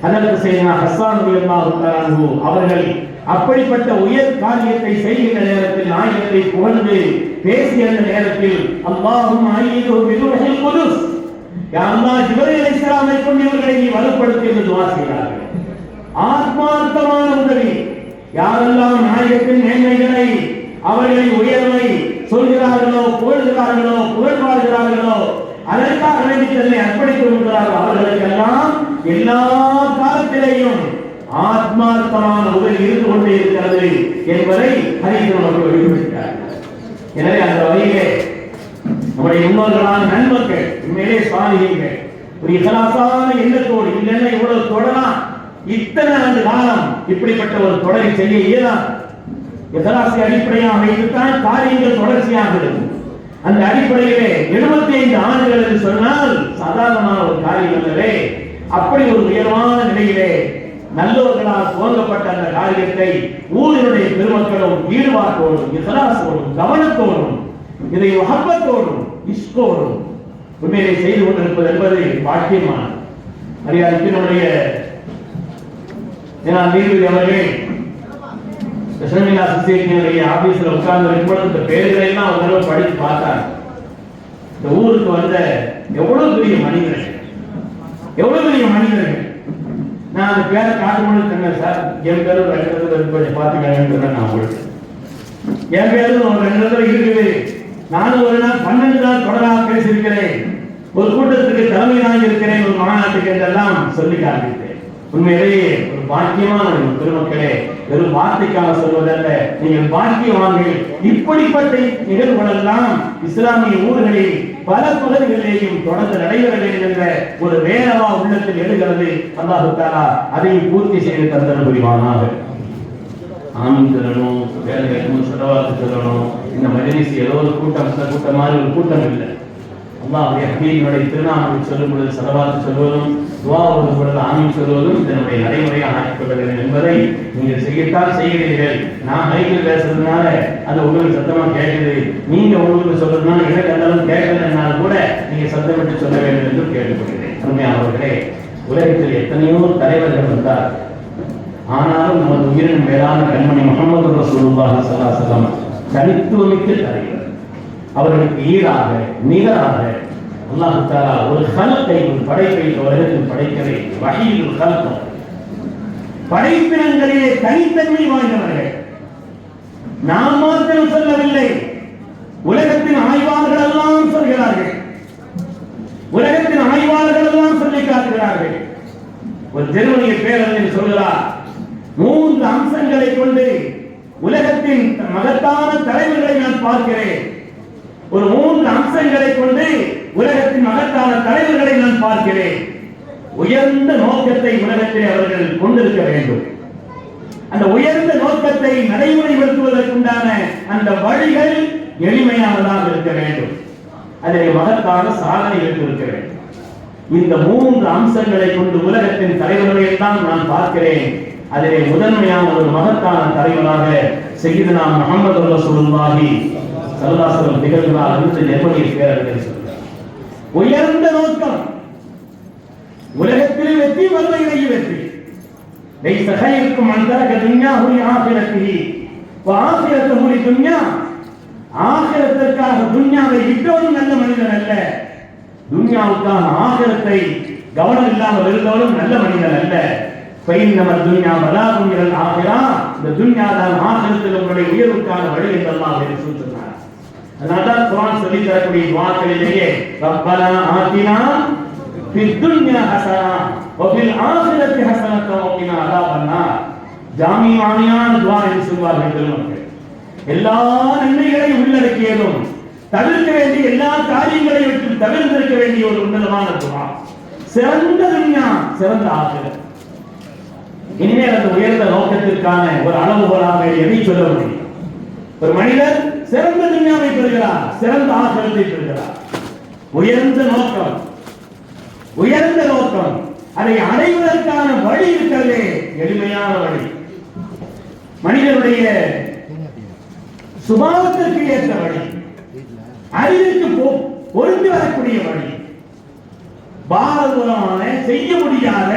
அதற்கு செய்த ஹஸ்ஸான் ரலியல்லாஹு தஆலா அன்ஹு அவர்கள் அப்படிப்பட்ட உயர் காரியத்தை செய்கின்ற நேரத்தில் நாயகத்தை புகழ்ந்து பேசிய நேரத்தில் அல்லாஹும்ம அய்யிது பிருஹில் குதுஸ், யா அல்லாஹ் ஜிப்ரீல் அலைஹிஸ்ஸலாமை கொண்டு இவர்களை நீ வலுப்படுத்தி என்று துஆ செய்கிறார்கள். ஆத்மார்த்தமான உதவி. யாரெல்லாம் நாயகத்தின் மேன்மைகளை அவர்களின் உயர்வை சொல்கிறார்களோ, புகழ்கிறார்களோ, புகழ்வார்களோ, அதற்காக வேண்டி தன்னை அர்ப்பணித்து கொள்கிறார்கள், அவர்களுக்கெல்லாம் எல்லா காலத்திலேயும் ஆத்மார்த்தமான உதவி இருந்து கொண்டே இருக்கிறது என்பதை ஹதீஸில் நமக்கு வெளிப்படுத்தினார்கள். எனவே அந்த வகையிலே நம்முடைய முன்னோர்களான நன்மக்கள் உண்மையிலே சாலிஹீன்கள் ஒரு இஹ்லாஸான எண்ணத்தோடு இல்லைன்னா இவ்வளவு தொடரலாம், இத்தனை ஆண்டு காலம் இப்படிப்பட்ட ஒரு தொடரை செய்ய இயலாது. இஹ்லாஸை அடிப்படையாக வைத்துத்தான் காரியங்கள் தொடர்ச்சியாக இருக்கும். அந்த அடிப்படையிலே 75 ஆண்டுகள் என்று சொன்னால் சாதாரணமான ஒரு காரியம் அல்லவே. அப்படி ஒரு உயர்வான நிலையிலே நல்லவர்களால் துவங்கப்பட்ட அந்த காரியத்தை ஊரினுடைய பெருமக்களும் ஈடுபாட்டோடும் இஹ்லாஸோடும் கவனத்தோடும் இதை மஹப்பத்தோடும் இஷ்கோடும் உண்மையிலே செய்து கொண்டிருப்பது என்பது பாக்கியமானது. மரியாதைக்கு நம்முடைய நீதிபதி அவர்கள் கிருஷ்ணமீனா சொசைட்டியினுடைய ஆபீஸ்ல உட்கார்ந்து இருக்கும்போது இந்த பேர்களை எல்லாம் ஒரு தடவை படித்து பார்த்தாங்க. இந்த ஊருக்கு வந்த எவ்வளவு பெரிய மனிதர்கள், எவ்வளவு பெரிய மனிதர்கள். நான் அந்த பேரை காட்டும்போது சொன்னேன், சார் என் பேரு 2 பார்த்துக்கணும். நான் உங்களுக்கு என் பேரு ஒரு 2 இருக்குது. நானும் ஒரு நாள் 12 நாள் தொடராக பேசியிருக்கிறேன். ஒரு கூட்டத்துக்கு தலைமையாக இருக்கிறேன், ஒரு மாநாட்டுக்கு என்றெல்லாம் சொல்லி காண்பித்தேன். உண்மையிலேயே ஒரு பாக்கியமான பெருமக்களே, வெறும் வார்த்தைக்காக சொல்வதல்ல, நீங்கள் பாக்கியவான்கள். இப்படிப்பட்ட நிகழ்வுகளெல்லாம் இஸ்லாமிய ஊர்களில் பல பகுதிகளிலேயும் தொடர்ந்து நடைபெற வேண்டும் என்ற ஒரு வேறவா உள்ளத்தில் எழுகிறது. அல்லாஹ் தஆலா அதை பூர்த்தி செய்து தந்தன புரிவானாக. ஆமீன் சொல்லணும், வேலை கேட்கணும், சொல்லவாத்து சொல்லணும். இந்த மஜ்லிஸ் ஏதோ ஒரு கூட்டம் மாதிரி ஒரு கூட்டம் இல்லை. அல்லாஹ்வுடைய ஹபீபினுடைய திருநாமத்தை சொல்லும் பொழுது ஸலவாத் சொல்வதும் துஆ ஓதும் பொழுது ஆமீன் சொல்வதும் இதனுடைய நடைமுறையாக ஆக்கிக் கொள்ள வேண்டும் என்பதை நீங்கள் செய்யத்தான் செய்கிறீர்கள். நான் மைக்கில் பேசுறதுனால அது உங்களுக்கு சத்தமா கேட்குது, நீங்க உங்களுக்கு சொல்றதுனால எனக்கு அந்தளவு கேட்கலன்னா கூட நீங்க சத்தமிட்டு சொல்ல வேண்டும் என்று கேட்டுக்கொள்கிறேன். உண்மையானவர்களே, உலகத்தில் எத்தனையோ தலைவர்கள் வந்தார். ஆனாலும் நமது உயிரின் மேலான கண்மணி முஹம்மது ரசூலுல்லாஹி ஸல்லல்லாஹு அலைஹி வஸல்லம் தனித்துவமிக்க தலைவர். அவர்களுக்கு ஈடாக நிகராக அல்லாஹ் தஆலா ஒரு ஹல்கை, ஒரு படைப்பை உலகத்தில் படைக்கவே வஹீதுல் ஹல்க், படைப்பினங்களிலே தனித்தன்மை வாய்ந்தவர்கள். நாம் மாத்திரம் சொல்லவில்லை, உலகத்தின் ஆய்வாளர்கள் எல்லாம் சொல்கிறார்கள், உலகத்தின் ஆய்வாளர்கள் எல்லாம் சொல்லி காட்டுகிறார்கள். ஒரு ஜெர்மனிய பேரறிஞர் சொல்கிறார், 3 அம்சங்களை கொண்டு உலகத்தின் மகத்தான தலைவர்களை நான் பார்க்கிறேன். ஒரு 3 அம்சங்களை கொண்டு உலகத்தின் மகத்தான தலைவர்களை நான் பார்க்கிறேன். உயர்ந்த நோக்கத்தை உலகத்தில் அவர்கள் கொண்டிருக்க வேண்டும். அந்த உயர்ந்த நோக்கத்தை நடைமுறைப்படுத்துவதற்குண்டான அந்த வழிகள் எளிமையானதாக இருக்க வேண்டும். அதில் மகத்தான சாதனைகள் இருக்க வேண்டும். இந்த 3 அம்சங்களை கொண்டு உலகத்தின் தலைவர்களை எல்லாம் நான் பார்க்கிறேன். அதிலே முதன்மையான ஒரு மகத்தான தலைவராக சய்யிதுனா முஹம்மது ரசூலுல்லாஹி ஸல்லல்லாஹு அலைஹி வஸல்லம் திகழ்கிறார் என்று ஜெர்மனிய பேரறிஞர் சொல்கிறார். உயர்ந்த நோக்கம், உலகத்தில் வெற்றி, மறுமையிலேயே வெற்றி. லைஸ கைருக்கும் மன் தரக துன்யாஹு லிஆখিরাতিஹி வ ஆখিরাতুஹு லிதுன்யா. ஆখিরাத்திற்காக துன்யாவை விட்டவனும் நல்ல மனிதன் அல்ல, துன்யாவுக்காக ஆখিরাத்தை கவனம் இல்லாமல் இருந்தவனும் நல்ல மனிதன் அல்ல. ஃபைன்னமல் துன்யா பலாகுன் இலல் ஆখিরা. இந்த துன்யா தான் ஆகிரத்தில் உங்களுடைய உயர்வுக்கான வழி என்று அல்லாஹ் சொன்னார். அதனால்தான் குர்ஆன் சொல்லி தரக்கூடிய துஆக்களிலேயே ரப்பனா ஆத்தினா ஃபித் துன்யா ஹஸனா வ ஃபில் ஆகிரத்தி ஹஸனத்தன் வ கினா அஸாபன்னார். ஜாமியான துஆ என்று சொல்வார்கள் பெருமக்கள். எல்லா நன்மைகளையும் உள்ளடக்கியதும் தவிர்க்க வேண்டிய எல்லா காரியங்களையும் விட்டு தவிர்த்திருக்க வேண்டிய ஒரு உன்னதமான துஆ. சிறந்த துன்யா, சிறந்த ஆகிரத். இனிமேல் அந்த உயர்ந்த நோக்கத்திற்கான ஒரு அளவுகோலாக எதை சொல்ல முடியும்? ஒரு மனிதர் சிறந்த துன்யாவை பெறுகிறார், சிறந்த ஆகிரத்தை பெறுகிறார். உயர்ந்த நோக்கம், உயர்ந்த நோக்கம், அதை அடைவதற்கான வழி இருக்கிறதே எளிமையான வழி. மனிதனுடைய சுபாவத்திற்கு ஏற்ற வழி, அறிவிற்கு பொருந்தி வரக்கூடிய வழி, பாரதூரமான செய்ய முடியாத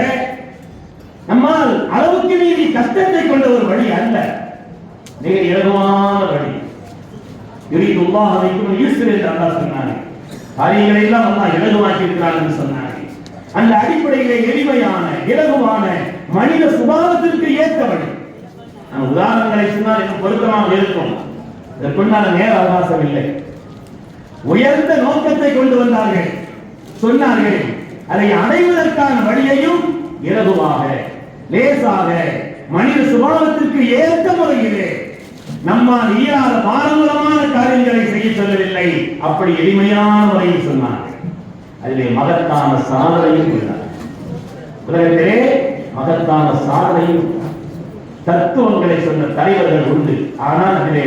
நம்மால் அளவுக்கு மீறி கஷ்டத்தை கொண்ட ஒரு வழி அல்ல, மிக இலகுவான வழி. யுரீதுல்லாஹு பிக்கும் யுஸ்ர என்று அல்லாஹ் சொன்னார். காரியங்களை எல்லாம் அல்லாஹ் இலகுவாக்கி இருக்கிறார் என்று சொன்னார். அந்த அடிப்படையிலே எளிமையான இலகுவான மனித சுபாவத்திற்கு ஏற்ற வழி. நான் உதாரணங்களை சொன்னால் இன்னும் பொருத்தமாக இருக்கும். இதற்குண்டான நேர அவகாசம் இல்லை. உயர்ந்த நோக்கத்தை கொண்டு வந்தார்கள், சொன்னார்கள். அதை அடைவதற்கான வழியையும் இலகுவாக, லேசாக, மனித சுபாவத்திற்கு ஏற்ற முறையிலே நம்மால் இயலாத பாரம்பரியமான காரியங்களை செய்ய சொல்லவில்லை, அப்படி எளிமையான முறையில் சொன்னார்கள். அதிலே மகத்தான சாதனையும் உள்ளார். உலகத்திலே மகத்தான சாதனையும் தத்துவங்களை சொன்ன தலைவர்கள் உண்டு. ஆனால் அதிலே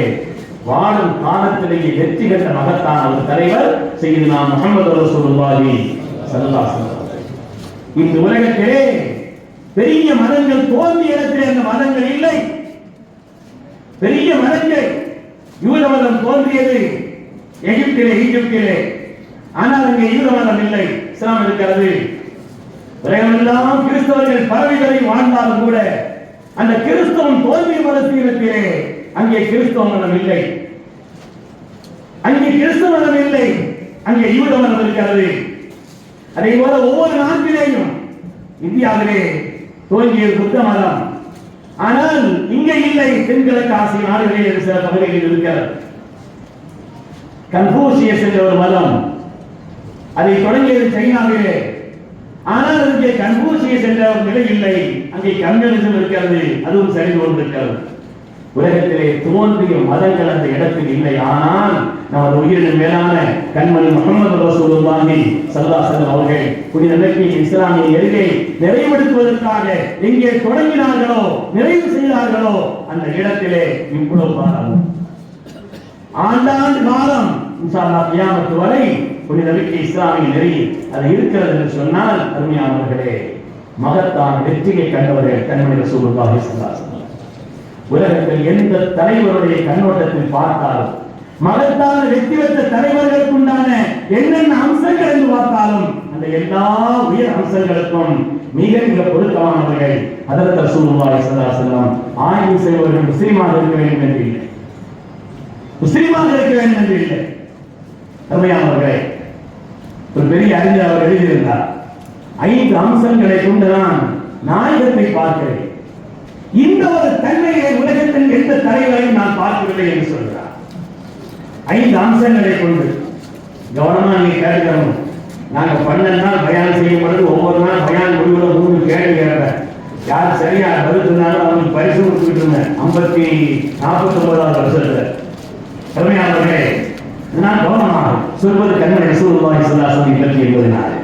வாழும் காலத்திலேயே வெற்றி கண்ட மகத்தான ஒரு தலைவர் சையதுனா முஹம்மது ரசூலுல்லாஹி ஸல்லல்லாஹு அலைஹி வஸல்லம். இந்த உலகத்திலே பெரிய மதங்கள் தோன்றிய இடத்திலே அந்த மதங்கள் இல்லை. பெரிய மதங்கள், யூத மதம் தோன்றியது எகிப்திலே, ஆனால் அங்கே யூத மதம் இல்லை, இஸ்லாம் இருக்கிறது. உலகமெல்லாம் கிறிஸ்தவர்கள் பரவிகளை வாழ்ந்தாலும் கூட அந்த கிறிஸ்தவம் தோல்விய மதத்திலே அங்கே கிறிஸ்தவ மதம் இல்லை, அங்கே கிறிஸ்தவ மதம் இல்லை, அங்கே யூத மதம் இருக்கிறது. அதே போல ஒவ்வொரு நாட்டிலேயும், இந்தியாவிலே தோன்றிய புத்த மதம், ஆனால் இங்கே இல்லை. தென்கிழக்கு ஆசிய நாடுகளில் சில பகுதிகளில் இருக்கிறது. கன்பூசியஸ் என்ற ஒரு மதம், அதை தொடங்கியது சைனாவிலே. ஆனால் அங்கே கன்பூசியஸ் என்ற ஒரு நிலை இல்லை, அங்கே கம்யூனிசம் இருக்கிறது, அதுவும் சரிந்து கொண்டிருக்கிறது. உலகத்திலே தோன்றிய மதங்கள் அந்த இடத்தில் இல்லை. ஆனால் நமது உயிரின் மேலான கண்மணி முஹம்மது ரசூலுல்லாஹி ஸல்லல்லாஹு அலைஹி வஸல்லம் அவர்கள் புனித நபியின் இஸ்லாமிய எல்கை நிறைவேற்றுவதற்காக எங்கே தொடங்கினார்களோ, நிறைவு செய்தார்களோ, அந்த இடத்திலே இவ்வளவு காலம், ஆண்டாண்டு காலம், இன்ஷா அல்லாஹ் கியாமத் வரை புனித நபிக்கு இஸ்லாமிய நெறி அது இருக்கிறது என்று சொன்னால், அருமையானவர்களே, மகத்தான வெற்றியை கண்டவர்கள் கண்மணி ரசூலுல்லாஹி ஸல்லல்லாஹு அலைஹி வஸல்லம். உலகத்தில் எந்த தலைவருடைய கண்ணோட்டத்தில் பார்த்தாலும், மகத்தான வெற்றி பெற்ற தலைவர்களுக்குண்டான என்னென்ன அம்சங்கள் என்று பார்த்தாலும், அந்த எல்லா உயர் அம்சங்களுக்கும் மிக மிக பொருத்தமானவர்கள் ஹஜ்ரத் ரசூலுல்லாஹி ஸல்லல்லாஹு அலைஹி வஸல்லம். ஆய்வு செய்வர்கள் முஸ்லிமாக இருக்க வேண்டும் என்று இல்லை, முஸ்லிமாக இருக்க வேண்டும் என்று இல்லை. அருமையானவர்களே, ஒரு பெரிய அறிஞர் அவர் எழுதியிருந்தார், 5 அம்சங்களை கொண்டுதான் நாயகத்தை பார்க்கிறேன், இந்த ஒரு தன்மையை உலகத்தின் எந்த தலைவரையும் நான் பார்க்கவில்லை என்று சொல்கிறார். 5 அம்சங்களை கொண்டு கவனமா நீங்க கேட்கணும். நாங்க 12 நாள் பயான் செய்யப்படுது, ஒவ்வொரு நாள் பயான் முடிவுல 3 கேள்வி கேட்கிறேன். யார் சரியா பதில் சொன்னாலும் அவங்களுக்கு பரிசு கொடுத்துட்டு இருந்தேன் 49வது வருஷத்துல. கருமையானவர்களே, நான் கவனமாக சொல்வது கண்மணி ரசூலுல்லாஹி ஸல்லல்லாஹு அலைஹி வஸல்லம் பற்றி என்பதனால்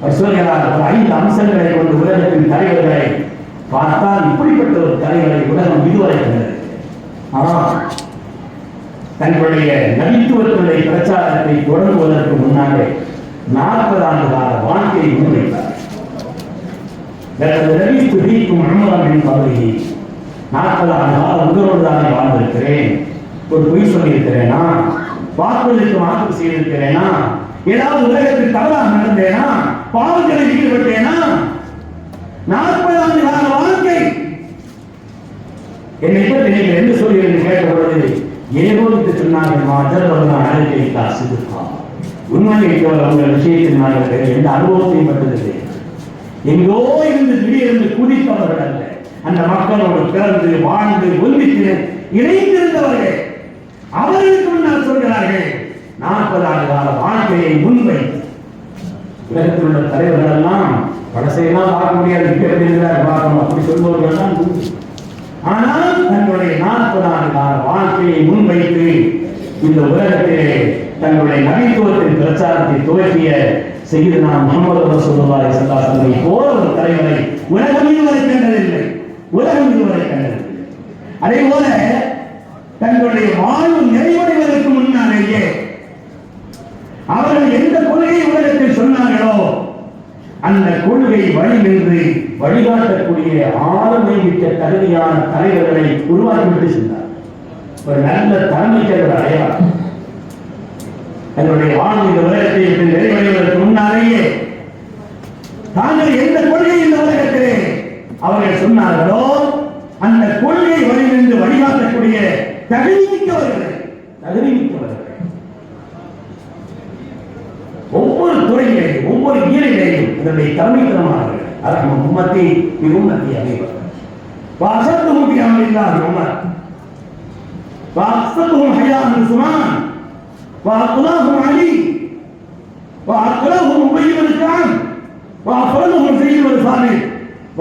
அவர் சொல்கிறார், 5 அம்சங்களை கொண்டு உலகத்தின் தலைவர்களை பார்த்தால் இப்படிப்பட்ட ஒரு தலைவரை உலகம் இதுவரை கண்டது. ஆனால் தங்களுடைய நபித்துவத்தினுடைய பிரச்சாரத்தை தொடங்குவதற்கு முன்னாலே 40 ஆண்டு கால வாழ்க்கையை முன்வைத்தார். 40 ஆண்டு காலம் உங்களோடு தானே வாழ்ந்திருக்கிறேன், ஒரு பொய் சொல்லியிருக்கிறேனா, வாக்குறுதிக்கு மாற்று செய்திருக்கிறேனா, ஏதாவது உலகத்தில் தவறாக நடந்தேனா, பாவங்களில் ஈடுபட்டேனா? 40 ஆண்டு கால வாழ்க்கை என்னை பற்றி நீங்கள் என்ன சொல்கிறீர்கள் கேட்ட பொழுது ஏகோபித்து சொன்னார்கள், உண்மையை உங்கள் விஷயத்தில் நாங்கள் எந்த அனுபவத்தையும் பட்டதில்லை. எங்கோ இருந்து திடீரென்று குதிப்பவர்கள் அல்ல, அந்த மக்களோடு பிறந்து வாழ்ந்து ஒன்றித்து இணைந்திருந்தவர்கள் அவர்களுக்கு முன்னால் சொல்கிறார்கள் 40 ஆண்டு கால வாழ்க்கையை முன்வை. உலகத்தில் உள்ள தலைவர்கள் எல்லாம் படசையெல்லாம் பார்க்க முடியாது, பார்க்கணும் அப்படி சொல்பவர்கள் தான். ஆனால் தங்களுடைய 40 ஆண்டு கால வாழ்க்கையை முன்வைத்து இந்த உலகத்திலே தங்களுடைய நபித்துவத்தின் பிரச்சாரத்தை துவக்கிய செய்தினா முஹம்மது ரசூலுல்லாஹி ஸல்லல்லாஹு அலைஹி வஸல்லம் போல ஒரு தலைவரை உலகம் இதுவரை கண்டதில்லை, உலகம் இதுவரை கண்டதில்லை. அதே போல தங்களுடைய வாழ்வு நிறைவடைவதற்கு முன்னாலேயே அவர்கள் எந்த கொள்கையை உலகத்தில் சொன்னார்களோ அந்த கொள்கை வழி நின்று வழிகாட்டக்கூடிய ஆளுமை மிக்க தகுதியான தலைவர்களை உருவாக்கிவிட்டு சென்றார். ஒரு நல்ல தலைமைக்கு அடையாளம். தங்களுடைய வாழ்வு இந்த உலகத்தை நிறைவடைவதற்கு முன்னாலேயே தாங்கள் எந்த கொள்கை இந்த உலகத்திலே அவர்கள் சொன்னார்களோ அந்த கொள்கை வழி நின்று வழிகாட்டக்கூடிய தகுதிமிக்கவர்கள். ஒவ்வொரு துறையிலேயும் ஒவ்வொரு ஈரிலேயும் இதனுடைய தலைமைத்தனமானவர்கள். அதற்கு உம்மத்தி உம்மத்தி அமைவர் வாசத்தும் அமரில்லாஹி உமர் வாசத்தும் ஹையான் உஸ்மான் வாஅத்லாஹும் அலி வாஅத்லாஹும் உபய் இப்னு கஅப் வாஅஃரதுஹும் ஸையித் இப்னு சாபித்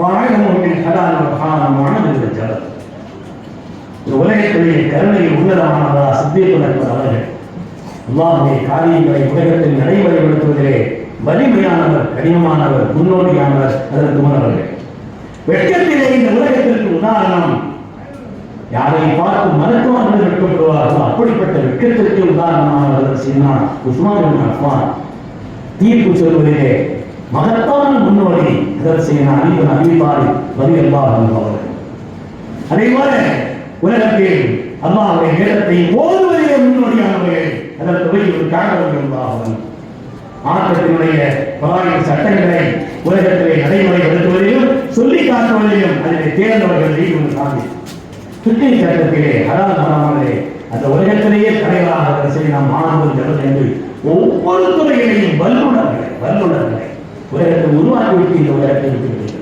வாஅலமுஹும் மின் ஹலால் வ ஹராம் வஅமல் ஜலல். உலகத்திலே கருணையில் உன்னதமானவராக சித்தியத்துல் அக்பர் அவர்கள் அல்லாஹ்வுடைய காரியங்களை உலகத்தில் நடைமுறைப்படுத்துவதிலே வலிமையானவர், கடினமானவர், முன்னோடியானவர். அதற்கு முன்னவர்கள் வெட்கத்திலே இந்த உலகத்திற்கு உதாரணம். யாரை பார்த்து மருத்துவர்கள் வெட்கப்படுவார்களோ அப்படிப்பட்ட வெட்கத்திற்கு உதாரணமானவர்கள் சீனா உஸ்மான் இப்னு அஃபான். தீர்ப்பு சொல்வதிலே மகத்தான முன்னோடி அதற்கு சீனா அலி இப்னு அபீ தாலிப் ரலியல்லாஹு அன்ஹு அவர்கள். அதே போல உலகத்தில் அல்லாஹ்வுடைய வேதத்தை ஓதுவதிலே முன்னோடியானவர்கள் அதற்கு ஒரு காரணம். ஆற்றத்தினுடைய பலாயின சட்டங்களை உலகத்திலே நடைமுறைப்படுத்துவதையும் சொல்லி காட்டுவதையும் அதிலே தேர்ந்தவர்கள் நீங்க சாமி. சுற்றி சட்டத்திலே ஹலால் ஹராமிலே அந்த உலகத்திலேயே தலைவராக செய்ய நாம் மாணவர்கள் ஜனது என்று ஒவ்வொரு துறையிலையும் வல்லுநர்களை உலகத்தை உருவாக்கிவிட்டு இந்த உலகத்தை விட்டு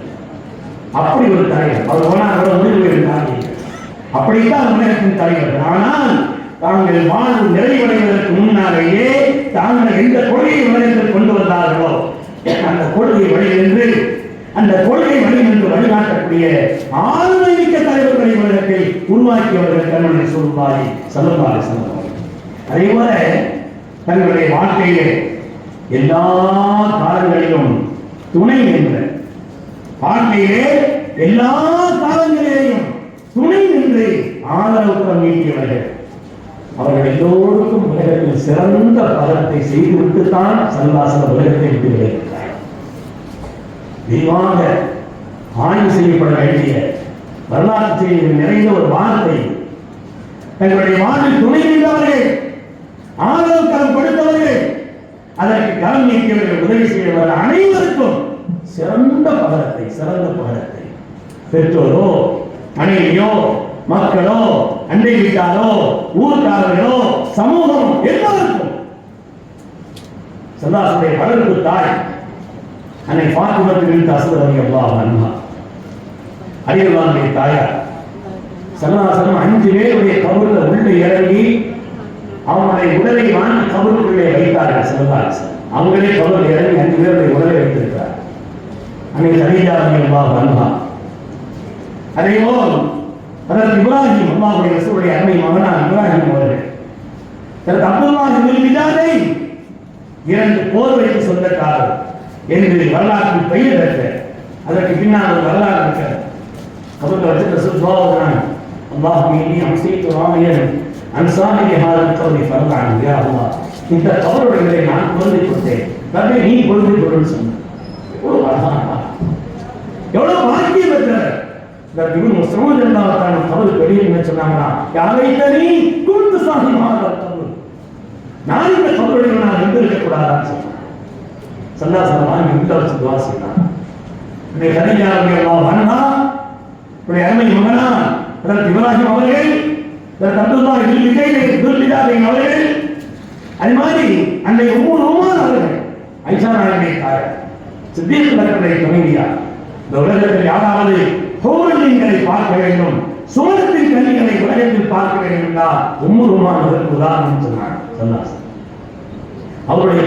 அப்படி ஒரு தலைவர். அவர் போனால் முடிவு அப்படித்தான் உலகத்தின் தலைவர்கள். ஆனால் தாங்கள் வாழ்வு நிறைவடைவதற்கு முன்னாலேயே தாங்கள் எந்த கொள்கையை உலகத்தில் கொண்டு வந்தார்களோ அந்த கொள்கை வழியிலிருந்து அந்த கொள்கை வழியிலிருந்து வழிகாட்டக்கூடிய ஆளுமைமிக்க தலைவர்களை உலகத்தில் உருவாக்கியவர்கள் கண்மணி சொல்வாய் சல்லல்லாஹு அலைஹி வஸல்லம். அதே போல தங்களுடைய வாழ்க்கையிலே எல்லா காலங்களிலும் துணை நின்ற வாழ்க்கையிலே எல்லா காலங்களிலேயும் துணை நின்று ஆதரவுடன் நீட்டியவர்கள். அவர்கள் எல்லோருக்கும் உலகத்தில் சிறந்த பலத்தை செய்துவிட்டுத்தான் சல்லாசன உலகத்தை விட்டு விளைவித்தார். விரிவாக ஆய்வு செய்யப்பட வேண்டிய வரலாற்று செய்திகள் நிறைந்த ஒரு வார்த்தை. தங்களுடைய வாழ்வில் துணை நின்றவர்கள், ஆதரவு கரம் கொடுத்தவர்கள், அதற்கு கரம் நீக்கியவர்கள், உதவி செய்தவர்கள் அனைவருக்கும் சிறந்த பலத்தை பெற்றோரோ மனைவியோ மக்களோ அண்டை வீட்டாரோ ஊர்காரர்களோ சமூகம் எல்லாருக்கும் சல்லாசுடைய வளர்ப்பு தாய் அன்னை பாத்திமத்து அஸ்தர் ரலியல்லாஹு அன்ஹா அலியல்லாஹுடைய தாயார் சல்லாசனம் 5 பேருடைய கபருல உள்ளே இறங்கி அவனுடைய உடலை வாங்கி கபருக்குள்ளே வைத்தார்கள். சல்லாசன் அவங்களே கபருல இறங்கி 5 பேருடைய உடலை வைத்திருக்கிறார். அன்னை கதீஜா ரலியல்லாஹு அன்ஹா. அதேபோல் அதற்கு இப்ராஹிம் அல்லாஹ்வுடைய ரசூலுடைய அருமை மகனார் இப்ராஹிம் அவர்கள் அதற்கு அப்துல்லாஹ் இப்னு பிலாலை 2 போர் வைத்து சொந்தக்காரர் என்று வரலாற்றில் பெயர் பெற்ற அதற்கு பின்னால் ஒரு வரலாறு இருக்கிறது. கபூர்ல வச்சு ரசூலுல்லாஹ் அல்லாஹும்ம இன்னி அம்சைத்து ராமியன் அன்சாஹி ஹாதல் கௌரி ஃபர்தான் யா அல்லாஹ், இந்த கபருடைய நான் பொருந்தி கொடுத்தேன், ரப்பே நீ பொருந்தி கொள்ளுன்னு சொன்னார். எவ்வளவு பாக்கியம் பெற்றவர். இவன் முஸ்லிம் இருந்தால் கபர் வெளியே சொன்னாங்கன்னா யாரைத்தனி குண்டு சாகிமாக கபர், நான் இந்த கபருடைய நான் இருந்திருக்க கூடாதான்னு சொன்னான். சல்லாசனம் வாங்கி உள்ள வச்சு துவா செய்யலாம். அருமை மகனா அதற்கு இப்ராஹிம் அவர்கள், அப்துல்லாஹ் அவர்கள், அது மாதிரி அன்றைய உம்மர் அவர்கள், ஐஷா நாயகி தாயார், சித்திக் நகருடைய துணைவியார். இந்த உலகத்தில் யாராவது ஹூரலிங்களை பார்க்க வேண்டும், சுவனத்தின் கன்னிகளை உலகத்தில் பார்க்க வேண்டும் என்றால் உம்முருமானதற்கு உதாரணம் சொன்னார். அவருடைய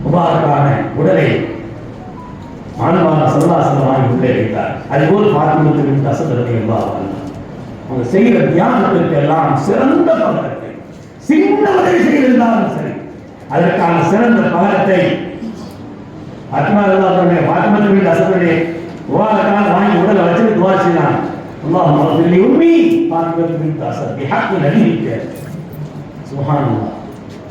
முபாரக்கான உடலை மாணவான சல்லாசனமாக உள்ளே வைத்தார். அதுபோல் பார்த்து அசதத்தை அவங்க செய்கிற தியானத்திற்கு எல்லாம் சிறந்த பகரத்தை, சின்ன உதவி செய்திருந்தாலும் சரி அதற்கான சிறந்த பகரத்தை பாத்திமத்தின் அசதனுடைய உபாரக்கான வாங்கி உடலை வச்சு துவா செய்தான். اللهم اغفر لي امي فاطمه بنت اسد بحق نبيك سبحان الله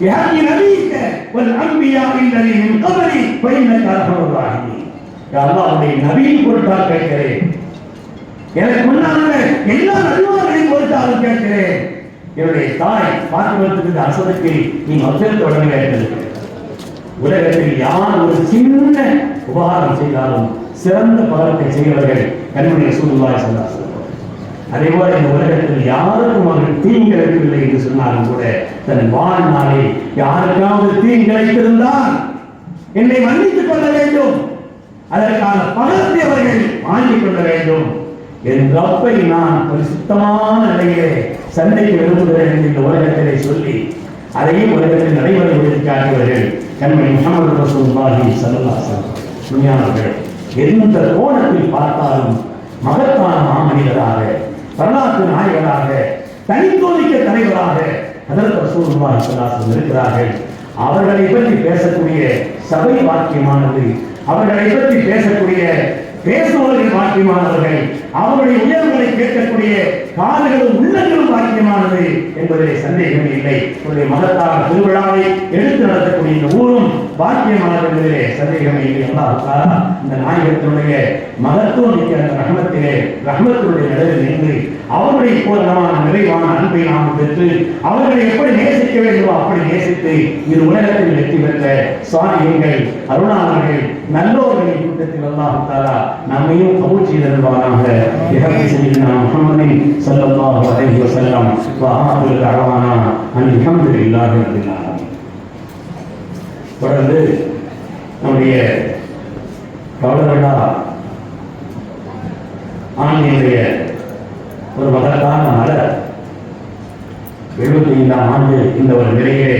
بحق نبيك والانبياء الذين من قبلي فانك ارحم الراحمين. يا الله உடைய நபியின் பொருட்டால் கேட்கிறேன், எனக்கு முன்னால எல்லா நபிமார்களின் பொருட்டால் கேட்கிறேன், என்னுடைய தாய் பாத்திமத்துக்கு அசதுக்கு நீ மத்தியில் தொடங்க வேண்டும். உலகத்தில் யார் ஒரு சின்ன உபகாரம் செய்தாலும் சிறந்த பகரத்தை செய்தவர்கள் கண்மணி ரசூலுல்லாஹி ஸல்லல்லாஹு அலைஹி வஸல்லம். அதேபோல இந்த உலகத்தில் யாருக்கும் அவர்கள் தீங்கிழைக்கவில்லை என்று சொன்னாலும் கூட தன் வாழ்நாளை யாருக்காவது தீங்கிழைத்திருந்தால் என்னை மன்னித்துக் கொள்ள வேண்டும், அதற்கான பகத்தை அவர்கள் வாங்கிக் கொள்ள வேண்டும். என் ரப்பை நான் ஒரு சுத்தமான நிலையிலே சந்தைக்கு விரும்புகிறேன் என்று இந்த உலகத்திலே சொல்லி அதையும் உலகத்தில் நடைமுறைப்படுத்தி காட்டியவர்கள் கண்மணி முஹம்மது ரசூலுல்லாஹி ஸல்லல்லாஹு அலைஹி வஸல்லம். துன்யாவர்கள் எந்த கோணத்தில் பார்த்தாலும் மகத்தான மாமனிதராக, வரலாற்று நாயகராக, தனித்தோதிக்க தலைவராக ஹதரத் ரசூலுல்லாஹி ஸல்லல்லாஹு அலைஹி வஸல்லம் இருக்கிறார்கள். அவர்களை பற்றி பேசக்கூடிய சபை வாக்கியமானது, அவர்களை பற்றி பேசக்கூடிய பேசுபவர்கள் வாக்கியமானவர்கள், அவருடைய உயர்வுகளை கேட்கக்கூடிய காதுகளும் உள்ளங்களும் வாக்கியமானது என்பதிலே சந்தேகமே இல்லை. உடைய மகத்தான திருவிழாவை எடுத்து நடத்தக்கூடிய இந்த ஊரும் வாக்கியமானது என்பதிலே சந்தேகமே இல்லை. அல்லாஹ் இந்த நாயகத்தினுடைய மகத்துவம் மிக்க அந்த ரஹ்மத்திலே ரஹ்மத்தினுடைய நிலையில் நின்று அவருடைய பூரணமான நிறைவான அன்பை நாம் பெற்று அவர்களை எப்படி நேசிக்க வேண்டுமோ அப்படி நேசித்து இது உலகத்தில் வெற்றி பெற்ற சுவாமிகள், அருணாளர்கள், நல்லோர்களின் கூட்டத்தில் அல்லாஹ் தஆலா நம்மையும் கபூல் செய்தருள்வானாக. இஹ்தி சய்யிதுனா முஹம்மதின் ஸல்லல்லாஹு அலைஹி வஸல்லம் வ ஆகிரு தஅவானா அல்ஹம்துலில்லாஹி ரப்பில் ஆலமீன். தொடர்ந்து நம்முடைய கவலவிழா ஆண்டினுடைய ஒரு மகத்தான மலர் 75ஆம் ஆண்டு இந்த ஒரு நிலையிலே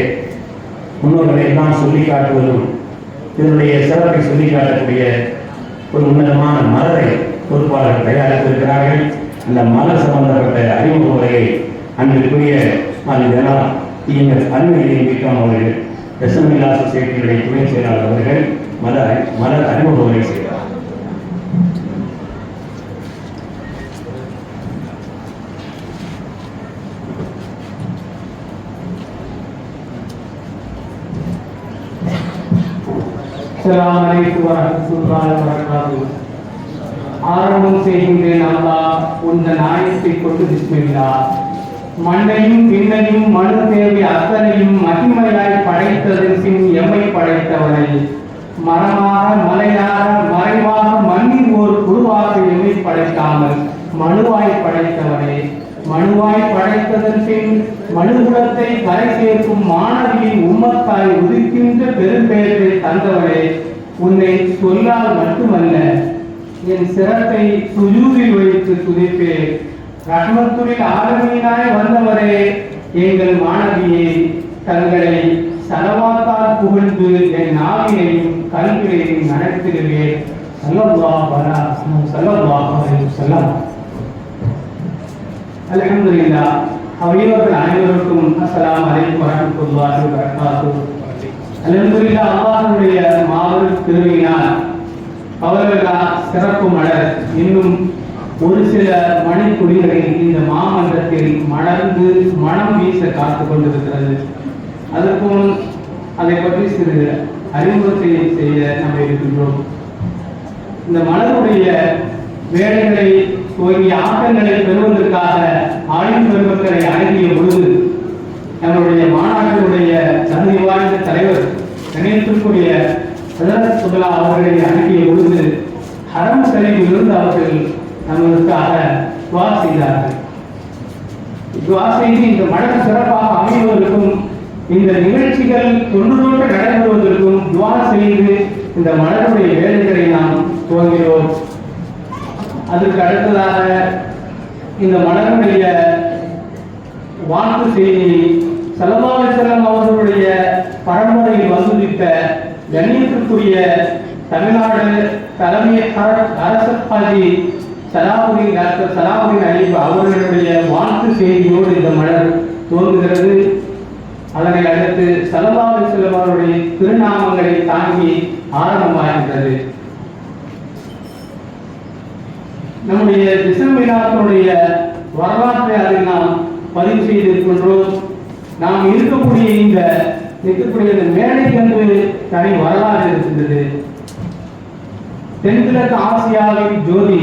முன்னோர்களை எல்லாம் சொல்லி காட்டுவதும் இதனுடைய சிறப்பை சொல்லி காட்டக்கூடிய ஒரு உன்னதமான மலரை பொறுப்பாளர்கள் தயாரித்திருக்கிறார்கள். அந்த மலர் சம்பந்தப்பட்ட அறிமுக உரையை அன்றைக்குரிய அருமையை மீட்டம் அவர்கள் ரசமில்லா சொசைட்டியுடைய துணை செயலாளர் அவர்கள் மலர் அறிமுக உரை செய்தார். அஸ்ஸலாமு அலைக்கும் வரஹ்மத்துல்லாஹி வபரகாத்துஹு. ஆரம்பம் செய்கின்றேன் அல்லாஹ் உந்தன் ஆயத்தை கொண்டு பிஸ்மில்லாஹ். மண்ணையும் விண்ணையும் மனு தேவை அத்தனையும் மகிமையாய் படைத்ததன் பின் எம்மை படைத்தவனை மரமாக மலையாக மறைவாக மண்ணின் ஒரு குருவாக எம்மை படைக்காமல் மனுவாய் படைத்தவனே, மனுவாய் படைத்ததன் பின் மனுகுலத்தை கரை சேர்க்கும் மாணவியின் உம்மத்தாய் உதிக்கின்ற பெரும்பெயரை தந்தவனே, உன்னை சொல்லால் மட்டுமல்ல என் சிரத்தை சுஜூதில் வைத்து துதிப்பேன். ரஹ்மத்துல் ஆலமீனாய் வந்தவரே, எங்கள் மாணவியை தங்களை சலவாத்தால் புகழ்ந்து என் நாவினையும் கல்வியையும் நடத்திடுவேன். ஸல்லல்லாஹு அலைஹி வஸல்லம். அல்ஹம்துலில்லாஹ். அவையோர்கள் அனைவருக்கும் அஸ்ஸலாமு அலைக்கும் வரஹ்மத்துல்லாஹி வபரகாத்துஹு. அல்ஹம்துலில்லாஹ். அல்லாஹ்வுடைய மாபெரும் கிருபையினால் அவர்களா சிறப்பு மலர் இன்னும் ஒரு சில மணித்துளிகளில் இந்த மாமன்றத்தில் மலர்ந்து மனம் வீச காத்துக் கொண்டிருக்கிறது. அதற்கும் அதை பற்றி சிறு அறிமுகத்தை செய்ய நாம் இருக்கின்றோம். இந்த மலருடைய வேலைகளை துவங்கிய ஆக்கங்களை பெறுவதற்காக ஆய்வு பெருமக்களை அணுகிய பொழுது நம்முடைய மாநாட்டினுடைய தகுதி வாய்ந்த தலைவர் நினைத்திற்குரிய ஹஜ்ரத் சுபலா அவர்களை அணுகிய பொழுது ஹரம் ஷரீஃபிலிருந்து அவர்கள் நம்மளுக்காக துவா செய்தார்கள். துவா செய்து இந்த மலர் சிறப்பாக அமைவதற்கும் இந்த நிகழ்ச்சிகள் தொன்று நடைபெறுவதற்கும் துவா செய்து இந்த மலருடைய வேலைகளை நாம் துவங்கினோம். அதற்கு அடுத்ததாக இந்த மலருடைய வாழ்த்து செய்தி ஸல்லல்லாஹு அலைஹி வஸல்லம் அவர்களுடைய பரம்பரையில் வந்துவிட்ட கண்ணியத்திற்குரிய தமிழ்நாடு தலைமை அரசர் ஹாஜி சலாவுதீன் டாக்டர் சலாவுதீன் அய்யூப் அவர்களுடைய வாழ்த்து செய்தியோடு இந்த மலர் துவங்குகிறது. அதனை அடுத்து ஸல்லல்லாஹு அலைஹி வஸல்லம் அவருடைய திருநாமங்களை தாங்கி ஆரம்பமாகின்றது. நம்முடைய திசமிலாத்தினுடைய வரலாற்றை அதில் நாம் பதிவு செய்திருக்கின்றோம். நாம் இருக்கக்கூடிய இந்த மேடைக்கு என்று தனி வரலாறு இருக்கின்றது. தென்கிழக்கு ஆசியாவின் ஜோதி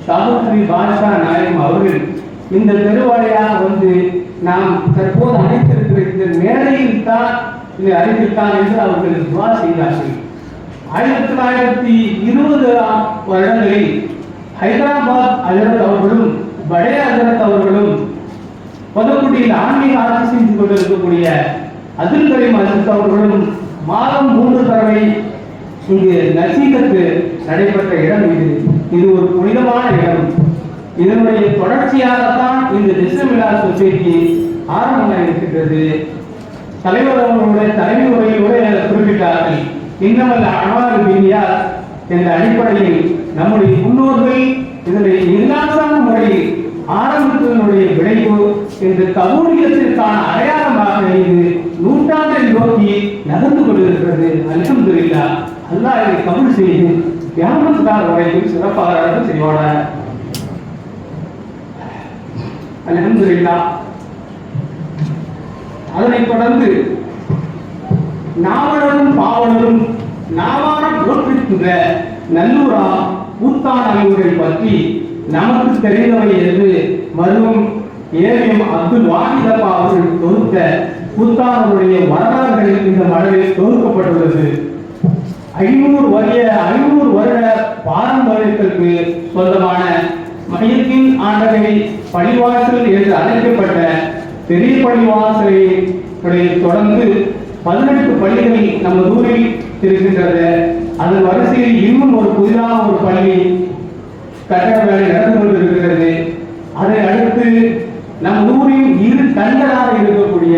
ஷாஹுஸ்ரீ பாஷா நாயகம் அவர்கள் இந்த பெருவாளையாக வந்து நாம் தற்போது அழைத்திருக்கிற இந்த மேடையில் தான் இதை அறிவித்தான் என்று அவர்கள் துவா செய்தார்கள். 1920 வருடங்களில் ஹைதராபாத் ஹஜரத் அவர்களும் படே ஹஜரத் அவர்களும் பொதுக்குடியில் ஆன்மீக ஆட்சி செய்து கொண்டிருக்கக்கூடிய அப்துல் கரீம் ஹஜரத் அவர்களும் மாதம் 3 தடவை இங்கு நசீகத்து நடைபெற்ற இடம் இது ஒரு புனிதமான இடம். இதனுடைய தொடர்ச்சியாகத்தான் இந்த திசமிலா சொசைட்டி ஆரம்பமாக இருக்கின்றது. தலைவர் அவர்களுடைய தலைமை உரையிலோடு குறிப்பிட்டார்கள். இன்னமல் அமாலு பின்னியார் என்ற அடிப்படையில் நம்முடைய முன்னோர்கள் இதனை இல்லாசான முறையில் ஆரம்பித்ததனுடைய விளைவு இந்த கபூலியத்திற்கான அடையாளமாக இது நூற்றாண்டை நோக்கி நகர்ந்து கொண்டிருக்கிறது. அல்ஹம்துலில்லாஹ், அல்லாஹ் இதை கபூல் செய்து கியாமத் வரைக்கும் சிறப்பாக செய்வானாக. அல்ஹம்துலில்லாஹ். அதனைத் தொடர்ந்து நாவலரும் பாவலரும் நாவார போற்றுகின்ற நல்லூரா பூத்தான் அறிவுரை பற்றி நமக்கு தெரிந்தவை என்று மருவும் ஏவிஎம் அப்துல் வாஹிதப்பா அவர்கள் தொகுத்த பூத்தானுடைய வரலாறுகளில் இந்த மடலில் தொகுக்கப்பட்டுள்ளது. 500 வருட பாரம்பரியத்திற்கு சொந்தமான மையத்தின் ஆண்டகை பள்ளிவாசல் என்று அழைக்கப்பட்ட பெரிய பள்ளிவாசலை தொடர்ந்து 18 பள்ளிகள் நம்ம ஊரில் இருக்கின்றது. அதன் வரிசையில் இன்னும் ஒரு புதிதாக ஒரு பள்ளி கட்டட வேலை நடந்து கொண்டிருக்கிறது. அதை அடுத்து நம் ஊரில் 2 கண்களாக இருக்கக்கூடிய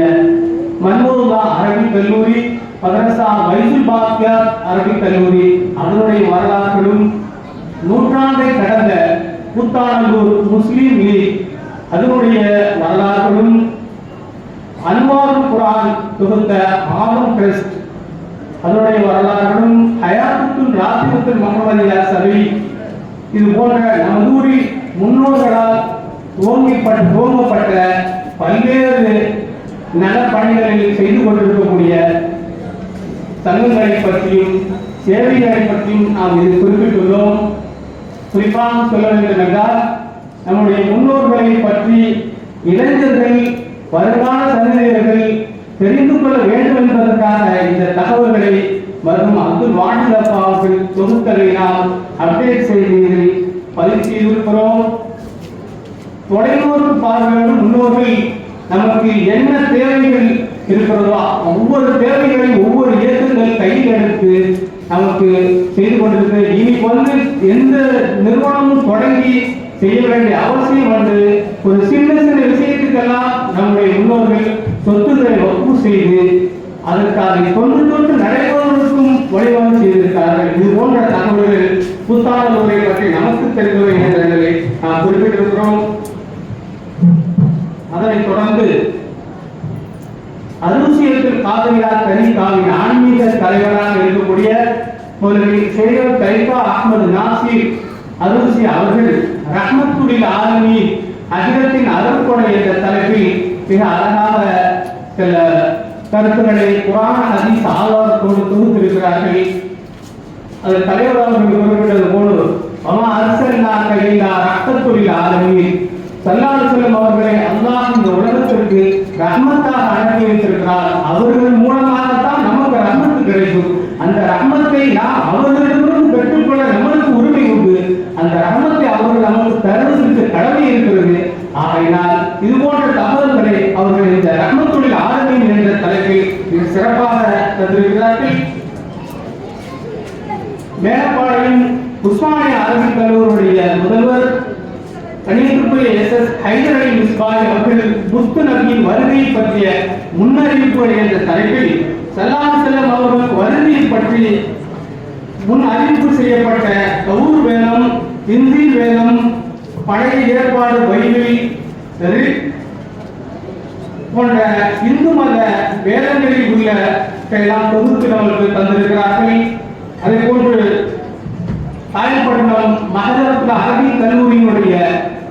மன்மோதுல்லா அரபிக் கல்லூரி, மதரசா வைசுல் பாக்கியார் அரபிக் கல்லூரி, அதனுடைய வரலாறுகளும் நூற்றாண்டை கடந்த புத்தானூர் முஸ்லீம் லீக் அதனுடைய வரலாறுகளும் அன்வாருல் குர்ஆன் தொகுத்த ஆலம் ட்ரஸ்ட் அதனுடைய வரலாறுகளும் ஹயாத்துல் ராசிபத்துல் முஹம்மதியா சபை இது போன்ற நமது ஊரில் முன்னோர்களால் துவங்கப்பட்ட பல்வேறு நலப்பணிகளில் செய்து கொண்டிருக்கக்கூடிய சங்கங்களை பற்றியும் சேவைகளை பற்றியும் நாம் இது குறிப்பிட்டுள்ளோம். குறிப்பாக சொல்ல வேண்டும் என்றால் நம்முடைய முன்னோர்களை பற்றி இளைஞர்கள் வருங்கால சந்ததியர்கள் தெரிந்து கொள்ள வேண்டும் என்பதற்காக இந்த தகவல்களை மருத்துவ அப்துல் வாஹிதப்பா அவர்கள் தொகுத்தலை நாம் அப்டேட் செய்து பதிவு செய்திருக்கிறோம். தொலைநோக்கு பார்வையோடு முன்னோர்கள் நமக்கு என்ன தேவைகள் இருக்கிறதோ ஒவ்வொரு தேவைகளையும் ஒவ்வொரு இயக்கங்கள் கையில் எடுத்து நமக்கு செய்து கொண்டிருக்கிறது. இனி வந்து எந்த நிறுவனமும் தொடங்கி செய்ய வேண்டிய அவசியம் வந்து ஒரு சின்ன சின்ன விஷயத்துக்கெல்லாம் நம்முடைய முன்னோர்கள் சொத்துக்களை வகுப்பு செய்து அதற்காக தொன்று நடைபெறுவதற்கும் வழிவகை செய்திருக்கிறார்கள். இது போன்ற தகவல்கள் புத்தானூரை பற்றி நமக்கு தெரிந்தவை என்ற நாம் குறிப்பிட்டிருக்கிறோம். அதனைத் தொடர்ந்து அரூசியத்தில் காதலியார் தனிகாவின் ஆன்மீக தலைவராக இருக்கக்கூடிய ஷேக் தைபா அஹ்மது நாசிர் அரூசி அவர்கள் ரஹ்மத்துல் ஆலமீன் அகிலத்தின் அருள்கொடை என்ற தலைப்பில் மிக அழகாக சில கருத்துக்களை குர்ஆன் ஹதீஸ் ஆதாரத்தோடு தொகுத்திருக்கிறார்கள். அது தலைவர் அவர்கள் குறிப்பிட்டது போல அம்மா அரசல்லாக இல்லா ரஹ்மத்துல் ஆலமீன் ஸல்லல்லாஹு அலைஹி வஸல்லம் அவர்களை அல்லாஹ் இந்த உலகத்திற்கு ரஹ்மத்தாக அனுப்பி வைத்திருக்கிறார். அவர்கள் மூலமாகத்தான் நமக்கு ரஹ்மத்து கிடைக்கும். அந்த ரஹ்மத்தை நாம் அவர்களிடமிருந்து பெற்றுக்கொள்ள நம்மளுக்கு உரிமை உண்டு. அந்த ரஹ்மத்தை அவர்கள் நமக்கு தருவதற்கு கடமை இருக்கிறது. ஆகையினால் இது போன்ற தகவல்களை அவர்கள் இந்த ரஹ்மத்துல் ஆலமீன் என்ற தலைப்பில் மிக சிறப்பாக தந்திருக்கிறார்கள். மேலப்பாளையம் உஸ்மானியா அரபிக் கல்லூரியுடைய முதல்வர் கணியத்திற்குரிய எஸ் ஹைதர் அலி மிஸ்பாய் அவர்கள் முத்து நபியின் வருகையை பற்றிய முன்னறிவிப்புகள் என்ற தலைப்பில் ஸல்லல்லாஹு அலைஹி வஸல்லம் அவர்கள் வருகையை பற்றி முன் அறிவிப்பு செய்யப்பட்ட கவுர் வேதம், இன்ஜீல் வேதம், பழைய ஏற்பாடு பைபிள் போன்ற இந்து மத வேதங்களில் உள்ள எல்லாம் தொகுத்து நம்மளுக்கு தந்திருக்கிறார்கள். அதே போன்று காயப்பட்டினம் மகரத்துல அரபிக் கல்லூரியினுடைய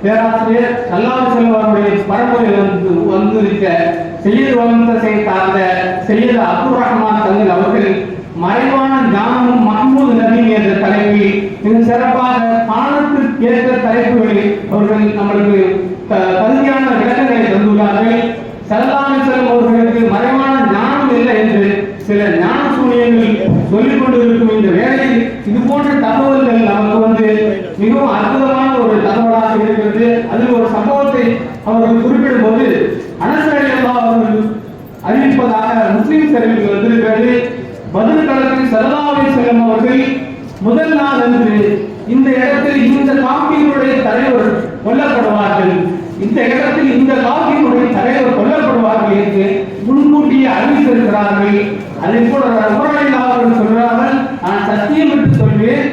பேராசிரியர் ஸல்லல்லாஹு அலைஹி வஸல்லம் அவருடைய பரம்பரையில் வந்திருக்க செய்யது வந்ததை சார்ந்த செய்யது அப்துல் ரஹ்மான் தங்கள் அவர்கள் மறைவான ஞானமும் மஹ்மூது நபி என்ற தலைப்பில் மிக சிறப்பாக காலத்திற்கு ஏற்ற தலைப்புகளில் அவர்கள் நம்மளுக்கு தகுதியான விளக்கங்களை தந்துள்ளார்கள். ஸல்லல்லாஹு அலைஹி வஸல்லம் அவர்களுக்கு மறைவான ஞானம் இல்லை என்று சில ஞான சூனியங்கள் சொல்லிக் கொண்டிருக்கும் இந்த வேளையில் இது போன்ற தகவல்கள் நமக்கு மிகவும் அற்புதமான ஒரு தகவலாக இருக்கிறது. அதில் ஒரு சம்பவத்தை அவர்கள் குறிப்பிடும் போது அனஸ் ரலியல்லாஹு அவர்கள் அறிவிப்பதாக முஸ்லிம் சரிவில் வந்திருக்கிறது. பத்ர் களத்தில் ஸல்லல்லாஹு அலைஹி வஸல்லம் அவர்கள் முதல் நாள் அன்று இந்த இடத்தில் இந்த காஃபியினுடைய தலைவர் கொல்லப்படுவார்கள், இந்த இடத்தில் இந்த காஃபியினுடைய தலைவர் கொல்லப்படுவார்கள் என்று முன்கூட்டியே அறிவித்திருக்கிறார்கள். அதே போல அவர்கள் சொல்றார்கள், நான் சத்தியம் என்று சொல்வேன்,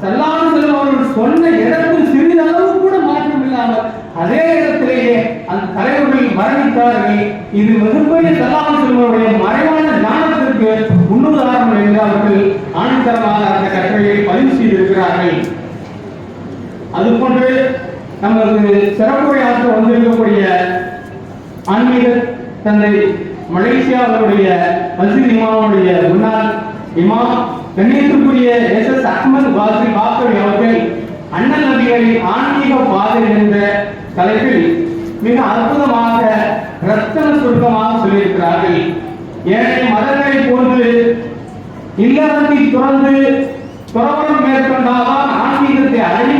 ஸல்லல்லாஹு அலைஹி வஸல்லம் அவர்கள் சொன்ன இடத்தில் சிறிதளவு கூட மாற்றம் இல்லாமல் அதே இடத்திலேயே அந்த தலைவர்கள் மரணித்தார்கள். இது மிகப்பெரிய ஸல்லல்லாஹு அலைஹி வஸல்லம் அவருடைய மறைவான ஞானத்திற்கு முன்னுதாரணம் என்று அவர்கள் ஆணித்தரமாக அந்த கட்டுரையை பதிவு செய்திருக்கிறார்கள். அதுபோன்று நமது சிறப்புரையாற்ற வந்திருக்கக்கூடிய ஆன்மீக தந்தை மலேசியாவுடைய மஸ்ஜித் இமாமுடைய முன்னாள் இமாம் கண்ணியத்திற்குரிய எஸ் அஹ்மத் வாசி பாக்கவி அவர்கள் அண்ணல் நபிகளின் ஆன்மீக பாதை என்ற தலைப்பில் மிக அற்புதமாக ரத்தன சுருக்கமாக சொல்லியிருக்கிறார்கள். ஏனைய மதங்களை போன்று இல்லறத்தை துறந்து துறவரம் மேற்கொண்டால்தான் ஆன்மீகத்தை அடைய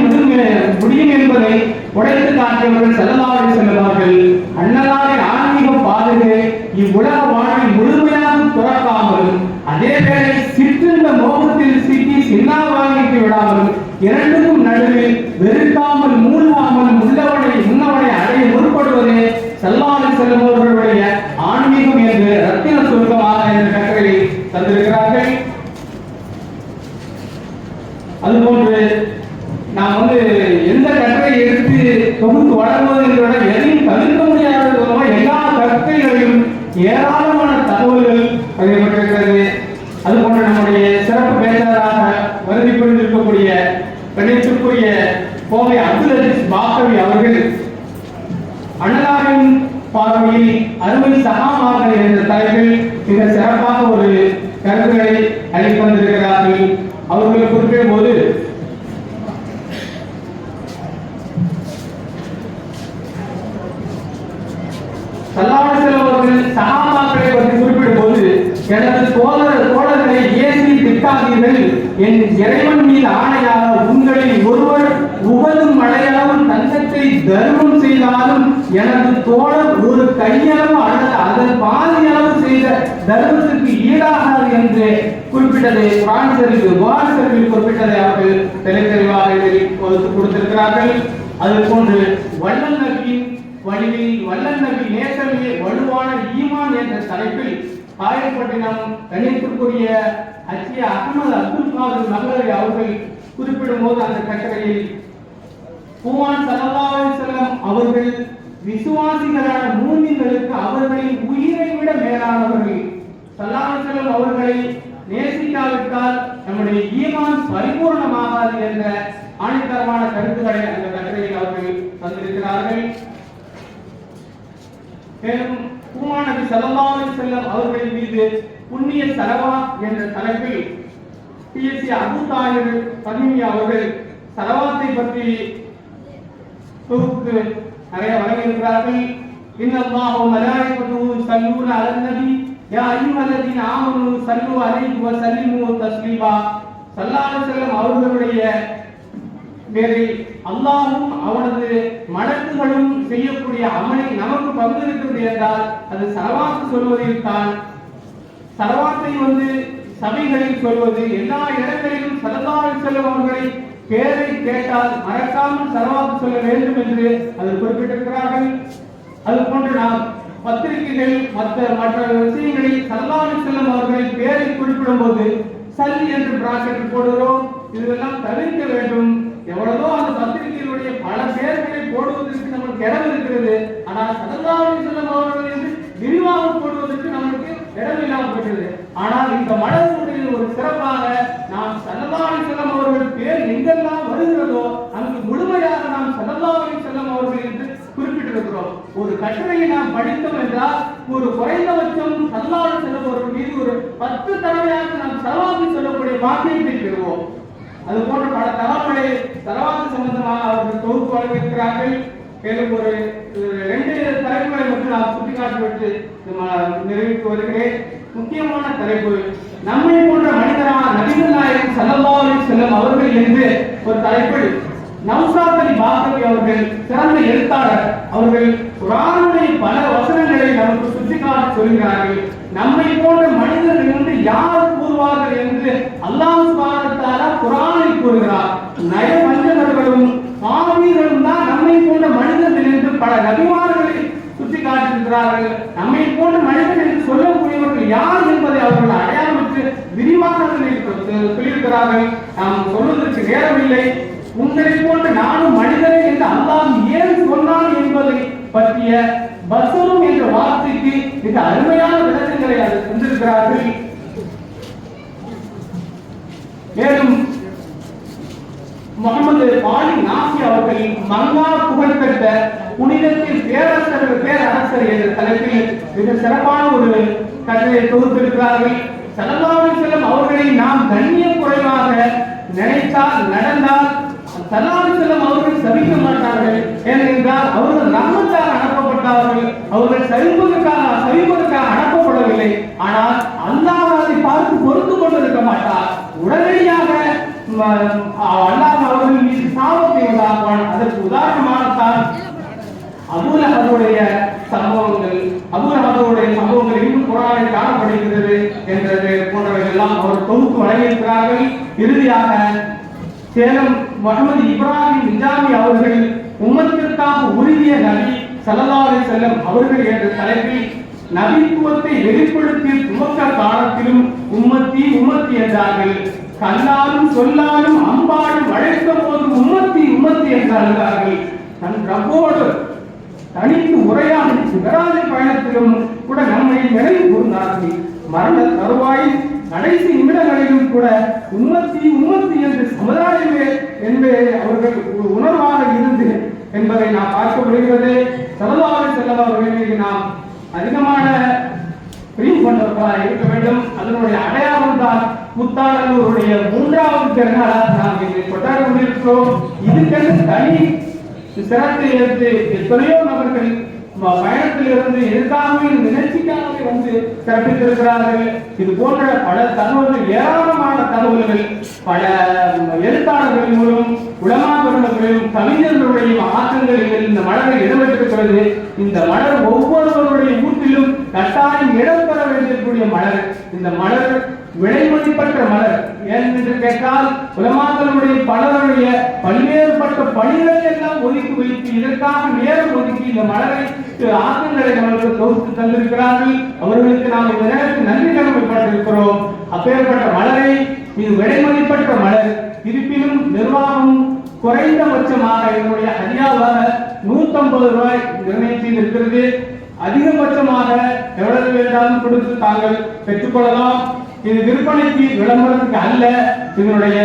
முடியும் என்பதை உடைத்து காட்டியவர்கள் ஸல்லல்லாஹு அலைஹி வஸல்லம் அவர்கள் அன்னலாரின் ஆன்மீக பாதையை இவ்வுலக வாழ்வில் முழுமையாக துறக்காமல் அதே வேளை சிற்றின்ப மோகத்தில் சிக்கி சின்னாவாகிட்டு விடாமல் இரண்டுக்கும் நடுவில் வெறுக்காமல் மூழ்காமல் முன்னவனை அடைய முற்படுவதே ஸல்லல்லாஹு அலைஹி வஸல்லம் அவர்களுடைய ஆன்மீகம் என்று ரத்தின சுருக்கமாக என்ற கட்டுரையை தந்திருக்கிறார்கள். அதுபோன்று நாம் எந்த கட்டளை எடுத்து தொகுத்து வழங்குவது என்பதை எதையும் தவிர்க்க முடியாத எல்லா கற்கைகளிலும் ஏராளமான தகவல்கள் பதியப்பட்டிருக்கிறது. அதுபோன்று நம்முடைய சிறப்பு பேச்சாளராக வருகை புரிந்திருக்கக்கூடிய கணியத்திற்குரிய கோவை அப்துல் அஜீஸ் பாக்கவி அவர்கள் அண்ணலாரின் பார்வையில் அருமை சகாமார்கள் என்ற தலைப்பில் மிக சிறப்பாக ஒரு கருத்துக்களை அளித்திருக்கிறார்கள். அவர்களை குறிப்பிடும் போது ஸல்லல்லாஹு அலைஹி வஸல்லம் அவர்கள் சஹாபாக்களை பற்றி குறிப்பிடும் போது எனது தோழர்களை ஏசி திட்டாதீர்கள், என் இறைவன் மீது ஆணையாக உங்களில் ஒருவர் உகதும் மழையளவும் தங்கத்தை தர்மம் செய்தாலும் எனது தோழர் ஒரு கையளவு அல்லது அதன் பாதி அளவு செய்த தர்மத்துக்கு ஈடாகாது என்று குறிப்பிட்டதை குர்ஆன் ஷரீஃபில் குறிப்பிட்டதை அவர்கள் தெளிவாக கொடுத்திருக்கிறார்கள். அதுபோன்று வள்ளல் நபியின் வழியில் வல்லல் நபி நேசமே வலுவான ஈமான் என்ற தலைப்பில் காயப்பட்டினம் கணியத்திற்குரிய அச்சிய அஹ்மத் அப்துல் காதர் நகரி அவர்கள் குறிப்பிடும் போது அந்த கட்டுரையில் பூமான் ஸல்லல்லாஹு அலைஹி வஸல்லம் அவர்கள் விசுவாசிகளான மூமின்களுக்கு அவர்களின் உயிரை விட மேலானவர்கள். ஸல்லல்லாஹு அலைஹி வஸல்லம் அவர்களை நேசிக்காவிட்டால் நம்முடைய ஈமான் பரிபூர்ணமாகாது என்ற ஆணித்தரமான கருத்துக்களை அந்த கட்டுரையில் அவர்கள் தந்திருக்கிறார்கள். மேலும் பூமான் நபி ஸல்லல்லாஹு அலைஹி வஸல்லம் அவர்களின் மீது புண்ணிய ஸலவாத் என்ற தலைப்பில் பிஎஸ்சி அபு தாஹிர் ஃபஹீமி அவர்கள் ஸலவாத்தை பற்றி தொகுத்து நிறைய வழங்கியிருக்கிறார்கள். இன்னல்லாஹு வ மலாயிகத்துஹு யுஸல்லூன அலன் நபி யா அய்யுஹல்லதீன ஆமனூ ஸல்லூ அலைஹி வ ஸல்லிமூ தஸ்லீமா. ஸல்லல்லாஹு அலைஹி வஸல்லம் அவர்களுடைய பேரில் அல்லாஹ்வும் அவனது மலக்குகளும் செய்யக்கூடிய அமலை நமக்கு பங்கிருக்கிறது என்றால் அது ஸலவாத் சொல்வதில் தான். ஸலவாத்தை சபைகளில் சொல்வது, எல்லா இடங்களிலும் ஸல்லல்லாஹு அலைஹி வஸல்லம் அவர்களை பேரை கேட்டால் மறக்காமல் ஸலவாத் சொல்ல வேண்டும் என்று அதில் குறிப்பிட்டிருக்கிறார்கள். அது போன்று நாம் பத்திரிகைகள் மற்ற விஷயங்களில் ஸல்லல்லாஹு அலைஹி வஸல்லம் அவர்களின் பேரை குறிப்பிடும் போது சல்லி என்று பிராக்கெட் போடுகிறோம். இதெல்லாம் தவிர்க்க வேண்டும். எவ்வளவோ அந்த பத்திரிகைகளுடைய பல பேர்களை போடுவதற்கு நமக்கு இடம் இருக்கிறது. ஆனால் ஸல்லல்லாஹு அலைஹி வஸல்லம் அவர்கள் என்று விரிவாக போடுவதற்கு நமக்கு இடம் இல்லாமல் போகிறது. ஆனால் இந்த மலருடைய ஒரு சிறப்பாக நாம் ஸல்லல்லாஹு அலைஹி வஸல்லம் அவர்கள் பேர் எங்கெல்லாம் வருகிறதோ அங்கு முழுமையாக நாம் ஸல்லல்லாஹு அலைஹி வஸல்லம் அவர்கள் என்று குறிப்பிட்டிருக்கிறோம். ஒரு கட்டுரையை நாம் படித்தோம் என்றால் ஒரு குறைந்தபட்சம் ஸல்லல்லாஹு அலைஹி வஸல்லம் அவர்கள் மீது ஒரு 10 தடவையாக நாம் ஸலவாத் சொல்லக்கூடிய பாக்கியத்தை பெறுவோம். அது போன்ற பல தகவல்களை ஸலவாத் சம்பந்தமாக அவர்கள் தொகுப்பு வழங்கியிருக்கிறார்கள். மேலும் ஒரு 2 தலைப்புகளை மட்டும் நான் சுட்டிக்காட்டிவிட்டு நிறைவேற்றி வருகிறேன். முக்கியமான தலைப்பு நம்மை போன்ற மனிதரான நபிகள் நாயகம் ஸல்லல்லாஹு அலைஹி வஸல்லம் அவர்கள் என்று ஒரு தலைப்பில் நௌசாத் அலி பாக்கவி அவர்கள் சிறந்த எழுத்தாளர். அவர்கள் குர்ஆனுடைய பல வசனங்களை நமக்கு சுட்டிக்காட்டி சொல்கிறார்கள். நம்மை போன்ற மனிதர்கள் என்று யார் கூறுவார்கள் என்று அல்லாஹ் சுப்ஹானஹு வ தஆலா குர்ஆனில் கூறுகிறார். நயவஞ்சகர்களும் பாவிகளும் தான் நம்மை போன்ற மனிதர்கள் என்று பல நபிமார்களை சுட்டிக்காட்டியிருக்கிறார்கள். நம்மை போன்ற மனிதர்கள் என்று சொல்லக்கூடியவர்கள் யார் என்பதை அவர்கள் அடையாளமிட்டு விரிவாக சொல்லியிருக்கிறார்கள். நாம் சொல்வதற்கு நேரமில்லை. உங்களை போன்ற நானும் மனிதரே என்று அல்லாஹ் ஏன் சொன்னான் என்பதை பற்றிய பஸரும் என்ற வார்த்தைக்கு மிக அருமையான விளக்கங்களை அது தந்திருக்கிறார்கள். மேலும் முகமது பாலி நாசி அவர்கள் மங்கா புகழ்பெற்ற புனிதத்தில் பேரரசர் என்ற தலைப்பில் மிக சிறப்பான ஒரு கட்டுரையை தொகுத்திருக்கிறார்கள். ஸல்லல்லாஹு அலைஹி வஸல்லம் அவர்களை நாம் கண்ணிய குறைவாக நினைத்தால் நடந்தால் ஸல்லல்லாஹு அலைஹி வஸல்லம் அவர்கள் சபிக்க மாட்டார்கள். ஏனென்றால் அவர்கள் ரஹ்மத்தாக அனுப்பப்பட்டார்கள். அவர்கள் சபிப்பதற்காக அனுப்பப்படவில்லை. ஆனால் அல்லாஹ் அதை பார்த்து பொறுத்து கொண்டிருக்க மாட்டார். உடனடியாக அல்லாஹ் அவர்கள் மீது சாபத்தை உண்டாக்குவான். அதற்கு உதாரணமாகத்தான் அபூலஹபுடைய சம்பவங்கள் இன்னும் குர்ஆனில் காணப்படுகிறது என்றது போன்றவை எல்லாம் அவர் தொகுத்து வழங்கியிருக்கிறார்கள். இறுதியாக சேலம் முகமது இப்ராஹிம் நிஜாமி அவர்கள் உம்மத்திற்காக உறுதிய நபி ஸல்லல்லாஹு அலைஹி வஸல்லம் அவர்கள் என்ற தலைப்பில் நபித்துவத்தை வெளிப்படுத்திய துவக்க காலத்திலும் உம்மத்தி என்றார்கள். கல்லாலும் சொல்லாலும் அம்பாலும் அழைக்கும் போது உம்மத்தி என்று அழுதார்கள். தன் ரப்போடு தனித்து உரையாடி சிவராஜ பயணத்திலும் கூட நம்மை நினைவு கூர்ந்தார்கள். மரண தருவாயில் கடைசி நிமிடங்களிலும் கூட உம்மத்தி என்று சமுதாயமே என்பதை அவர்கள் உணர்வாக இருந்து என்பதை நாம் பார்க்க முடிகிறது. ஸல்லல்லாஹு அலைஹி வஸல்லம் அவர்களுக்கு நாம் அதிகமான பிரியம் கொண்டவர்களாக இருக்க வேண்டும். அதனுடைய அடையாளம் தான் முத்தாளர்களுடைய 3வது பிறநாளாக நாம் இதை கொண்டாட கொண்டிருக்கிறோம். இதுக்கென்று தனி சிறத்தை எடுத்து எத்தனையோ நபர்கள் பயணத்தில் இருந்து எதிர்காலமே நிகழ்ச்சிக்காகவே வந்து சிறப்பித்திருக்கிறார்கள். இது போன்ற பல தகவல்கள், ஏராளமான தகவல்கள் பல எழுத்தாளர்கள் மூலம் உலமாக்களிலும் கவிஞர்களுடைய ஆக்கங்களில் இந்த மலரை இடம்பெற்றிருக்கிறது. இந்த மலர் ஒவ்வொருவருடைய வீட்டிலும் கட்டாயம் இடம்பெற வேண்டியக்கூடிய மலர். இந்த மலர் விலைமதிப்பற்ற மலர். ஏனென்று கேட்டால் உலமாக்களுடைய பலருடைய பல்வேறுபட்ட பணிகளை எல்லாம் ஒதுக்கி வைத்து இதற்காக நேரம் ஒதுக்கி இந்த மலரை ஆக்கங்களை நமக்கு தொகுத்து தந்திருக்கிறார்கள். அவர்களுக்கு நாம் இந்த நேரத்தில் நன்றி கடமைப்பட்டிருக்கிறோம். அப்பேற்பட்ட மலரை இது விலைமதிப்பற்ற மலர். இருப்பினும் நிர்வாகம் குறைந்தபட்சமாக என்னுடைய ஹதியாவாக 150 ரூபாய் நிர்ணயம் செய்திருக்கிறது. அதிகபட்சமாக எவ்வளவு வேண்டாலும் கொடுத்து தாங்கள் பெற்றுக்கொள்ளலாம். இது விற்பனைக்கு விளம்பரத்துக்கு அல்ல. இதனுடைய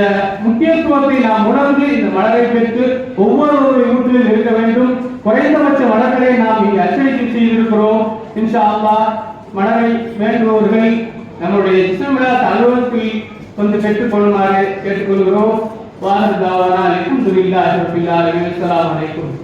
முக்கியத்துவத்தை நாம் உணர்ந்து இந்த மலரை பெற்று ஒவ்வொரு வீட்டிலும் இருக்க வேண்டும். குறைந்தபட்ச மலர்களை நாம் இங்கு அச்சடிக்கை செய்திருக்கிறோம். இன்ஷா அல்லாஹ் மலரை வேண்டுபவர்கள் நம்முடைய இஸ்லாமிய அலுவலகத்தில் வந்து பெற்றுக் கொள்ளுமாறு கேட்டுக்கொள்கிறோம். வாஹர் தாவானா அல்ஹம்துலில்லாஹி ரப்பில் ஆலமீன். அஸ்ஸலாமு அலைக்கும்.